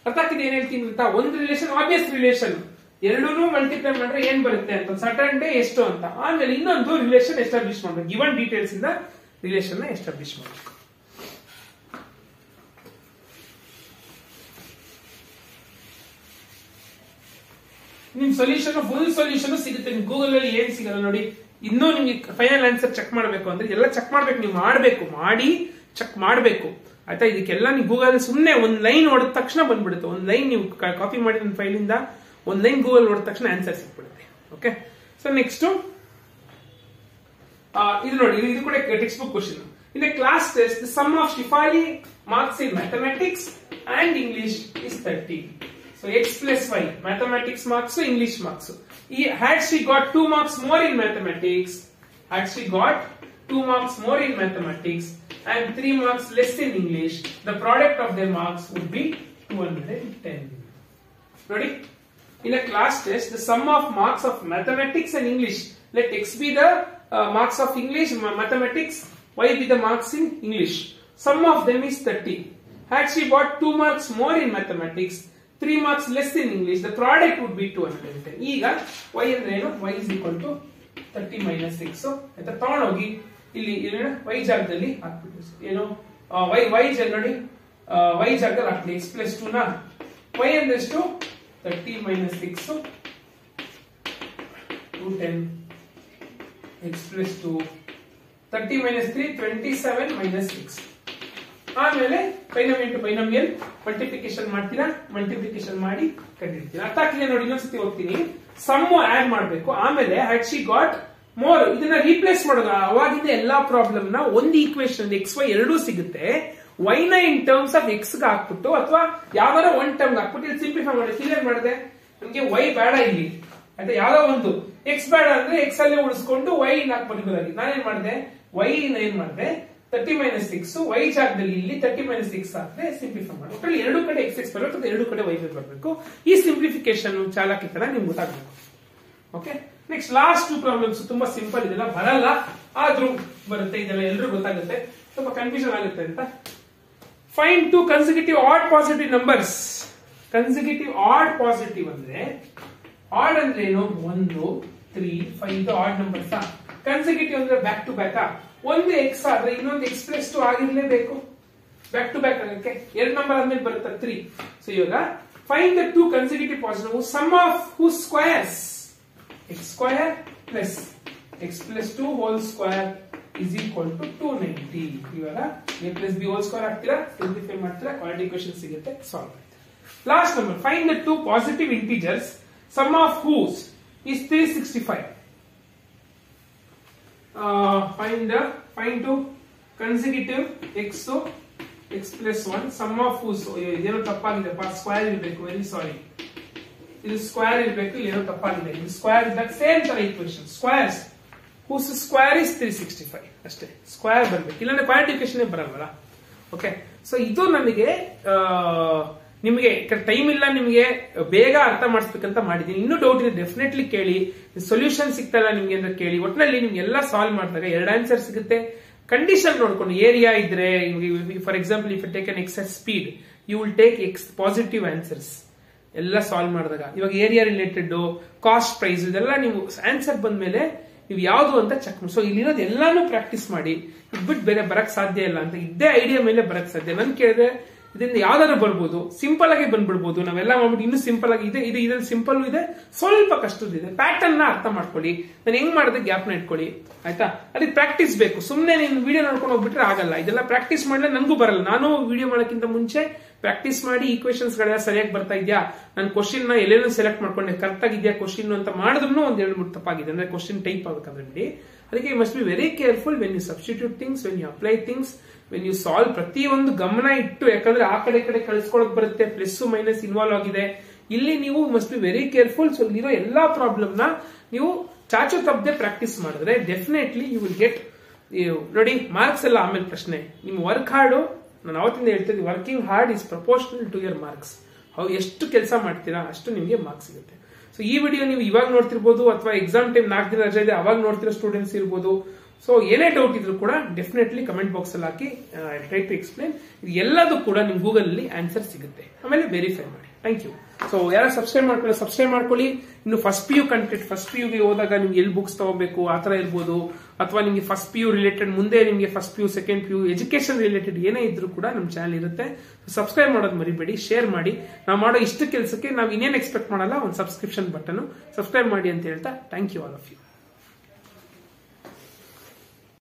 ಅರ್ಥ ಆಗ್ತಿದೆ ಏನ್ ಹೇಳ್ತೀನಿ ಅಂತ. ಒಂದು ರಿಲೇಷನ್ ಆಬ್ವಿಯಸ್ ರಿಲೇಷನ್, ಎರಡೂ ಮಲ್ಟಿಪ್ಲೈ ಮಾಡಿದ್ರೆ ಏನ್ ಬರುತ್ತೆ ಅಂತ, ಸರ್ಟನ್ ಡೇ ಎಷ್ಟು ಅಂತ. ಆಮೇಲೆ ಇನ್ನೊಂದು ರಿಲೇಷನ್ ಎಸ್ಟಾಬ್ಲಿಷ್ ಮಾಡಬೇಕು, ಗಿವನ್ ಡೀಟೇಲ್ಸ್ ಇಂದ ರಿಲೇಷನ್ ನ ಎಸ್ಟಾಬ್ಲಿಷ್ ಮಾಡಬೇಕು. ನಿಮ್ ಸೊಲ್ಯೂಷನ್ ಫುಲ್ ಸೊಲ್ಯೂಷನ್ ಸಿಗುತ್ತೆ. ನಿಮ್ ಗೂಗಲ್ ಅಲ್ಲಿ ಏನ್ ಸಿಗಲ್ಲ ನೋಡಿ. ಇನ್ನೂ ನಿಮ್ಗೆ ಫೈನಲ್ ಆನ್ಸರ್ ಚೆಕ್ ಮಾಡ್ಬೇಕು ಅಂದ್ರೆ ಎಲ್ಲ ಚೆಕ್ ಮಾಡ್ಬೇಕು, ನೀವು ಮಾಡ್ಬೇಕು, ಮಾಡಿ ಚೆಕ್ ಮಾಡ್ಬೇಕು ಆಯ್ತಾ. ಇದಕ್ಕೆಲ್ಲ ನೀವು ಗೂಗಲ್ ಸುಮ್ನೆ ಒಂದ್ ಲೈನ್ ಹೊಡೆದ ತಕ್ಷಣ ಬಂದ್ಬಿಡುತ್ತೆ. ಒಂದ್ ಲೈನ್ ನೀವು ಕಾಪಿ ಮಾಡಿ ನನ್ನ ಫೈಲ್ ಇಂದ ಒಂದ್ ಲೈನ್ ಗೂಗಲ್ ಹೊಡೆದ ತಕ್ಷಣ ಆನ್ಸರ್ ಸಿಕ್ಬಿಡುತ್ತೆ. ಓಕೆ, ಸೊ ನೆಕ್ಸ್ಟ್ ಇದು ನೋಡಿ, ಇದು ಕೂಡ text book question. In a class test, the sum of Shefali marks in mathematics and English is 30. So x plus y, mathematics marks, English marks. Had she got 2 marks more in mathematics, and 3 marks less in English, the product of their marks would be 210. Ready? In a class test, the sum of marks of mathematics and English. Let x be the marks of English, mathematics. Y be the marks in English. Sum of them is 30. Had she got 2 marks more in mathematics, 3 marks less in English, the product would be 210. Iga y andre eno? Y is equal to 30 minus 6. ಆಯ್ತಾ, ತಗೊಂಡೋಗಿ ಇಲ್ಲಿ y ಜಾಗದಲ್ಲಿ ಹಾಕ್ಬಿಟ್ಟು ಏನು y ಜಾಗ ನೋಡಿ, y ಜಾಗದಲ್ಲಿ ಹಾಕ್ಲಿ x plus 2 ನ y ಅಂದ್ರೆ ಎಷ್ಟು 30 minus 6 210 x plus 2 30 minus 3 27 minus 6. ಆಮೇಲೆ ಬೈನಮಿಯಲ್ ಟು ಬೈನಮಿಯಲ್ ಮಲ್ಟಿಪ್ಲಿಕೇಶನ್ ಮಾಡ್ತೀರಾ, ಮಲ್ಟಿಪ್ಲಿಕೇಶನ್ ಮಾಡಿ ಕಂಡಿಡ್ತೀರಾ. ಅರ್ಥ ಆಗ್ತಿದೆ ನೋಡಿ, ಇನ್ನೊಂದ್ಸತಿ ಹೋಗ್ತೀನಿ. ಸಮ್ ಆಡ್ ಮಾಡಬೇಕು, ಆಮೇಲೆ ಹ್ಯಾಡ್ ಶಿ ಗಾಟ್ ಮೋರ್ ಇದನ್ನ ರೀಪ್ಲೇಸ್ ಮಾಡೋದು. ಅವಾಗಿಂದ ಎಲ್ಲಾ ಪ್ರಾಬ್ಲಮ್ ನ ಒಂದು ಈಕ್ವೇಶನ್ ಎಕ್ಸ್ ವೈ ಎರಡೂ ಸಿಗುತ್ತೆ. ವೈ ನ ಇನ್ ಟರ್ಮ್ಸ್ ಆಫ್ ಎಕ್ಸ್ ಗೆ ಹಾಕ್ಬಿಟ್ಟು ಅಥವಾ ಯಾವ್ದಾರ ಒನ್ ಟರ್ಮ್ ಹಾಕ್ಬಿಟ್ಟು ಇಲ್ಲಿ ಸಿಂಪ್ಲಿಫೈ ಮಾಡಿ ಕ್ಲಿಯರ್ ಮಾಡಿದೆ. ನಮ್ಗೆ ವೈ ಬೇಡ ಇಲ್ಲಿ ಆಯ್ತಾ, ಯಾವ್ದೋ ಒಂದು ಎಕ್ಸ್ ಬೇಡ ಅಂದ್ರೆ ಎಕ್ಸ್ ಅಲ್ಲೇ ಉಳಿಸ್ಕೊಂಡು ವೈ ಹಾಕ್ಬಿಟ್ಟು ನಾನೇನ್ ಮಾಡಿದೆ, ವೈ ಏನ್ ಮಾಡಿದೆ 30 minus 6 y ಜಾಗದಲ್ಲಿ ಇಲ್ಲಿ 30 minus 6 ಹಾಕಿದ್ರೆ ಸಿಂಪ್ಲಿಫೈ ಮಾಡಿ. ಒಟ್ಟಲ್ಲಿ ಎರಡು ಕಡೆ x x ಬರುತ್ತೆ, ಎರಡು ಕಡೆ y ಬರಬೇಕು. ಈ ಸಿಂಪ್ಲಿಫಿಕೇಶನ್ ಚಾಲಾಕಿ ತರ ನಿಮ್ಗೆ ಗೊತ್ತಾಗಬೇಕು. ಓಕೆ, ನೆಕ್ಸ್ಟ್ ಲಾಸ್ಟ್ 2 ಪ್ರಾಬ್ಲಮ್ಸ್ ತುಂಬಾ ಸಿಂಪಲ್, ಇದೆಲ್ಲ ಬರಲ್ಲ ಆದ್ರೂ ಬರುತ್ತೆ, ಇದೆಲ್ಲ ಎಲ್ರೂ ಗೊತ್ತಾಗುತ್ತೆ, ತುಂಬಾ ಕನ್ಫ್ಯೂಷನ್ ಆಗುತ್ತೆ ಅಂತ. Find 2 consecutive odd positive numbers. Consecutive odd positive ಅಂದ್ರೆ ಆಡ್ ಅಂದ್ರೆ ಏನು, 1 3 5 ಇದು ಆಡ್ ನಂಬರ್ಸ್. ಕನ್ಸಿಕ್ಯೂಟಿವ್ ಅಂದ್ರೆ ಬ್ಯಾಕ್ ಟು ಬ್ಯಾಕ್. ಒಂದು ಎಕ್ಸ್ ಆದ್ರೆ ಇನ್ನೊಂದು ಎಕ್ಸ್ ಪ್ಲಸ್ 2 ಆಗಿರ್ಲೇಬೇಕು. ಬ್ಯಾಕ್ ಟು ಬ್ಯಾಕ್ ಆಗಕ್ಕೆ ಎರಡು ನಂಬರ್ ಆದ್ಮೇಲೆ ಬರುತ್ತೆ 3. ಸೊ ಇವಾಗ find the 2 consecutive positive sum of whose squares x square plus x plus 2 whole square is equal to 290. ಇವಾಗ a plus b whole square ಹಾಕ್ತೀರಾ, ಸಿಂಪ್ಲಿಫೈ ಮಾಡ್ತೀರಾ, quadratic equation ಸಿಗುತ್ತೆ, solve ಆಗುತ್ತೆ. Last number find the 2 positive integers sum of whose is 365. find 2 consecutive x plus 1 sum of whose. ಇದೇನೋ ತಪ್ಪಾಗಿದೆ, square ಇರಬೇಕು, very sorry, ಇದು square ಇರಬೇಕು, ಏನೋ ತಪ್ಪಾಗಿದೆ, ಇದು ಸ್ಕ್ವೇರ್ ಇದ್ದಾಗ ಸೇಮ್ ತರ equation. Squares whose square is 365 ಅಷ್ಟೇ, ಸ್ಕ್ವೇರ್ ಬರಬೇಕು, ಇಲ್ಲಾಂದ್ರೆ ಕ್ವಾಡ್ರಾಟಿಕ್ ಇಕ್ವೇಷನ್ ಬರಲ್ಲ. ಓಕೆ, ಸೊ ಇದು ನನಗೆ ನಿಮಗೆ ಟೈಮ್ ಇಲ್ಲ, ನಿಮಗೆ ಬೇಗ ಅರ್ಥ ಮಾಡಿಸ್ಬೇಕಂತ ಮಾಡಿದೀನಿ. ಇನ್ನೂ ಡೌಟ್ ಇದೆ ಡೆಫಿನೆಟ್ಲಿ ಕೇಳಿ, ಸೊಲ್ಯೂಷನ್ ಸಿಗ್ತಲ್ಲ ನಿಮ್ಗೆ ಅಂತ ಕೇಳಿ. ಒಟ್ಟಿನಲ್ಲಿ ನಿಮ್ಗೆ ಎಲ್ಲ ಸಾಲ್ವ್ ಮಾಡಿದಾಗ 2 ಆನ್ಸರ್ ಸಿಗುತ್ತೆ. ಕಂಡೀಷನ್ ನೋಡ್ಕೊಂಡು ಏರಿಯಾ ಇದ್ರೆ, for example if take an x at speed you will take x positive answers ಎಲ್ಲ ಸಾಲ್ವ್ ಮಾಡಿದಾಗ. ಇವಾಗ ಏರಿಯಾ ರಿಲೇಟೆಡ್, ಕಾಸ್ಟ್ ಪ್ರೈಸ್ ಇದೆಲ್ಲ ನೀವು ಆನ್ಸರ್ ಬಂದ್ಮೇಲೆ ನೀವು ಯಾವ್ದು ಅಂತ ಚೆಕ್ ಮಾಡಿ. ಸೊ ಇಲ್ಲಿರೋದು ಎಲ್ಲಾನು ಪ್ರಾಕ್ಟೀಸ್ ಮಾಡಿ, ಇದ್ಬಿಟ್ಟು ಬೇರೆ ಬರಕ್ ಸಾಧ್ಯ ಇಲ್ಲ ಅಂತ ಇದ್ದೇ ಐಡಿಯಾ ಮೇಲೆ ಬರಕ್ ಸಾಧ್ಯ. ನನ್ ಕೇಳಿದ್ರೆ ಇದರಿಂದ ಯಾವ್ದಾದ್ರು ಬರ್ಬೋದು, ಸಿಂಪಲ್ ಆಗಿ ಬಂದ್ಬಿಡ್ಬೋದು. ನಾವೆಲ್ಲ ಮಾಡ್ಬಿಟ್ಟು ಇನ್ನೂ ಸಿಂಪಲ್ ಆಗಿ ಇದೆ, ಇದ್ರಲ್ಲಿ ಸಿಂಪಲ್ ಇದೆ, ಸ್ವಲ್ಪ ಕಷ್ಟದಿದೆ. ಪ್ಯಾಟರ್ನ್ ನ ಅರ್ಥ ಮಾಡ್ಕೊಳ್ಳಿ, ನಾನು ಹೆಂಗ್ ಮಾಡಿದೆ ಗ್ಯಾಪ್ ನ ಇಟ್ಕೊಳ್ಳಿ, ಆಯ್ತಾ. ಅದಕ್ಕೆ ಪ್ರಾಕ್ಟೀಸ್ ಬೇಕು. ಸುಮ್ನೆ ನೀನು ವಿಡಿಯೋ ನೋಡ್ಕೊಂಡು ಹೋಗ್ಬಿಟ್ರೆ ಆಗಲ್ಲ. ಇದೆಲ್ಲ ಪ್ರಾಕ್ಟೀಸ್ ಮಾಡಿದ್ರೆ ನನಗೂ ಬರಲ್ಲ. ನಾನು ವಿಡಿಯೋ ಮಾಡೋಕ್ಕಿಂತ ಮುಂಚೆ ಪ್ರಾಕ್ಟೀಸ್ ಮಾಡಿ ಈಕ್ವೇಶನ್ಸ್ ಗಳೆಲ್ಲ ಸರಿಯಾಗಿ ಬರ್ತಾ ಇದೆಯಾ, ನಾನು ಕ್ವಶನ್ ನ ಎಲ್ಲೇನೂ ಸೆಲೆಕ್ಟ್ ಮಾಡ್ಕೊಂಡೆ ಕರೆಕ್ಟ್ ಆಗಿದೆಯಾ ಕ್ವಶನ್ ಅಂತ ಮಾಡಿದ್ರು ಒಂದ್ 2-3 ತಪ್ಪಾಗಿದೆ ಅಂದ್ರೆ ಕ್ವಶನ್ ಟೈಪ್ ಆಗಬೇಕಂದ್ರೆ ಬಿಡಿ. ಅದಕ್ಕೆ you must be very careful when you substitute things, when you apply things, when you solve. ಪ್ರತಿಯೊಂದು ಗಮನ ಇಟ್ಟು, ಯಾಕಂದ್ರೆ ಆ ಕಡೆ ಕಳಿಸ್ಕೊಳಕ್ ಬರುತ್ತೆ, ಪ್ಲಸ್ ಮೈನಸ್ ಇನ್ವಾಲ್ವ್ ಆಗಿದೆ. ಇಲ್ಲಿ ನೀವು must be very careful. So ಇಲ್ಲಿರೋ ಎಲ್ಲಾ ಪ್ರಾಬ್ಲಮ್ ನ ನೀವು ಚಾಚು ತಪ್ಪದೆ ಪ್ರಾಕ್ಟೀಸ್ ಮಾಡಿದ್ರೆ ಡೆಫಿನೆಟ್ಲಿ ಯು ವಿಲ್ ಗೆಟ್. ನೋಡಿ, ಮಾರ್ಕ್ಸ್ ಎಲ್ಲ ಆಮೇಲೆ ಪ್ರಶ್ನೆ. ನಿಮ್ ವರ್ಕ್ ಹಾರ್ಡ್, ನಾನು ಅವತ್ತಿಂದ ಹೇಳ್ತೀನಿ, working hard is proportional to your marks. ಎಷ್ಟು ಕೆಲಸ ಮಾಡ್ತೀರಾ ಅಷ್ಟು ನಿಮಗೆ ಮಾರ್ಕ್ಸ್ ಸಿಗುತ್ತೆ. ಸೊ ಈ ವಿಡಿಯೋ ನೀವು ಇವಾಗ ನೋಡ್ತಿರ್ಬೋದು, ಅಥವಾ ಎಕ್ಸಾಮ್ ಟೈಮ್ 4 ದಿನ ರಜೆ ಇದೆ ಅವಾಗ ನೋಡ್ತಿರೋ ಸ್ಟೂಡೆಂಟ್ಸ್ ಇರ್ಬೋದು. ಸೊ ಏನೇ ಡೌಟ್ ಇದ್ರು ಕೂಡ ಡೆಫಿನೆಟ್ಲಿ ಕಮೆಂಟ್ ಬಾಕ್ಸ್ ಅಲ್ಲಿ ಹಾಕಿ, ಟ್ರೈ ಟು ಎಕ್ಸ್ಪ್ಲೈನ್. ಎಲ್ಲದೂ ಕೂಡ ನಿಮ್ ಗೂಗಲ್ ಅಲ್ಲಿ ಆನ್ಸರ್ ಸಿಗುತ್ತೆ, ಆಮೇಲೆ ವೆರಿಫೈ ಮಾಡಿ. Thank you. ಸೊ ಯಾರು ಸಬ್ಸ್ಕ್ರೈಬ್ ಮಾಡ್ಕೊಳ್ಳಿ. ಇನ್ನು ಫಸ್ಟ್ PU ಕಂಟೆಂಟ್, ಫಸ್ಟ್ PUಗೆ ಹೋದಾಗ ನಿಮ್ಗೆ ಎಲ್ಲಿ ಬುಕ್ಸ್ ತಗೋಬೇಕು ಆತರ ಇರ್ಬೋದು, ಅಥವಾ ನಿಮ್ಗೆ ಫಸ್ಟ್ PU ರಿಲೇಟೆಡ್ ಮುಂದೆ ನಿಮ್ಗೆ first PU second PU education related ಏನೇ ಇದ್ರೂ ಕೂಡ ನಮ್ಮ ಚಾನಲ್ ಇರುತ್ತೆ. ಸಬ್ಸ್ಕ್ರೈಬ್ ಮಾಡೋದು ಮರಿಬೇಡಿ, ಶೇರ್ ಮಾಡಿ. ನಾವು ಮಾಡೋ ಇಷ್ಟು ಕೆಲಸಕ್ಕೆ ನಾವು ಇನ್ನೇನು ಎಕ್ಸ್ಪೆಕ್ಟ್ ಮಾಡಲ್ಲ, ಒಂದು ಸಬ್ಸ್ಕ್ರಿಪ್ಷನ್ ಬಟನ್ ಸಬ್ಸ್ಕ್ರೈಬ್ ಮಾಡಿ ಅಂತ ಹೇಳ್ತಾ thank you all of you.